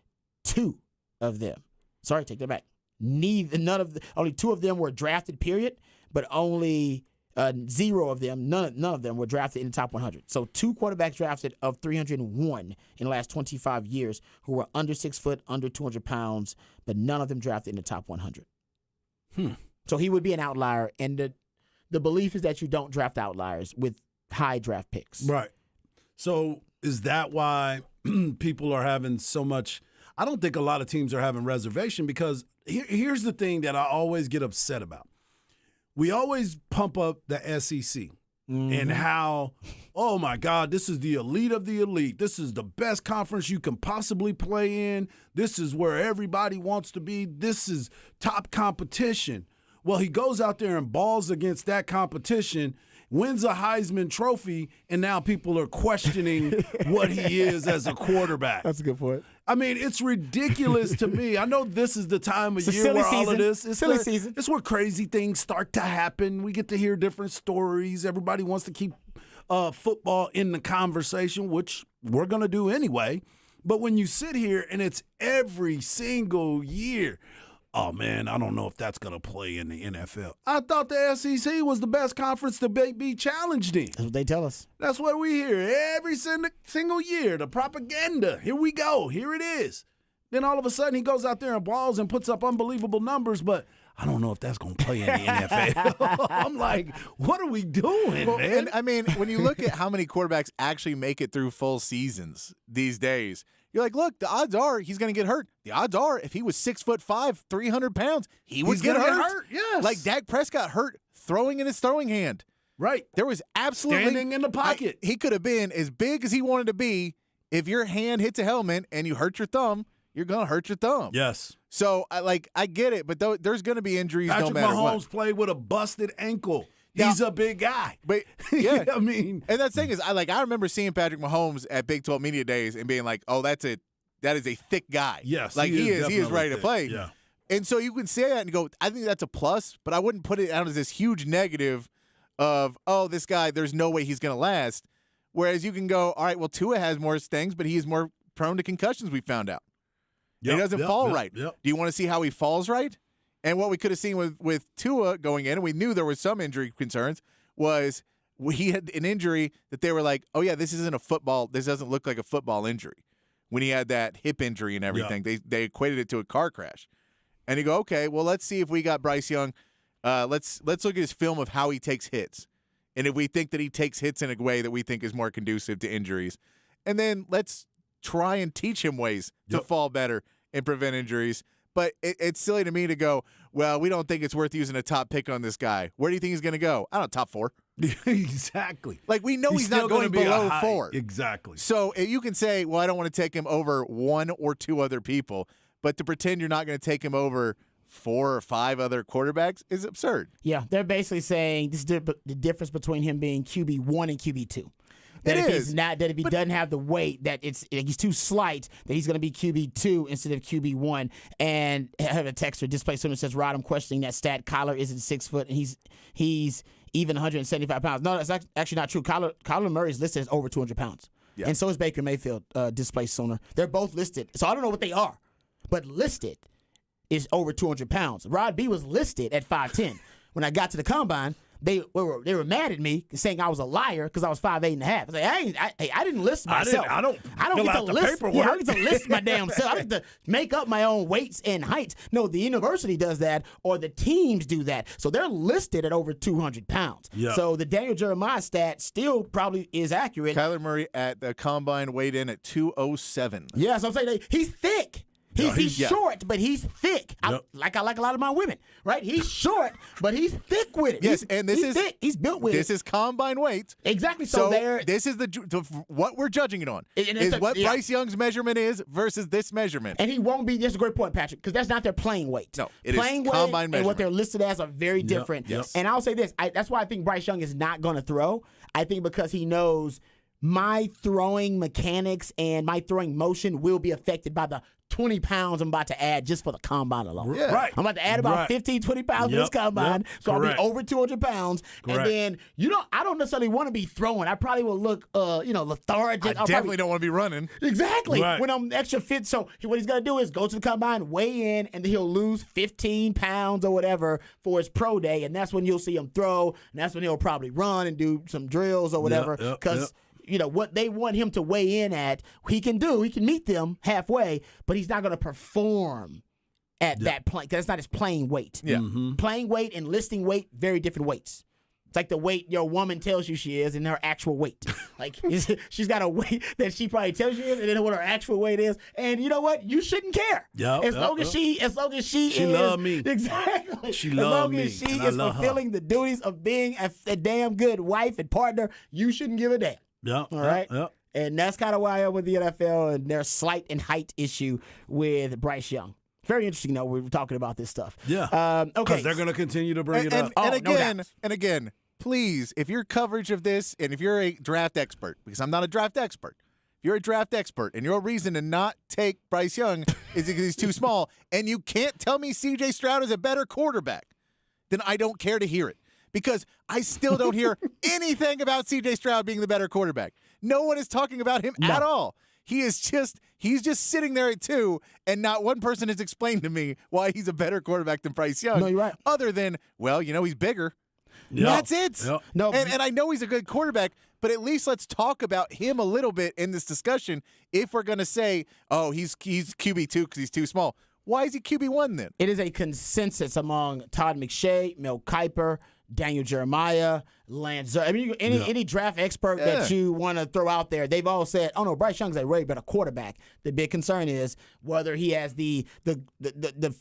2 of them. Sorry, take that back. Only 2 of them were drafted, period, but only 0 of them, none of them were drafted in the top 100. So 2 quarterbacks drafted of 301 in the last 25 years who were under 6 foot, under 200 pounds, but none of them drafted in the top 100. So he would be an outlier, and the belief is that you don't draft outliers with high draft picks. Right. So is that why people are having so much? I don't think a lot of teams are having reservation, because here's the thing that I always get upset about. We always pump up the SEC and how, oh, my God, this is the elite of the elite. This is the best conference you can possibly play in. This is where everybody wants to be. This is top competition. Well, he goes out there and balls against that competition, wins a Heisman Trophy, and now people are questioning what he is as a quarterback. That's a good point. I mean, it's ridiculous to me. I know this is the time of year where all of this is silly season. It's where crazy things start to happen. We get to hear different stories. Everybody wants to keep football in the conversation, which we're going to do anyway. But when you sit here and it's every single year, oh, man, I don't know if that's going to play in the NFL. I thought the SEC was the best conference to be challenged in. That's what they tell us. That's what we hear every single year, the propaganda. Here we go. Here it is. Then all of a sudden he goes out there and balls and puts up unbelievable numbers, but I don't know if that's going to play in the NFL. I'm like, what are we doing, man? And, I mean, when you look at how many quarterbacks actually make it through full seasons these days, you're like, look, the odds are he's going to get hurt. The odds are if he was 6'5", 300 pounds, he would get hurt. Yes. Like Dak Prescott hurt throwing in his throwing hand. Right. There was absolutely standing in the pocket. He could have been as big as he wanted to be. If your hand hits a helmet and you hurt your thumb, you're going to hurt your thumb. Yes. So I get it, but there's going to be injuries no matter Patrick Mahomes what. played with a busted ankle. He's a big guy. But yeah, I mean, and that thing is, I remember seeing Patrick Mahomes at Big 12 Media Days and being like, oh, that is a thick guy. Yes, like he is ready to play. Yeah. And so you can say that and go, I think that's a plus, but I wouldn't put it out as this huge negative of, oh, this guy, there's no way he's going to last. Whereas you can go, all right, well, Tua has more stings, but he is more prone to concussions, we found out. He doesn't fall right. Yep. Do you want to see how he falls right? And what we could have seen with Tua going in, and we knew there was some injury concerns, was he had an injury that they were like, oh, yeah, this doesn't look like a football injury. When he had that hip injury and everything, they equated it to a car crash. And you go, okay, well, let's see if we got Bryce Young. Let's look at his film of how he takes hits. And if we think that he takes hits in a way that we think is more conducive to injuries. And then let's try and teach him ways to fall better and prevent injuries. But it's silly to me to go, well, we don't think it's worth using a top pick on this guy. Where do you think he's going to go? I don't know, top 4. Exactly. Like, we know he's not going below 4. Exactly. So you can say, well, I don't want to take him over 1 or 2 other people. But to pretend you're not going to take him over 4 or 5 other quarterbacks is absurd. Yeah, they're basically saying this is the difference between him being QB1 and QB2. That if he doesn't have the weight, that he's too slight, that he's going to be QB2 instead of QB1. And I have a texter, Display Swimmer says, Rod, I'm questioning that stat. Kyler isn't 6 foot, and he's even 175 pounds. No, that's actually not true. Kyler Murray is listed as over 200 pounds. Yeah. And so is Baker Mayfield, Display Sooner. They're both listed. So I don't know what they are, but listed is over 200 pounds. Rod B was listed at 5'10". When I got to the combine, they were mad at me saying I was a liar because I was 5'8.5". I was like, I didn't list myself. I don't get out to the list. paperwork. Yeah, I don't get to list my damn self. I don't get to make up my own weights and heights. No, the university does that, or the teams do that. So they're listed at over 200 pounds. Yep. So the Daniel Jeremiah stat still probably is accurate. Kyler Murray at the combine weighed in at 207. Yeah, so I'm saying he's thick. He's short, but he's thick. I like a lot of my women, right? He's short, but he's thick with it. Yes, and he's thick. He's built with it. This is combine weight. Exactly. So there, this is what we're judging it on. Is what Bryce Young's measurement is versus this measurement. And he won't be. That's a great point, Patrick, because that's not their playing weight. No, it playing is weight combine measurement. and what they're listed as are very different. Yes. And I'll say this: that's why I think Bryce Young is not going to throw. I think because he knows my throwing mechanics and my throwing motion will be affected by the 20 pounds I'm about to add just for the combine alone. Yeah. Right. I'm about to add about 15, 20 pounds for this combine. So Correct. I'll be over 200 pounds. Correct. And then, I don't necessarily want to be throwing. I probably will look, lethargic. I definitely don't want to be running. Exactly. Right. When I'm extra fit. So what he's going to do is go to the combine, weigh in, and then he'll lose 15 pounds or whatever for his pro day. And that's when you'll see him throw. And that's when he'll probably run and do some drills or whatever. Because what they want him to weigh in at, he can do. He can meet them halfway, but he's not going to perform at that point because that's not his playing weight. Yeah. Mm-hmm. Playing weight and listing weight, very different weights. It's like the weight your woman tells you she is and her actual weight. Like she's got a weight that she probably tells you is, and then what her actual weight is. And you know what? You shouldn't care. As long as she she love me. Exactly. She love me. As long as she is fulfilling the duties of being a damn good wife and partner, you shouldn't give a damn. Yeah. All right. And that's kind of why I am with the NFL and their slight and height issue with Bryce Young. Very interesting, though. We were talking about this stuff. Yeah. Okay. Because they're going to continue to bring it up. And again, please, if your coverage of this, and if you're a draft expert, because I'm not a draft expert, if you're a draft expert and your reason to not take Bryce Young is because he's too small, and you can't tell me C.J. Stroud is a better quarterback, then I don't care to hear it. Because I still don't hear anything about C.J. Stroud being the better quarterback. No one is talking about him at all. He's just sitting there at 2, and not one person has explained to me why he's a better quarterback than Bryce Young. No, you're right. Other than, he's bigger. Yeah. That's it. Yeah. No, and I know he's a good quarterback, but at least let's talk about him a little bit in this discussion. If we're going to say, he's QB2 because he's too small, why is he QB1 then? It is a consensus among Todd McShay, Mel Kiper, Daniel Jeremiah, Lance. I mean, any draft expert that you want to throw out there, they've all said, "Oh no, Bryce Young's a way better quarterback." The big concern is whether he has the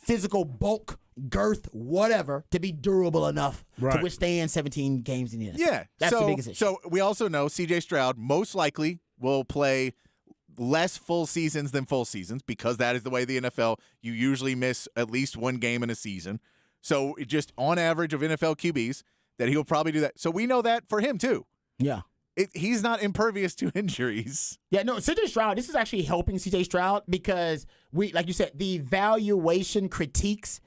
physical bulk, girth, whatever, to be durable enough to withstand 17 games in the NFL. Yeah, that's the biggest issue. So we also know C.J. Stroud most likely will play less full seasons than full seasons because that is the way the NFL. You usually miss at least one game in a season. So just on average of NFL QBs, that he'll probably do that. So we know that for him too. Yeah. he's not impervious to injuries. Yeah, no, CJ Stroud, this is actually helping CJ Stroud because like you said, the evaluation critiques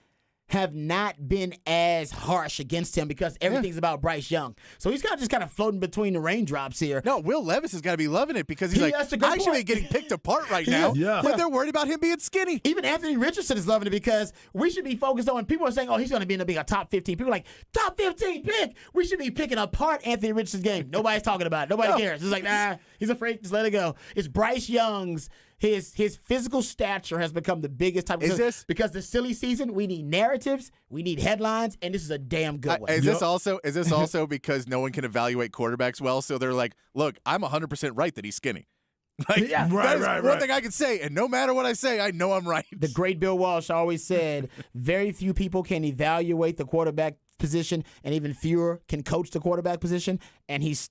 have not been as harsh against him because everything's about Bryce Young. So he's just kind of floating between the raindrops here. No, Will Levis has got to be loving it because he's like, I should be getting picked apart right now. But they're worried about him being skinny. Even Anthony Richardson is loving it because we should be focused on, people are saying, he's going to be in a top 15. People are like, top 15 pick. We should be picking apart Anthony Richardson's game. Nobody's talking about it. Nobody cares. It's like, nah, he's a freak. Just let it go. It's Bryce Young's. His physical stature has become the biggest type of because the silly season, we need narratives, we need headlines, and this is a damn good one. Is this also because no one can evaluate quarterbacks well? So they're like, look, I'm 100% right that he's skinny. Like, right. One thing I can say, and no matter what I say, I know I'm right. The great Bill Walsh always said, very few people can evaluate the quarterback position, and even fewer can coach the quarterback position, and he's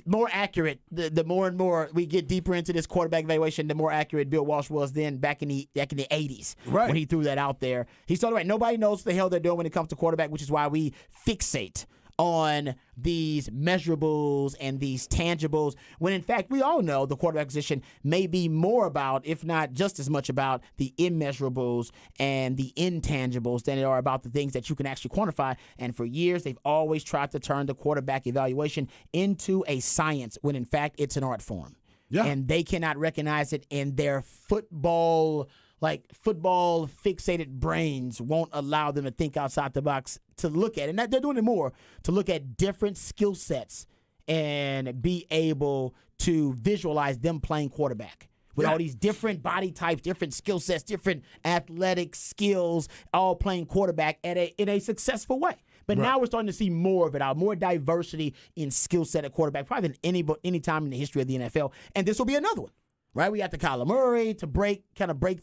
more accurate. The more and more we get deeper into this quarterback evaluation, the more accurate Bill Walsh was then back in the 80s when he threw that out there. He's totally right. Nobody knows what the hell they're doing when it comes to quarterback, which is why we fixate on these measurables and these tangibles, when in fact we all know the quarterback position may be more about, if not just as much about, the immeasurables and the intangibles than they are about the things that you can actually quantify. And for years, they've always tried to turn the quarterback evaluation into a science when in fact it's an art form. Yeah. And they cannot recognize it in their football fixated brains won't allow them to think outside the box to look at it. And they're doing it more to look at different skill sets and be able to visualize them playing quarterback with all these different body types, different skill sets, different athletic skills, all playing quarterback in a successful way. But now we're starting to see more of it out, more diversity in skill set at quarterback, probably than any time in the history of the NFL. And this will be another one. Right, we got the Kyler Murray to break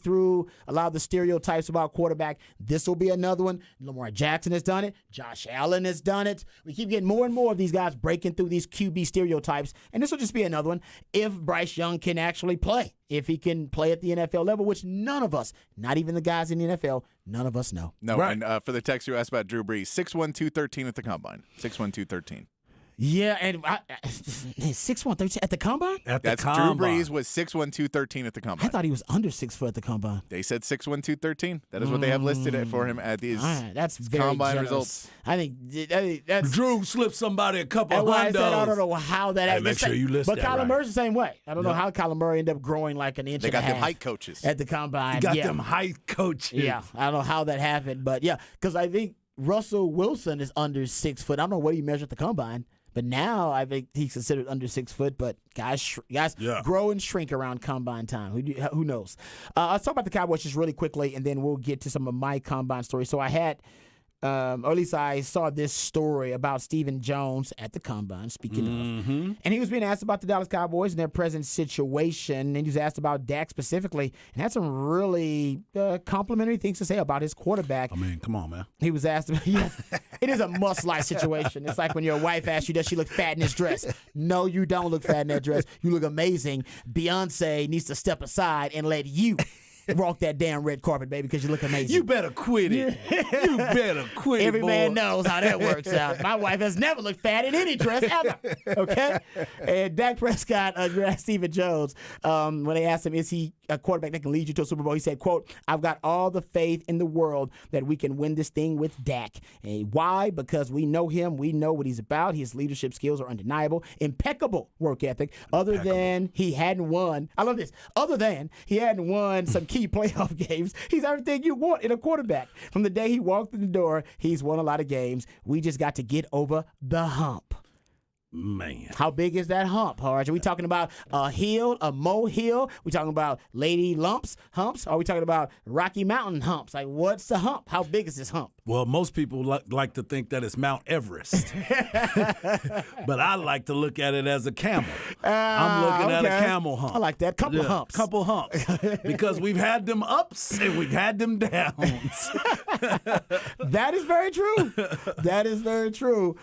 through a lot of the stereotypes about quarterback. This will be another one. Lamar Jackson has done it. Josh Allen has done it. We keep getting more and more of these guys breaking through these QB stereotypes, and this will just be another one if Bryce Young can actually play, if he can play at the NFL level, which none of us, not even the guys in the NFL, none of us know. No, right. And for the text you asked about Drew Brees, 6'1", 213 at the Combine, 6'1", 213. Yeah, and 6'1", 13 at the Combine? That's Combine. Drew Brees was 6'1", 213 at the Combine. I thought he was under 6 foot at the Combine. They said 6'1", 213. That is what they have listed for him at these that's very Combine generous. Results. I think that's Drew slipped somebody a couple of hundos. I don't know how that. Hey, make sure you list but that. But Kyler Murray's the same way. I don't know how Kyler Murray ended up growing like an inch. They got and a half them height coaches at the Combine. You got them height coaches. Yeah, I don't know how that happened, but yeah, because I think Russell Wilson is under 6 foot. I don't know what he measured at the Combine. But now I think he's considered under 6 foot. But guys grow and shrink around Combine time. Who knows? Let's talk about the Cowboys just really quickly, and then we'll get to some of my Combine stories. So I had, or at least I saw this story about Stephen Jones at the Combine, speaking of. And he was being asked about the Dallas Cowboys and their present situation. And he was asked about Dak specifically and had some really complimentary things to say about his quarterback. I mean, come on, man. He was asked, it is a must-lie situation. It's like when your wife asks you, does she look fat in this dress? No, you don't look fat in that dress. You look amazing. Beyonce needs to step aside and let you walk that damn red carpet, baby, because you look amazing. You better quit it. You better quit Every it, boy. man knows how that works out. My wife has never looked fat in any dress ever. Okay? And Dak Prescott addressed Stephen Jones when they asked him, is he a quarterback that can lead you to a Super Bowl? He said, quote, I've got all the faith in the world that we can win this thing with Dak. And why? Because we know him. We know what he's about. His leadership skills are undeniable. Impeccable work ethic. Other than he hadn't won. I love this. Other than he hadn't won some key playoff games, he's everything you want in a quarterback. From the day he walked in the door, he's won a lot of games. We just got to get over the hump. Man. How big is that hump, Harge? Are we talking about a hill, a molehill? We talking about lady humps? Are we talking about Rocky Mountain humps? Like, what's the hump? How big is this hump? Well, most people like to think that it's Mount Everest. But I like to look at it as a camel. I'm looking at a camel hump. I like that. Couple humps. Couple humps. Because we've had them ups and we've had them downs. That is very true. That is very true.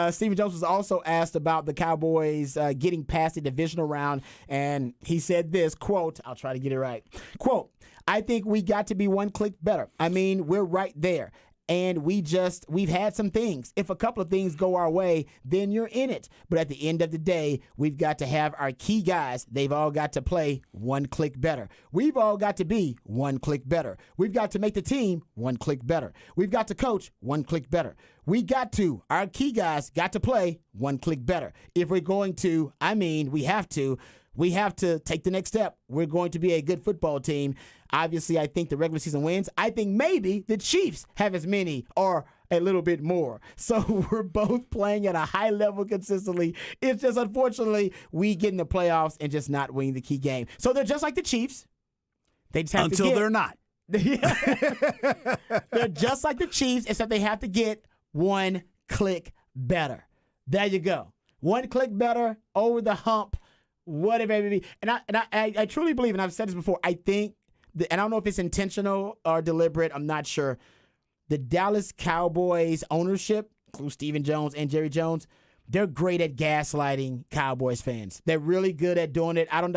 Stephen Jones was also asked about the Cowboys getting past the divisional round, and he said this, quote, I'll try to get it right, quote, I think we got to be one click better. I mean, we're right there. and we've had some things. If a couple of things go our way, then you're in it. But at the end of the day, we've got to have our key guys. They've all got to play one click better. We've all got to be one click better. We've got to make the team one click better. We've got to coach one click better. Our key guys got to play one click better. If we're going to, we have to take the next step. We're going to be a good football team. Obviously, I think the regular season wins. I think maybe the Chiefs have as many or a little bit more. So we're both playing at a high level consistently. It's just, unfortunately, we get in the playoffs and just not winning the key game. So they're just like the Chiefs. They just have until they're not. They're just like the Chiefs, except they have to get one click better. There you go. One click better, over the hump, whatever it may be. And I truly believe, and I've said this before, I think, and I don't know if it's intentional or deliberate, I'm not sure, the Dallas Cowboys ownership, including Stephen Jones and Jerry Jones, they're great at gaslighting Cowboys fans. They're really good at doing it. I don't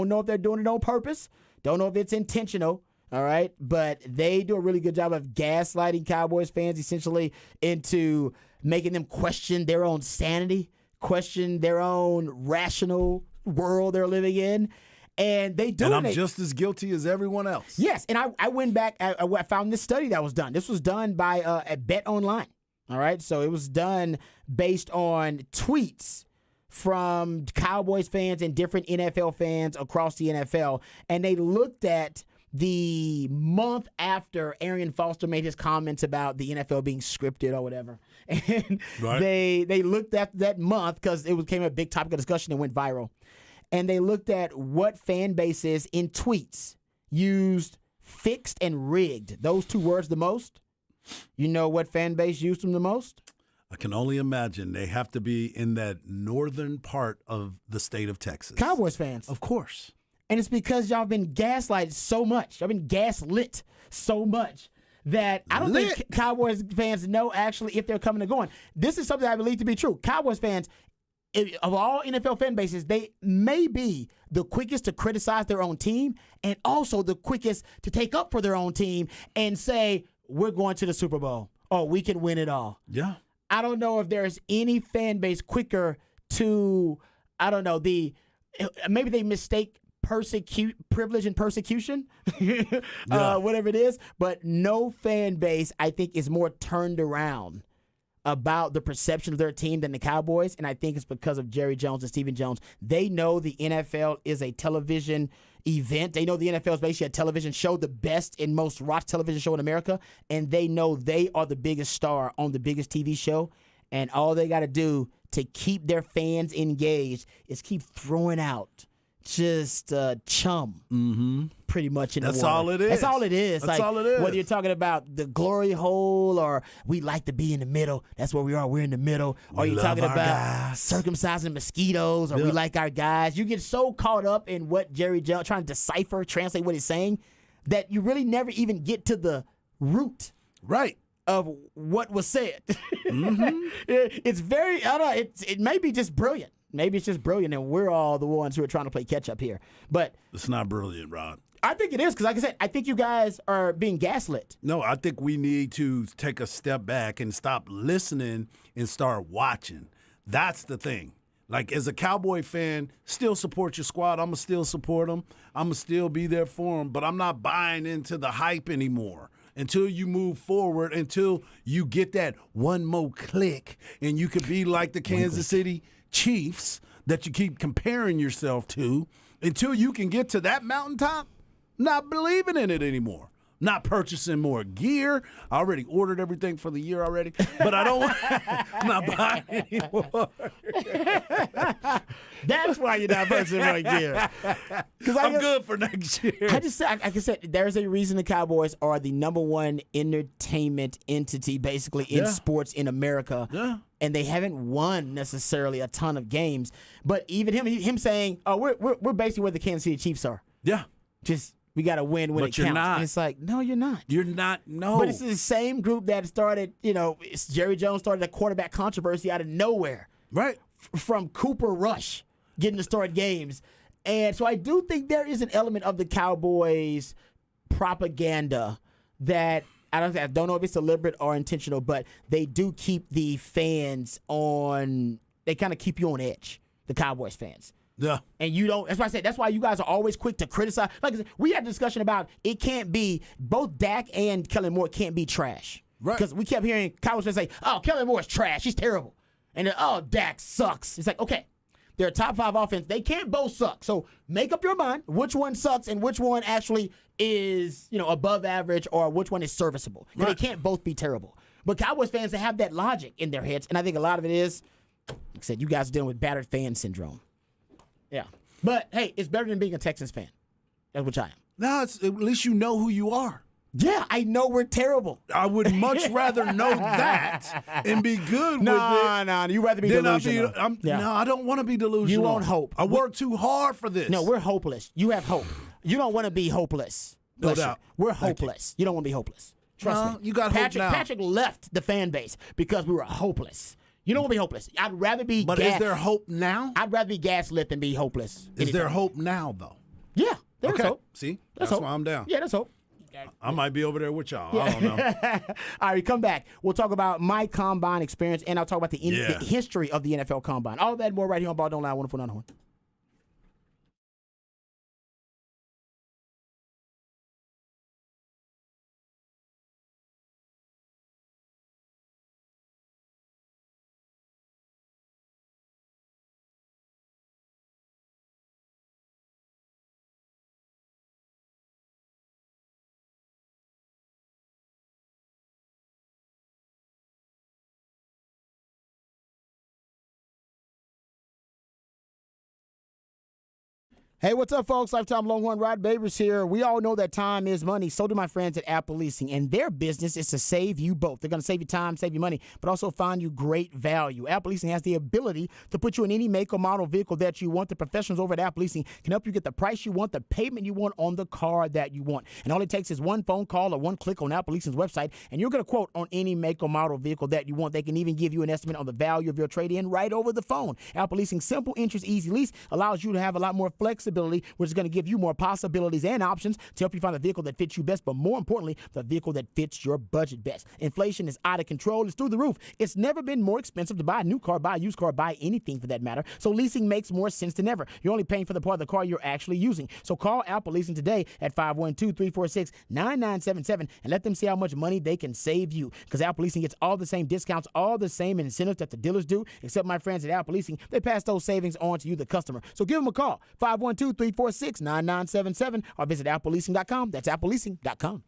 know if they're doing it on purpose. Don't know if it's intentional. All right. But they do a really good job of gaslighting Cowboys fans essentially into making them question their own sanity, question their own rational world they're living in. And they do it. And I'm just as guilty as everyone else. Yes. And I went back. I found this study that was done. This was done by at Bet Online. All right. So it was done based on tweets from Cowboys fans and different NFL fans across the NFL. And they looked at the month after Arian Foster made his comments about the NFL being scripted or whatever. And right. they looked at that month because it became a big topic of discussion and went viral. And they looked at what fan bases in tweets used fixed and rigged, those two words the most. You know what fan base used them the most? I can only imagine they have to be in that northern part of the state of Texas. Cowboys fans. Of course. And it's because y'all been gaslighted so much. Y'all been gaslit so much that I don't think Cowboys fans know actually if they're coming or going. This is something I believe to be true. Cowboys fans, of all NFL fan bases, they may be the quickest to criticize their own team and also the quickest to take up for their own team and say, we're going to the Super Bowl or we can win it all. Yeah. I don't know if there's any fan base quicker to, I don't know, maybe they mistake privilege and persecution, whatever it is. But no fan base, I think, is more turned around about the perception of their team than the Cowboys. And I think it's because of Jerry Jones and Stephen Jones. They know the NFL is a television event. They know the NFL is basically a television show, the best and most watched television show in America. And they know they are the biggest star on the biggest TV show. And all they got to do to keep their fans engaged is keep throwing out just chum, pretty much in the water. That's all it is. That's all it is. That's all it is. Whether you're talking about the glory hole or we like to be in the middle, that's where we are. We're in the middle. Or you're talking about circumcising mosquitoes, or we like our guys. You get so caught up in what Jerry Jones trying to decipher, translate what he's saying, that you really never even get to the root. Right. Of what was said. It's very, I don't know, it may be just brilliant. Maybe it's just brilliant, and we're all the ones who are trying to play catch up here. But it's not brilliant, Rod. I think it is because, like I said, I think you guys are being gaslit. No, I think we need to take a step back and stop listening and start watching. That's the thing. Like, as a Cowboy fan, still support your squad. I'm going to still support them. I'm going to still be there for them. But I'm not buying into the hype anymore. Until you move forward, until you get that one more click, and you could be like the Kansas City Chiefs that you keep comparing yourself to, until you can get to that mountaintop, not believing in it anymore. Not purchasing more gear. I already ordered everything for the year already, but I don't I'm not buying anymore. That's why you're not purchasing more gear. I'm good for next year. I just said, like I said, there's a reason the Cowboys are the number one entertainment entity basically in sports in America. Yeah. And they haven't won necessarily a ton of games. But even him saying, oh, we're basically where the Kansas City Chiefs are. Yeah. Just we got to win when it counts. Not. And it's like, no, you're not. You're not. No. But it's the same group that started, Jerry Jones started a quarterback controversy out of nowhere. Right. From Cooper Rush getting to start games. And so I do think there is an element of the Cowboys propaganda that I don't know if it's deliberate or intentional, but they do keep the fans on. They kind of keep you on edge, the Cowboys fans. Yeah. And you don't. That's why I said. That's why you guys are always quick to criticize. Like I said, we had a discussion about it can't be both Dak and Kellen Moore can't be trash. Right. Because we kept hearing Cowboys fans say, "Oh, Kellen Moore's trash. He's terrible," and then, "Oh, Dak sucks." It's like, okay, they're a top 5 offense. They can't both suck. So make up your mind which one sucks and which one actually is above average or which one is serviceable. Right. They can't both be terrible. But Cowboys fans, they have that logic in their heads, and I think a lot of it is, like I said, you guys are dealing with battered fan syndrome. Yeah. But, hey, it's better than being a Texans fan. That's what I am. No, at least you know who you are. Yeah, I know we're terrible. I would much rather know that and be good with it. No, you'd rather be delusional. No, I don't want to be delusional. You won't hope. I work too hard for this. No, we're hopeless. You have hope. You don't want to be hopeless. No doubt. We're hopeless. You don't want to be hopeless. Trust me. You got Patrick, hope now. Patrick left the fan base because we were hopeless. You don't want to be hopeless. I'd rather be But is there hope now? I'd rather be gaslit than be hopeless. Is there hope now, though? Yeah, there's hope. See? That's That's hope. why I'm down. Yeah, that's hope. I might be over there with y'all. I don't know. All right, come back. We'll talk about my combine experience, and I'll talk about the history of the NFL combine. All that and more right here on Ball Don't Lie. Wonderful, not horn. Hey, what's up, folks? Lifetime Longhorn Rod Babers here. We all know that time is money. So do my friends at Apple Leasing. And their business is to save you both. They're going to save you time, save you money, but also find you great value. Apple Leasing has the ability to put you in any make or model vehicle that you want. The professionals over at Apple Leasing can help you get the price you want, the payment you want on the car that you want. And all it takes is one phone call or one click on Apple Leasing's website, and you're going to quote on any make or model vehicle that you want. They can even give you an estimate on the value of your trade-in right over the phone. Apple Leasing's simple interest, easy lease allows you to have a lot more flexibility, which is going to give you more possibilities and options to help you find the vehicle that fits you best, but more importantly, the vehicle that fits your budget best. Inflation is out of control. It's through the roof. It's never been more expensive to buy a new car, buy a used car, buy anything for that matter. So leasing makes more sense than ever. You're only paying for the part of the car you're actually using. So call Apple Leasing today at 512-346-9977 and let them see how much money they can save you. Because Apple Leasing gets all the same discounts, all the same incentives that the dealers do, except my friends at Apple Leasing, they pass those savings on to you, the customer. So give them a call, 512-346-9977, or visit appleleasing.com. That's appleleasing.com.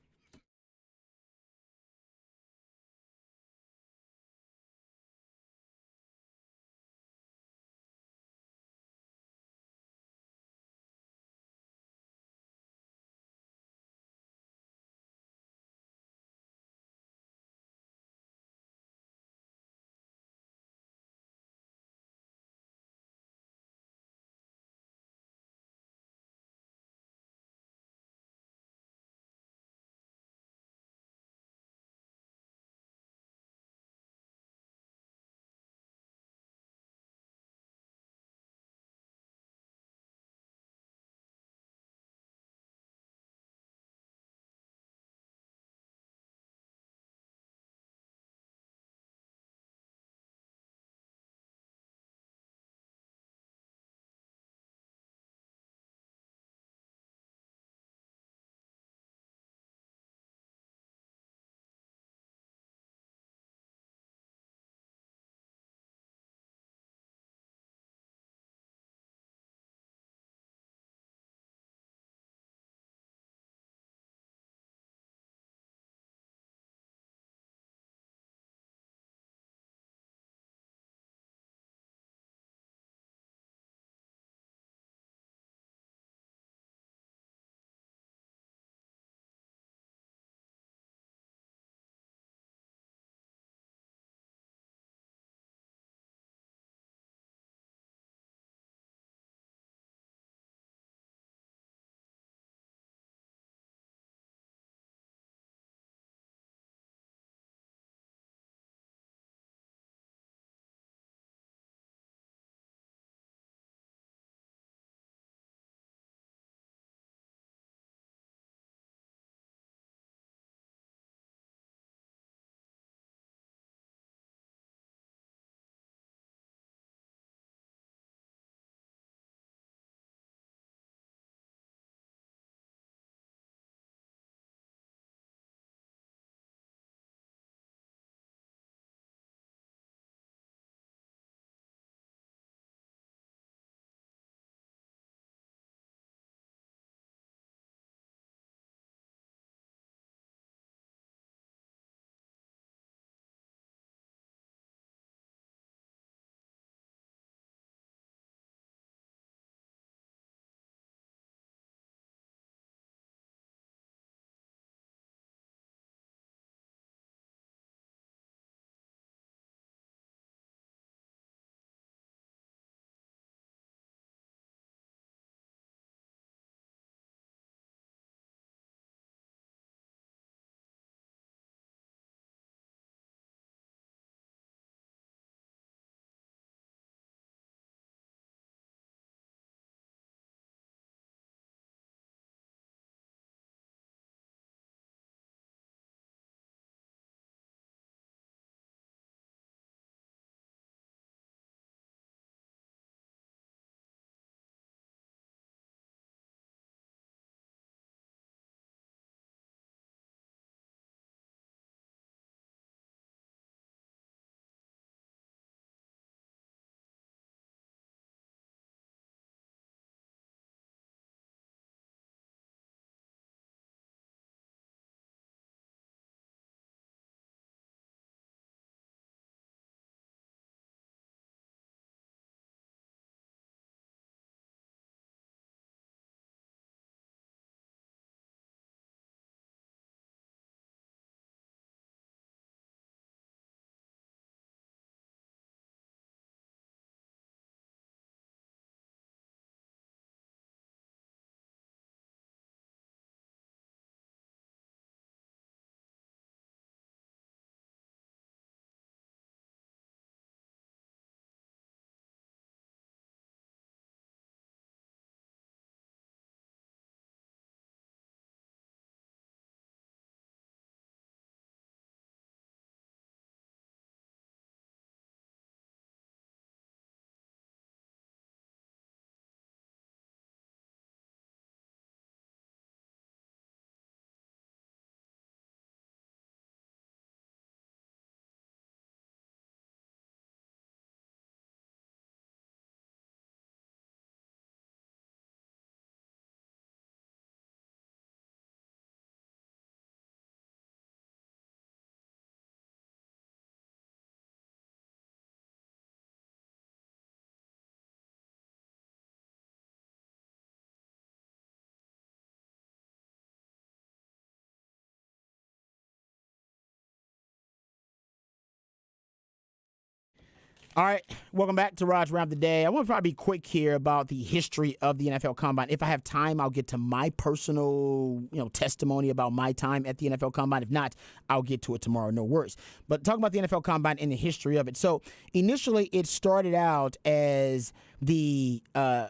All right, welcome back to Raj Round the Day. I want to probably be quick here about the history of the NFL Combine. If I have time, I'll get to my personal, testimony about my time at the NFL Combine. If not, I'll get to it tomorrow. No worries. But talking about the NFL Combine and the history of it. So initially, it started out as the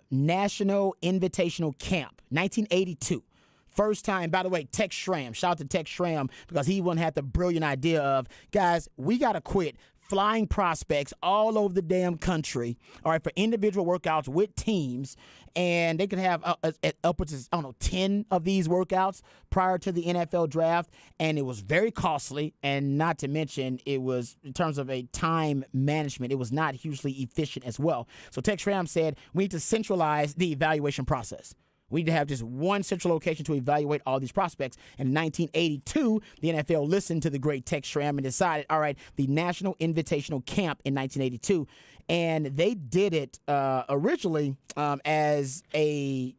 National Invitational Camp, 1982. First time, by the way, Tex Schramm. Shout out to Tex Schramm because he one had the brilliant idea of, guys, we got to quit flying prospects all over the damn country, all right, for individual workouts with teams, and they could have upwards of, 10 of these workouts prior to the NFL draft, and it was very costly, and not to mention it was, in terms of a time management, it was not hugely efficient as well. So Tex Schramm said, we need to centralize the evaluation process. We need to have just one central location to evaluate all these prospects. And in 1982, the NFL listened to the great Tex Schramm and decided, all right, the National Invitational Camp in 1982. And they did it originally as a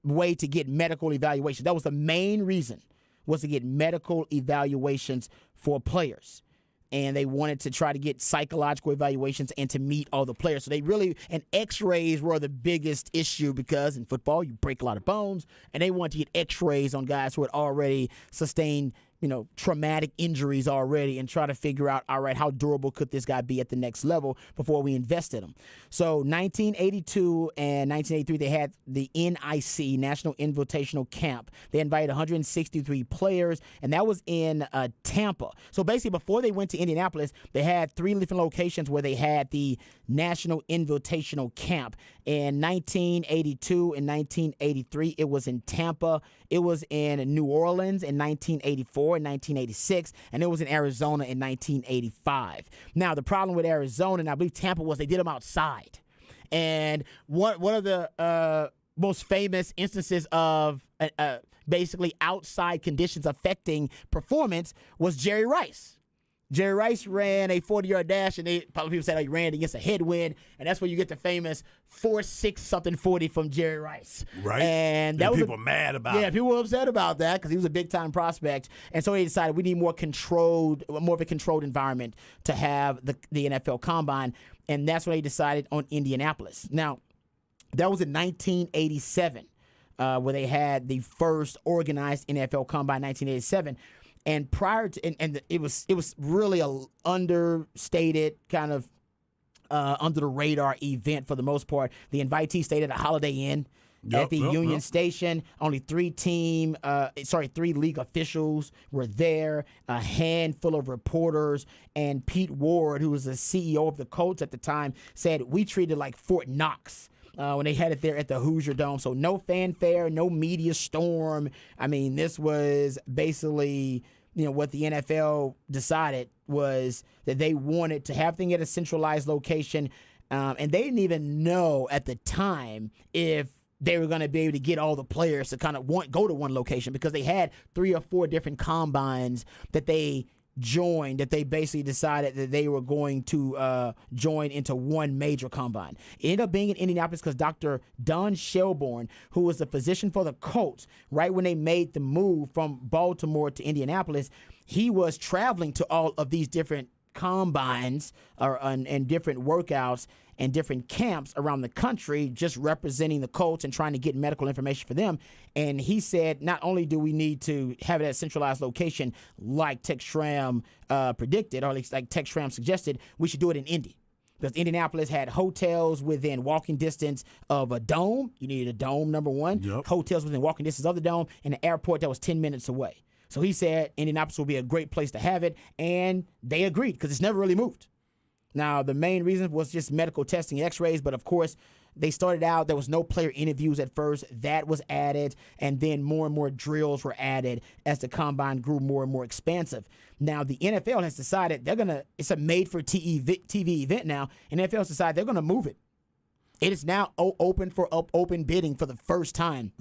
way to get medical evaluation. That was the main reason, was to get medical evaluations for players. And they wanted to try to get psychological evaluations and to meet all the players. So and x-rays were the biggest issue because in football, you break a lot of bones, and they wanted to get x-rays on guys who had already sustained, traumatic injuries already and try to figure out, all right, how durable could this guy be at the next level before we invested him. So 1982 and 1983, they had the NIC, National Invitational Camp. They invited 163 players, and that was in Tampa. So basically, before they went to Indianapolis, they had 3 different locations where they had the National Invitational Camp. In 1982 and 1983, it was in Tampa. It was in New Orleans in 1984 and 1986, and it was in Arizona in 1985. Now, the problem with Arizona, and I believe Tampa, was they did them outside. And one of the most famous instances of basically outside conditions affecting performance was Jerry Rice. Jerry Rice ran a 40-yard dash, and probably people said he ran against a headwind, and that's where you get the famous 4.6 40 from Jerry Rice. Right. And that was people mad about it. Yeah, people were upset about that because he was a big-time prospect, and so they decided we need more of a controlled environment to have the NFL Combine, and that's when they decided on Indianapolis. Now, that was in 1987 where they had the first organized NFL Combine, 1987. And prior to, and it was really a understated kind of under the radar event for the most part. The invitees stayed at a Holiday Inn at the Union Station. Only 3 league officials were there. A handful of reporters, and Pete Ward, who was the CEO of the Colts at the time, said we treated like Fort Knox. When they had it there at the Hoosier Dome. So no fanfare, no media storm. I mean, this was basically, what the NFL decided was that they wanted to have things at a centralized location. And they didn't even know at the time if they were going to be able to get all the players to kind of go to one location because they had 3 or 4 different combines that they joined, that they basically decided that they were going to join into one major combine. It ended up being in Indianapolis because Dr. Don Shelbourne, who was the physician for the Colts, right when they made the move from Baltimore to Indianapolis, he was traveling to all of these different combines and different workouts and different camps around the country, just representing the Colts and trying to get medical information for them. And he said, not only do we need to have it at a centralized location like Tex Schramm predicted, or at least like Tex Schramm suggested, we should do it in Indy. Because Indianapolis had hotels within walking distance of a dome. You needed a dome, number one. Yep. Hotels within walking distance of the dome, and an airport that was 10 minutes away. So he said Indianapolis will be a great place to have it, and they agreed because it's never really moved. Now, the main reason was just medical testing, x-rays, but of course, they started out, there was no player interviews at first. That was added, and then more and more drills were added as the combine grew more and more expansive. Now, the NFL has decided it's a made-for-TV event now, and the NFL has decided they're going to move it. It is now open for open bidding for the first time.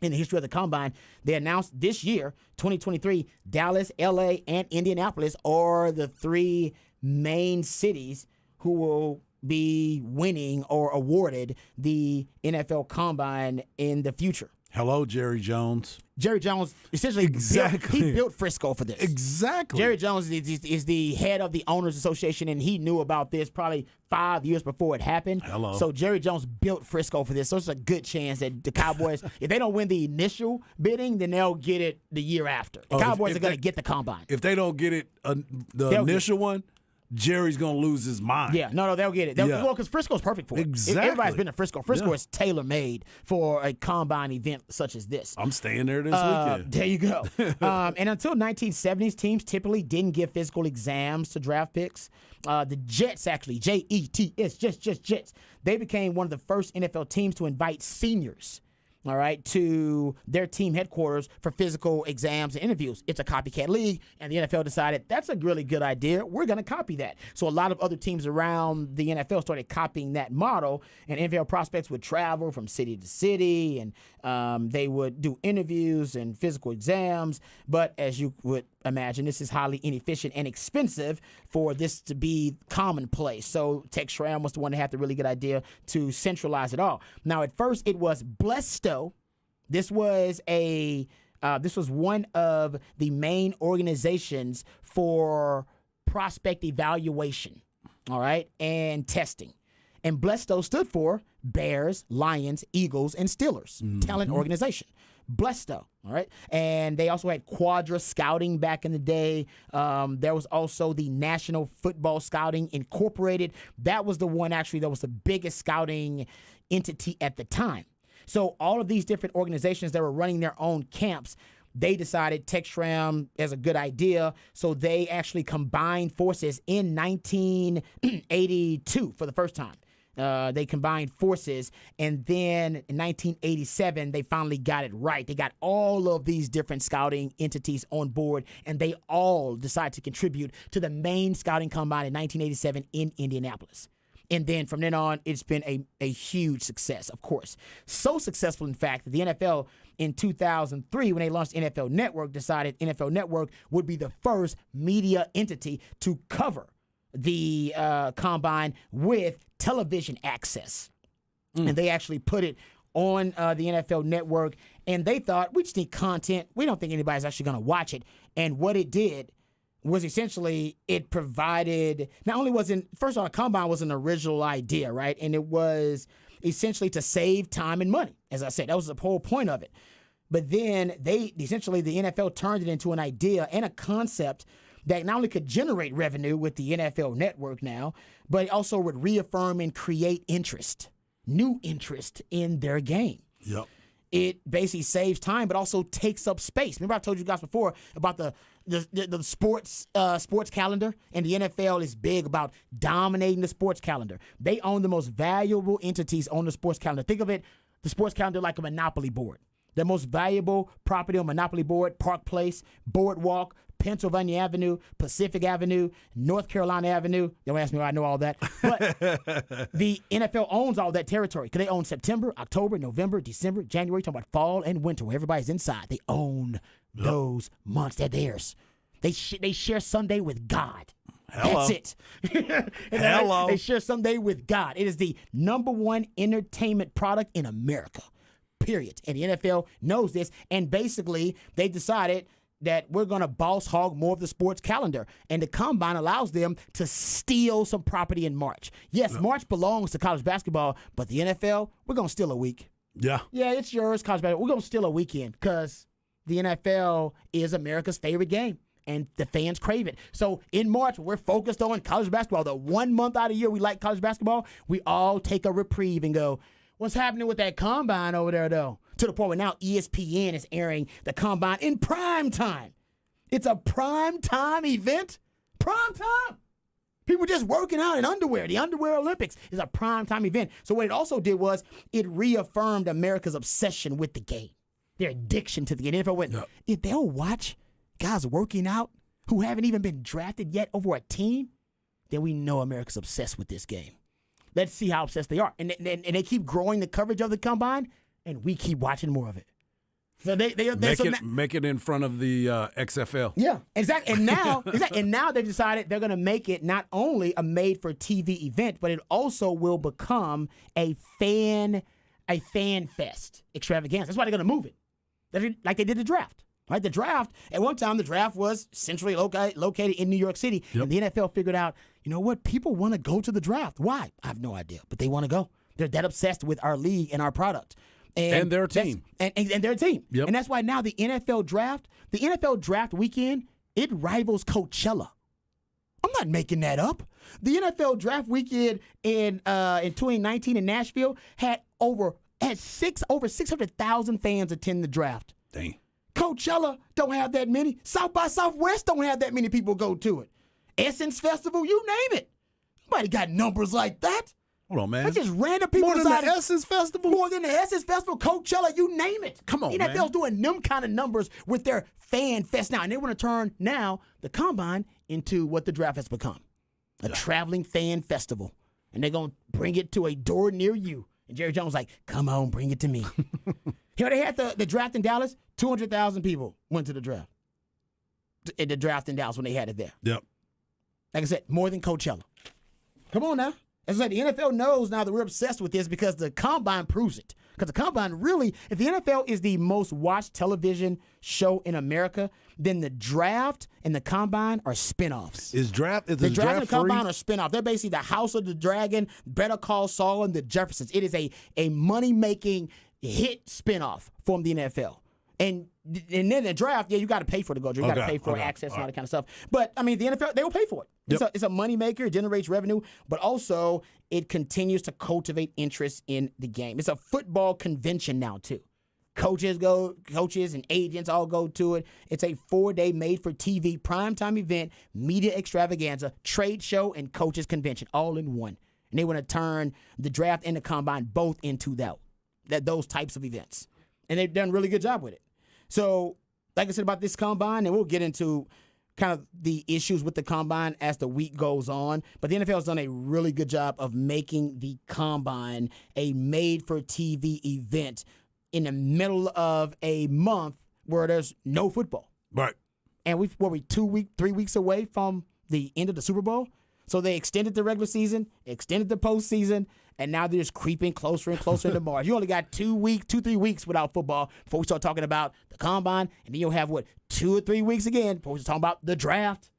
In the history of the Combine. They announced this year, 2023, Dallas, LA, and Indianapolis are the 3 main cities who will be winning or awarded the NFL Combine in the future. Hello, Jerry Jones. Jerry Jones essentially he built Frisco for this. Exactly. Jerry Jones is the head of the Owners Association, and he knew about this probably 5 years before it happened. Hello. So Jerry Jones built Frisco for this. So it's a good chance that the Cowboys, if they don't win the initial bidding, then they'll get it the year after. The Cowboys are going to get the combine. If they don't get it, the initial one, Jerry's going to lose his mind. Yeah, no, they'll get it. Well, because Frisco's perfect for it. Exactly. Everybody's been to Frisco. Frisco is tailor-made for a combine event such as this. I'm staying there this weekend. There you go. And until 1970s, teams typically didn't give physical exams to draft picks. The Jets, actually, Jets, Jets, they became one of the first NFL teams to invite seniors, all right, to their team headquarters for physical exams and interviews. It's a copycat league, and the NFL decided that's a really good idea. We're going to copy that. So a lot of other teams around the NFL started copying that model, and NFL prospects would travel from city to city, and they would do interviews and physical exams. But as you would imagine, this is highly inefficient and expensive for this to be commonplace. So Tex Schramm was the one that had the really good idea to centralize it all. Now, at first, it was Blesto. This was one of the main organizations for prospect evaluation, all right, and testing. And Blesto stood for Bears, Lions, Eagles, and Steelers, talent organization. Blesto, all right? And they also had Quadra Scouting back in the day. There was also the National Football Scouting Incorporated. That was the one, actually, that was the biggest scouting entity at the time. So all of these different organizations that were running their own camps, they decided Tex Schramm is a good idea, so they actually combined forces in 1982 for the first time. They combined forces, and then in 1987, they finally got it right. They got all of these different scouting entities on board, and they all decided to contribute to the main scouting combine in 1987 in Indianapolis. And then from then on, it's been a huge success, of course. So successful, in fact, that the NFL in 2003, when they launched NFL Network, decided NFL Network would be the first media entity to cover the combine with television access. And they actually put it on the NFL Network, and they thought, we just need content. We don't think anybody's actually going to watch it. And what it did was essentially it provided, not only first of all, the combine was an original idea, right? And it was essentially to save time and money. As I said, that was the whole point of it. But then the NFL turned it into an idea and a concept that not only could generate revenue with the NFL Network now, but it also would reaffirm and create new interest in their game. Yep. It basically saves time, but also takes up space. Remember I told you guys before about the sports calendar, and the NFL is big about dominating the sports calendar. They own the most valuable entities on the sports calendar. Think of it, the sports calendar, like a monopoly board. The most valuable property on monopoly board: Park Place, Boardwalk, Pennsylvania Avenue, Pacific Avenue, North Carolina Avenue. Don't ask me why I know all that. But the NFL owns all that territory because they own September, October, November, December, January. Talking about fall and winter where everybody's inside. They own those months. They're theirs. They share Sunday with God. Hello. That's it. Hello. They share Sunday with God. It is the #1 entertainment product in America, period. And the NFL knows this. And basically, they decided that we're going to boss hog more of the sports calendar. And the combine allows them to steal some property in March. Yes, March belongs to college basketball, but the NFL, we're going to steal a week. Yeah. Yeah, it's yours, college basketball. We're going to steal a weekend because the NFL is America's favorite game, and the fans crave it. So in March, we're focused on college basketball. The 1 month out of the year we like college basketball, we all take a reprieve and go, what's happening with that combine over there, though? To the point where now ESPN is airing the combine in prime time. It's a prime time event. Prime time. People just working out in underwear. The Underwear Olympics is a prime time event. So what it also did was it reaffirmed America's obsession with the game, their addiction to the game. NFL went, if they'll watch guys working out who haven't even been drafted yet over a team, then we know America's obsessed with this game. Let's see how obsessed they are. And they keep growing the coverage of the combine, and we keep watching more of it. So make it in front of the XFL. Yeah, exactly. And now, and now they've decided they're going to make it not only a made-for-TV event, but it also will become a fan a fan fest extravaganza. That's why they're going to move it. Like they did the draft. Right? The draft, at one time, the draft was centrally located in New York City. Yep. And the NFL figured out, you know what? People want to go to the draft. Why? I have no idea. But they want to go. They're that obsessed with our league and our product. And their team. And their team. Yep. And that's why now the NFL draft weekend, it rivals Coachella. I'm not making that up. The NFL draft weekend in 2019 in Nashville had over 600,000 fans attend the draft. Dang. Coachella don't have that many. South by Southwest don't have that many people go to it. Essence Festival, you name it. Nobody got numbers like that. Hold on, man. That's just random people. More than the Essence Festival? More than the Essence Festival, Coachella, you name it. Come on, man. NFL's doing them kind of numbers with their fan fest now. And they want to turn now the Combine into what the draft has become. A traveling fan festival. And they're going to bring it to a door near you. And Jerry Jones like, come on, bring it to me. Here they had the draft in Dallas. 200,000 people went to the draft. The draft in Dallas when they had it there. Yep. Like I said, more than Coachella. Come on now. As I said, the NFL knows now that we're obsessed with this because the Combine proves it. Because the Combine really, if the NFL is the most watched television show in America, then the draft and the Combine are spinoffs. The draft and the Combine are spinoff. They're basically the House of the Dragon, Better Call Saul, and the Jeffersons. It is a money-making hit spinoff from the NFL. And then the draft, you got to pay for it to go. You got to pay for access and all that kind of stuff. But, I mean, the NFL, they will pay for it. Yep. It's a moneymaker. It generates revenue. But also, it continues to cultivate interest in the game. It's a football convention now, too. Coaches and agents all go to it. It's a 4-day made-for-TV primetime event, media extravaganza, trade show, and coaches convention all in one. And they want to turn the draft and the Combine both into those types of events. And they've done a really good job with it. So, like I said about this Combine, and we'll get into kind of the issues with the Combine as the week goes on, but the NFL has done a really good job of making the Combine a made-for-TV event in the middle of a month where there's no football. Right. And we're 3 weeks away from the end of the Super Bowl. So they extended the regular season, extended the postseason, and now they're just creeping closer and closer into March. You only got 3 weeks without football before we start talking about the Combine, and then you'll have, 2 or 3 weeks again before we start talking about the draft.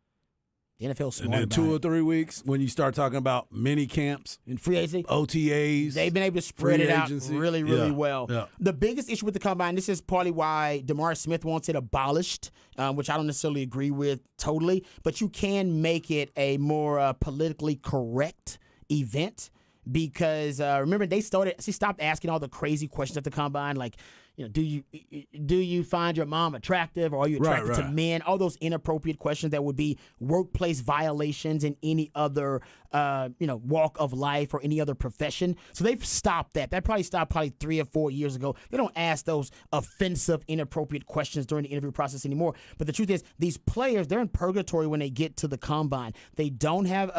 The NFL's smart. And then 2 or 3 weeks when you start talking about mini camps and free agency, OTAs. They've been able to spread it out really, really well. Yeah. The biggest issue with the Combine, this is partly why DeMar Smith wants it abolished, which I don't necessarily agree with totally, but you can make it a more politically correct event because remember they stopped asking all the crazy questions at the Combine, like, do you find your mom attractive, or are you attracted to men? All those inappropriate questions that would be workplace violations in any other walk of life or any other profession. So they've stopped that. That probably stopped 3 or 4 years ago. They don't ask those offensive, inappropriate questions during the interview process anymore. But the truth is, these players, they're in purgatory when they get to the Combine. They don't have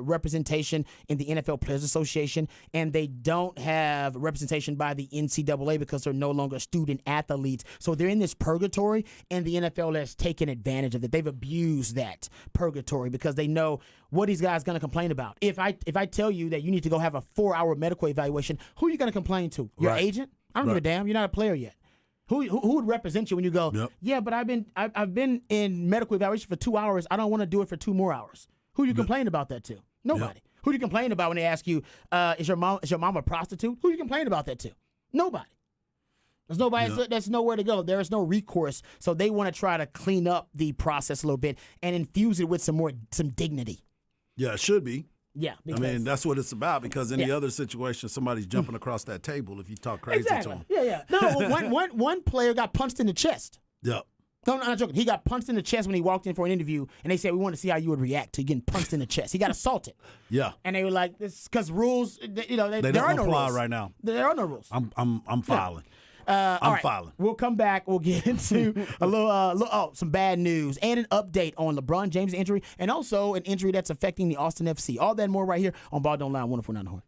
representation in the NFL Players Association, and they don't have representation by the NCAA because they're no longer student athletes. So they're in this purgatory, and the NFL has taken advantage of it. They've abused that purgatory because they know what these guys going to complain about. If I tell you that you need to go have a 4-hour medical evaluation, who are you going to complain to? Your agent? I don't give a damn. You're not a player yet. Who would represent you when you go, yeah, but I've been in medical evaluation for 2 hours. I don't want to do it for 2 more hours. Who you complain about that to? Nobody. Who do you complain about when they ask you, is your mom a prostitute? Who do you complain about that to? Nobody. There's nobody. There's nowhere to go. There is no recourse. So they want to try to clean up the process a little bit and infuse it with some dignity. Yeah, it should be. Yeah, I mean, that's what it's about, because any other situation, somebody's jumping across that table if you talk crazy to them. Yeah. No, one player got punched in the chest. Yeah. No, I'm not joking. He got punched in the chest when he walked in for an interview, and they said, we want to see how you would react to getting punched in the chest. He got assaulted. Yeah. And they were like, this because rules, they there don't are no apply rules right now. There are no rules. I'm filing. I'm filing. We'll come back. We'll get into some bad news and an update on LeBron James' injury, and also an injury that's affecting the Austin FC. All that and more right here on Ball Don't Lie on 104.9 The Horn.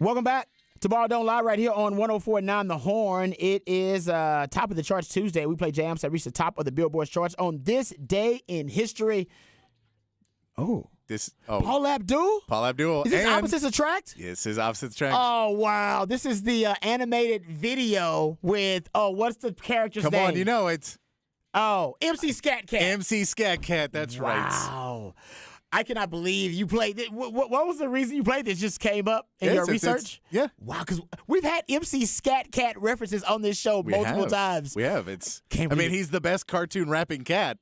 Welcome back to Ball Don't Lie right here on 104.9 The Horn. It is top of the charts Tuesday. We play jams that reach the top of the Billboard charts on this day in history. Paula Abdul? Paula Abdul. Is this Opposites Attract? Yes, his Opposites Attract. Oh, wow. This is the animated video with, what's the character's name? Come on, you know it. Oh, MC Scat Cat. MC Scat Cat, that's right. Wow. I cannot believe you played it. What was the reason you played this? Just came up in your research? Yeah. Wow, because we've had MC Scat Cat references on this show multiple times. We have. He's the best cartoon rapping cat.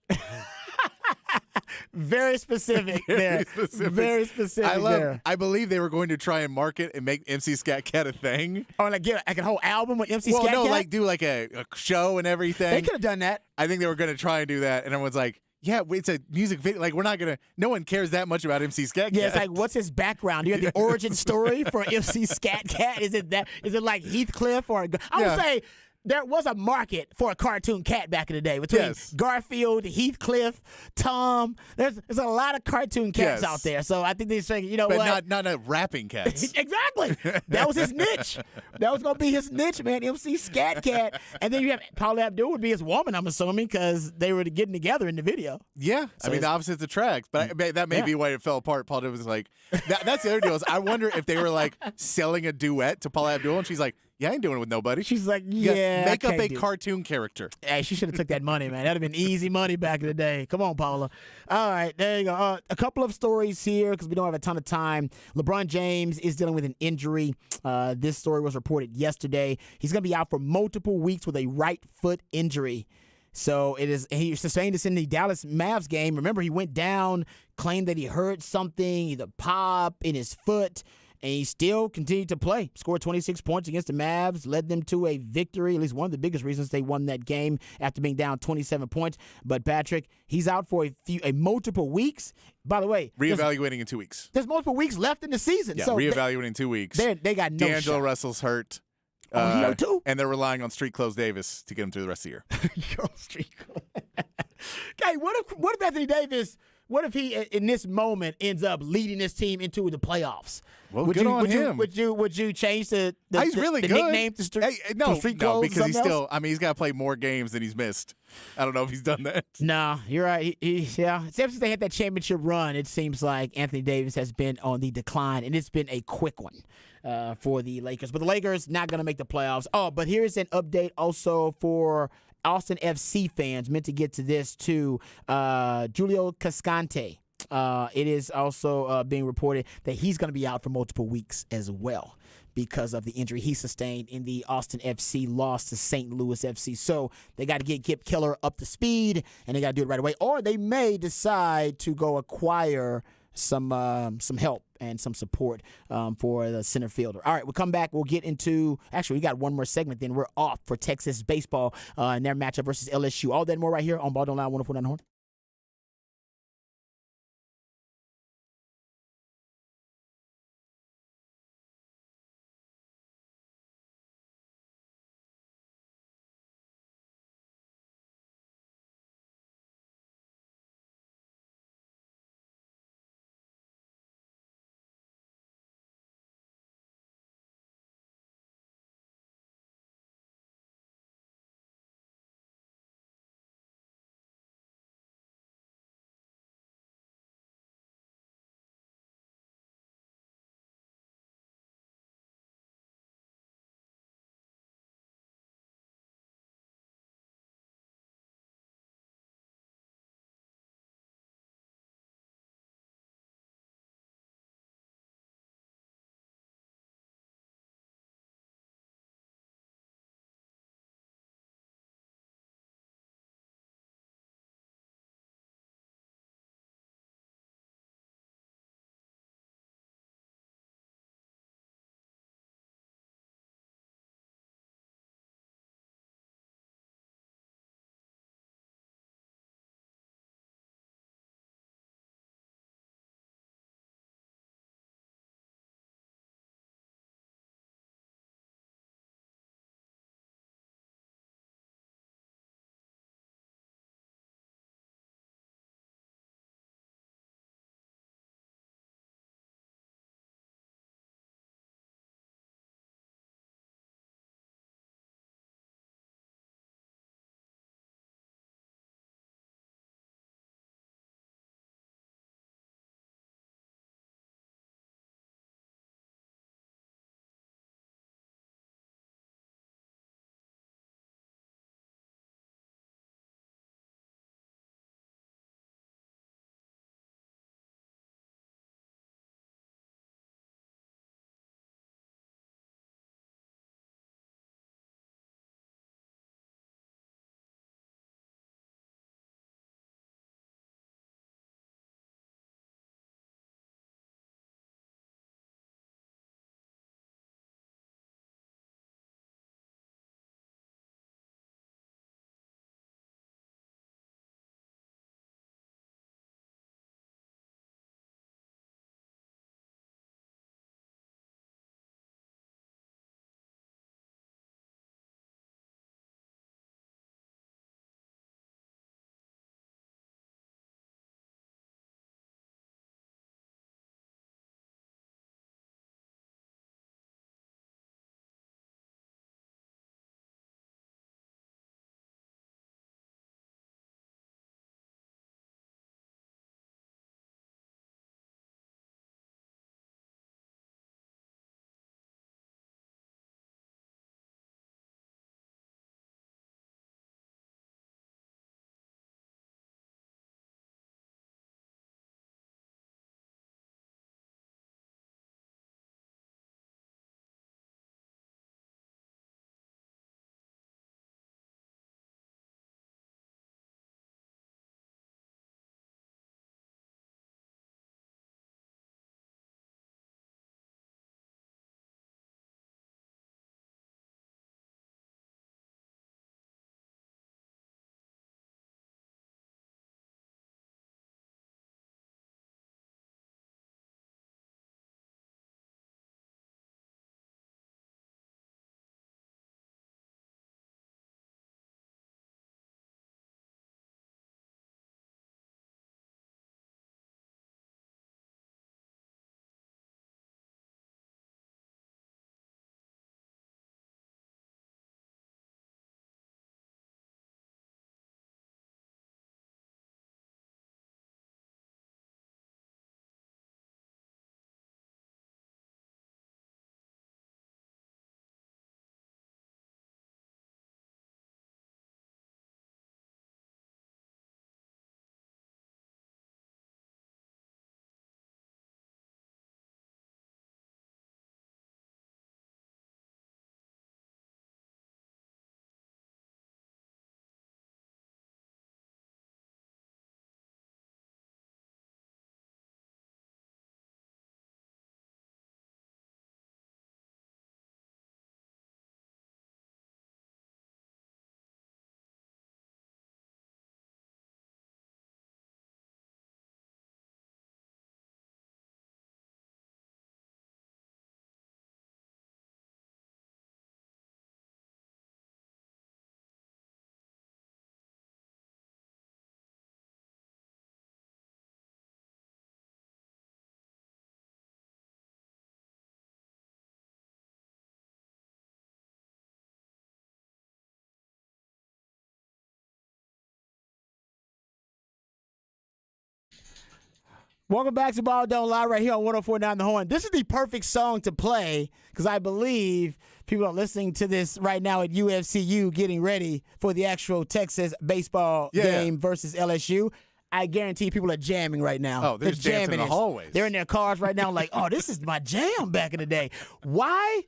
Very specific there. Very specific. I believe they were going to try and market and make MC Scat Cat a thing. Oh, like get like a whole album with MC Scat Cat? Like do like a show and everything. They could have done that. I think they were going to try and do that, and everyone's like, yeah, it's a music video. Like, we're not going to – no one cares that much about MC Scat Cat. Yeah, it's like, what's his background? Do you have the origin story for MC Scat Cat? Is it like Heathcliff or – I would say there was a market for a cartoon cat back in the day between Garfield, Heathcliff, Tom. There's a lot of cartoon cats out there. So I think they're saying, you know but what? Not a rapping cats. Exactly. That was his niche. That was going to be his niche, man, MC Scat Cat. And then you have Paula Abdul would be his woman, I'm assuming, because they were getting together in the video. Yeah. So the opposites attract. But that may be why it fell apart. Paula was like, that's the other deal is I wonder if they were like selling a duet to Paula Abdul, and she's like, yeah, I ain't doing it with nobody. She's like, yeah, make up a cartoon character. Hey, she should have took that money, man. That'd have been easy money back in the day. Come on, Paula. All right, there you go. A couple of stories here because we don't have a ton of time. LeBron James is dealing with an injury. This story was reported yesterday. He's going to be out for multiple weeks with a right foot injury. So he sustained this in the Dallas Mavs game. Remember, he went down, claimed that he heard something, either pop in his foot. And he still continued to play. Scored 26 points against the Mavs, led them to a victory, at least one of the biggest reasons they won that game after being down 27 points. But Patrick, he's out for a multiple weeks. By the way, reevaluating in 2 weeks. There's multiple weeks left in the season. Yeah, so reevaluating in 2 weeks. They got no D'Angelo shot. Russell's hurt. He hurt too? And they're relying on Street Clothes Davis to get him through the rest of the year. Okay, what if Anthony Davis? What if he, in this moment, ends up leading this team into the playoffs? Well, good on him. Would you change the he's really good. nickname to Street Clothes? Because he's got to play more games than he's missed. I don't know if he's done that. No, you're right. Since they had that championship run, it seems like Anthony Davis has been on the decline, and it's been a quick one for the Lakers. But the Lakers not going to make the playoffs. Oh, but here's an update also for Austin FC fans. Meant to get to this too. Julio Cascante. It is also being reported that he's going to be out for multiple weeks as well because of the injury he sustained in the Austin FC loss to St. Louis FC. So they got to get Kip Keller up to speed, and they got to do it right away. Or they may decide to go acquire some help and some support for the center fielder. All right, we'll come back. We'll get into – actually, we got one more segment, then we're off for Texas baseball and their matchup versus LSU. All that and more right here on Ball Don't Lie 104.9 Horn. Welcome back to Ball Don't Lie right here on 104.9 The Horn. This is the perfect song to play because I believe people are listening to this right now at UFCU getting ready for the actual Texas baseball game versus LSU. I guarantee people are jamming right now. Oh, they're jamming in the hallways. They're in their cars right now like, oh, this is my jam back in the day. Why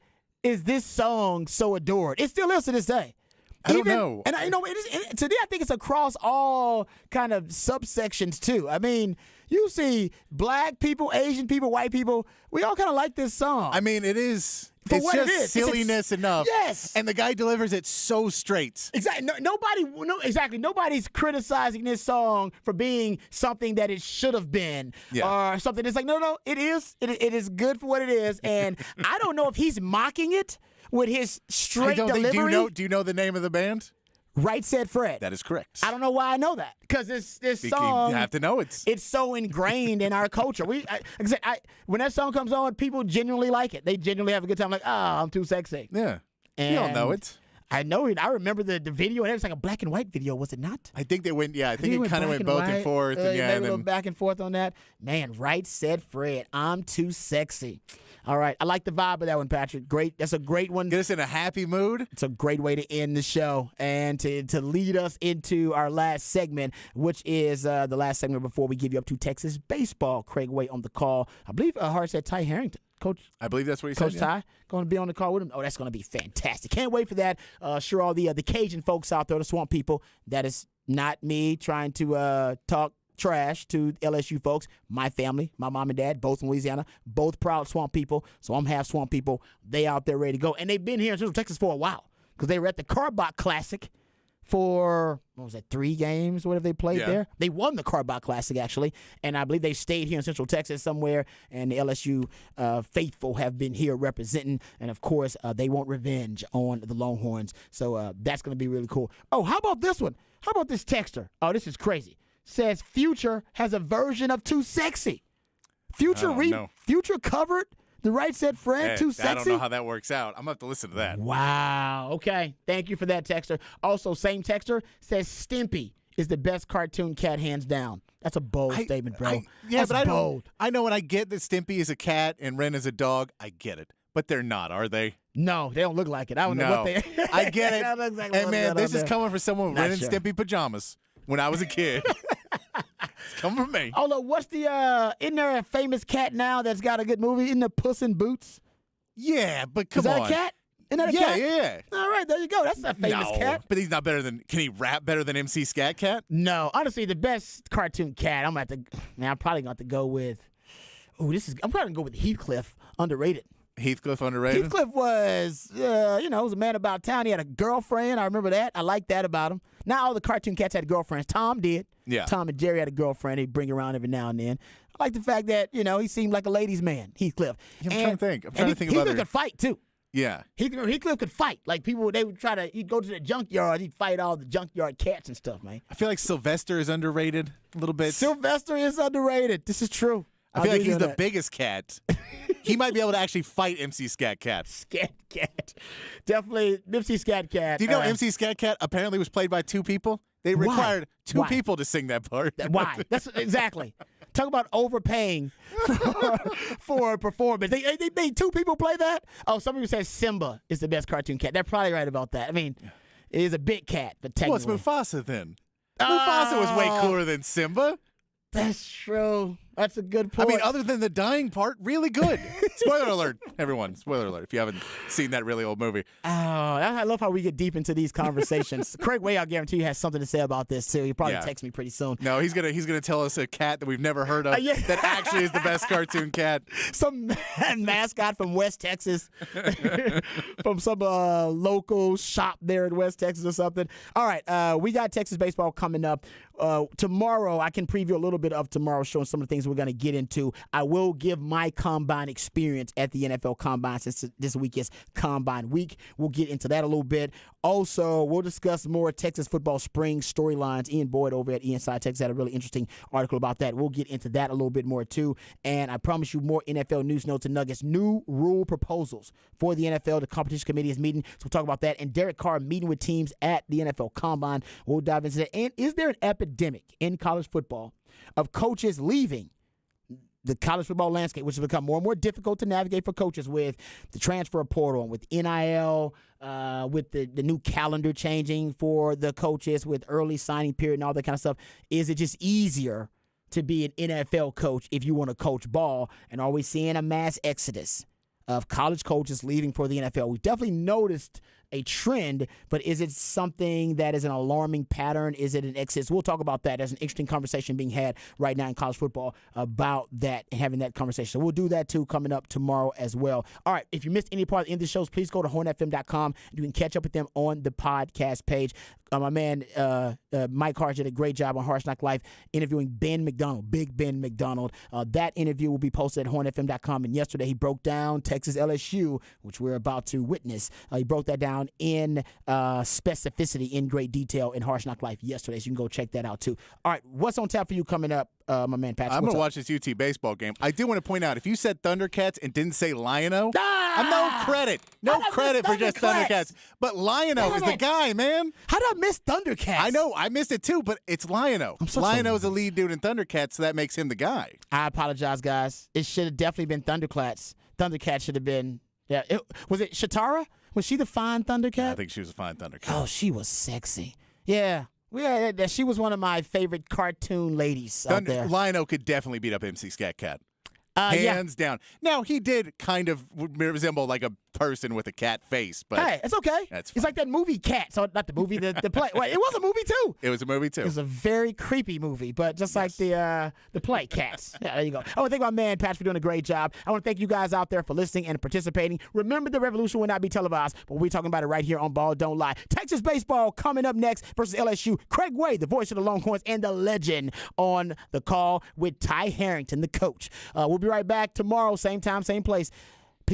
is this song so adored? It still is to this day. I don't know. And today I think it's across all kind of subsections too. I mean, you see black people, Asian people, white people, we all kind of like this song. I mean, it is. For it's what just it is. silliness enough. Yes. And the guy delivers it so straight. Exactly. Nobody's criticizing this song for being something that it should have been or something. It's like, no, it is. It is good for what it is. And I don't know if he's mocking it with his straight delivery. Do you know the name of the band? Right Said Fred. That is correct. I don't know why I know that because this song. You have to know it's so ingrained in our culture. When that song comes on, people genuinely like it. They genuinely have a good time. Like, I'm too sexy. Yeah, and you all know it. I know it. I remember the video, and it was like a black and white video, was it not? I think they went. Yeah, I think it kind of went both and forth. Maybe a little back and forth on that. Man, Right Said Fred. I'm too sexy. All right, I like the vibe of that one, Patrick. Great. That's a great one. Get us in a happy mood. It's a great way to end the show and to lead us into our last segment, which is the last segment before we give you up to Texas baseball. Craig Way on the call. I believe Hart said Ty Harrington. Coach, I believe that's what he Coach said. Coach Ty going to be on the call with him. Oh, that's going to be fantastic. Can't wait for that. Sure, all the Cajun folks out there, the Swamp people, that is not me trying to talk trash to LSU folks. My family, my mom and dad, both in Louisiana, both proud Swamp people. So I'm half Swamp people. They out there ready to go. And they've been here in Central Texas for a while because they were at the Carbach Classic for, 3 games, whatever they played there. They won the Carbach Classic, actually, and I believe they stayed here in Central Texas somewhere, and the LSU faithful have been here representing, and, of course, they want revenge on the Longhorns, so that's going to be really cool. Oh, how about this one? How about this texter? Oh, this is crazy. Says Future has a version of Too Sexy. Future covered the Right Said Fred, Too Sexy? I don't know how that works out. I'm going to have to listen to that. Wow. Okay. Thank you for that, texter. Also, same texter says Stimpy is the best cartoon cat, hands down. That's a bold statement, bro. That's bold. I know, and I get that Stimpy is a cat and Ren is a dog. I get it. But they're not, are they? No, they don't look like it. I don't know what they I get it. Exactly and, man, this is coming from someone with Ren and sure. Stimpy pajamas when I was a kid. It's coming from me. Oh, look, what's isn't there a famous cat now that's got a good movie? Isn't there Puss in Boots? Yeah, but come on. Is that a cat? Isn't that a cat? Yeah. All right, there you go. That's a famous cat. But he's not better than, can he rap better than MC Scat Cat? No, honestly, the best cartoon cat, I'm probably going to have to go with, I'm probably going to go with Heathcliff, underrated. Heathcliff underrated? Heathcliff was, was a man about town. He had a girlfriend. I remember that. I like that about him. Not all the cartoon cats had girlfriends. Tom did. Yeah. Tom and Jerry had a girlfriend. He'd bring her around every now and then. I like the fact that, he seemed like a ladies' man, Heathcliff. I'm trying to think. I'm trying to think of Heathcliff could fight, too. Yeah. Heathcliff could fight. Like, people, they would he'd go to the junkyard. He'd fight all the junkyard cats and stuff, man. I feel like Sylvester is underrated a little bit. Sylvester is underrated. This is true. I feel like he's the biggest cat. He might be able to actually fight MC Scat Cat. Scat Cat. Definitely MC Scat Cat. Do you know MC Scat Cat apparently was played by 2 people? They required 2 people to sing that part. Why? That's exactly. Talk about overpaying for a performance. They 2 people play that? Oh, some people say Simba is the best cartoon cat. They're probably right about that. I mean, it is a big cat, but technically. Well, it's Mufasa then. Mufasa was way cooler than Simba. That's true. That's a good point. I mean, other than the dying part, really good. Spoiler alert, everyone. Spoiler alert if you haven't seen that really old movie. Oh, I love how we get deep into these conversations. Craig Way, I guarantee you, has something to say about this, too. He'll probably text me pretty soon. No, he's gonna tell us a cat that we've never heard of that actually is the best cartoon cat. Some mascot from West Texas, from some local shop there in West Texas or something. All right, we got Texas baseball coming up. Tomorrow, I can preview a little bit of tomorrow's show and some of the things we're going to get into. I will give my combine experience at the NFL Combine since this week is Combine Week. We'll get into that a little bit. Also, we'll discuss more Texas football spring storylines. Ian Boyd over at Inside Texas had a really interesting article about that. We'll get into that a little bit more, too. And I promise you more NFL news, notes, and nuggets. New rule proposals for the NFL. The competition committee is meeting, so we'll talk about that. And Derek Carr meeting with teams at the NFL Combine. We'll dive into that. And is there an epidemic in college football of coaches leaving the college football landscape, which has become more and more difficult to navigate for coaches with the transfer portal and with NIL, with the new calendar changing for the coaches, with early signing period and all that kind of stuff, is it just easier to be an NFL coach if you want to coach ball? And are we seeing a mass exodus of college coaches leaving for the NFL? We've definitely noticed a trend, but is it something that is an alarming pattern? Is it an excess? We'll talk about that. There's an interesting conversation being had right now in college football about that and having that conversation. So we'll do that too coming up tomorrow as well. All right, if you missed any part of the end of the shows, please go to hornfm.com. You can catch up with them on the podcast page. My man Mike Harsh did a great job on Harsh Knock Life interviewing Ben McDonald, Big Ben McDonald. That interview will be posted at hornfm.com. And yesterday he broke down Texas LSU, which we're about to witness. He broke that down in specificity, in great detail in Harsh Knock Life yesterday. So you can go check that out too. All right, what's on tap for you coming up, my man Patrick? I'm going to watch this UT baseball game. I do want to point out, if you said Thundercats and didn't say Lion-O, I'm no credit. No credit for just Thundercats. But Lion-O is the guy, man. How did I miss Thundercats? I know. I missed it too, but it's Lion-O. Lion-O is the lead dude in Thundercats, so that makes him the guy. I apologize, guys. It should have definitely been Thundercats. Thundercats should have been, yeah. Was it Shatara? Was she the fine Thundercat? Yeah, I think she was a fine Thundercat. Oh, she was sexy. Yeah. Yeah, she was one of my favorite cartoon ladies out there. Lion-O could definitely beat up MC Scat Cat. Hands down. Now, he did kind of resemble like a person with a cat face, but hey, it's okay. It's like that movie Cat. So not the movie, the play. Wait, it was a movie too. It was a movie too. It was a very creepy movie, but just like the play Cats. Yeah, there you go. I want to thank my man Pat for doing a great job. I want to thank you guys out there for listening and participating. Remember, the revolution will not be televised, but we're talking about it right here on Ball Don't Lie. Texas baseball coming up next versus LSU. Craig Way, the voice of the Longhorns, and the legend on the call with Ty Harrington, the coach. We'll be right back tomorrow, same time, same place.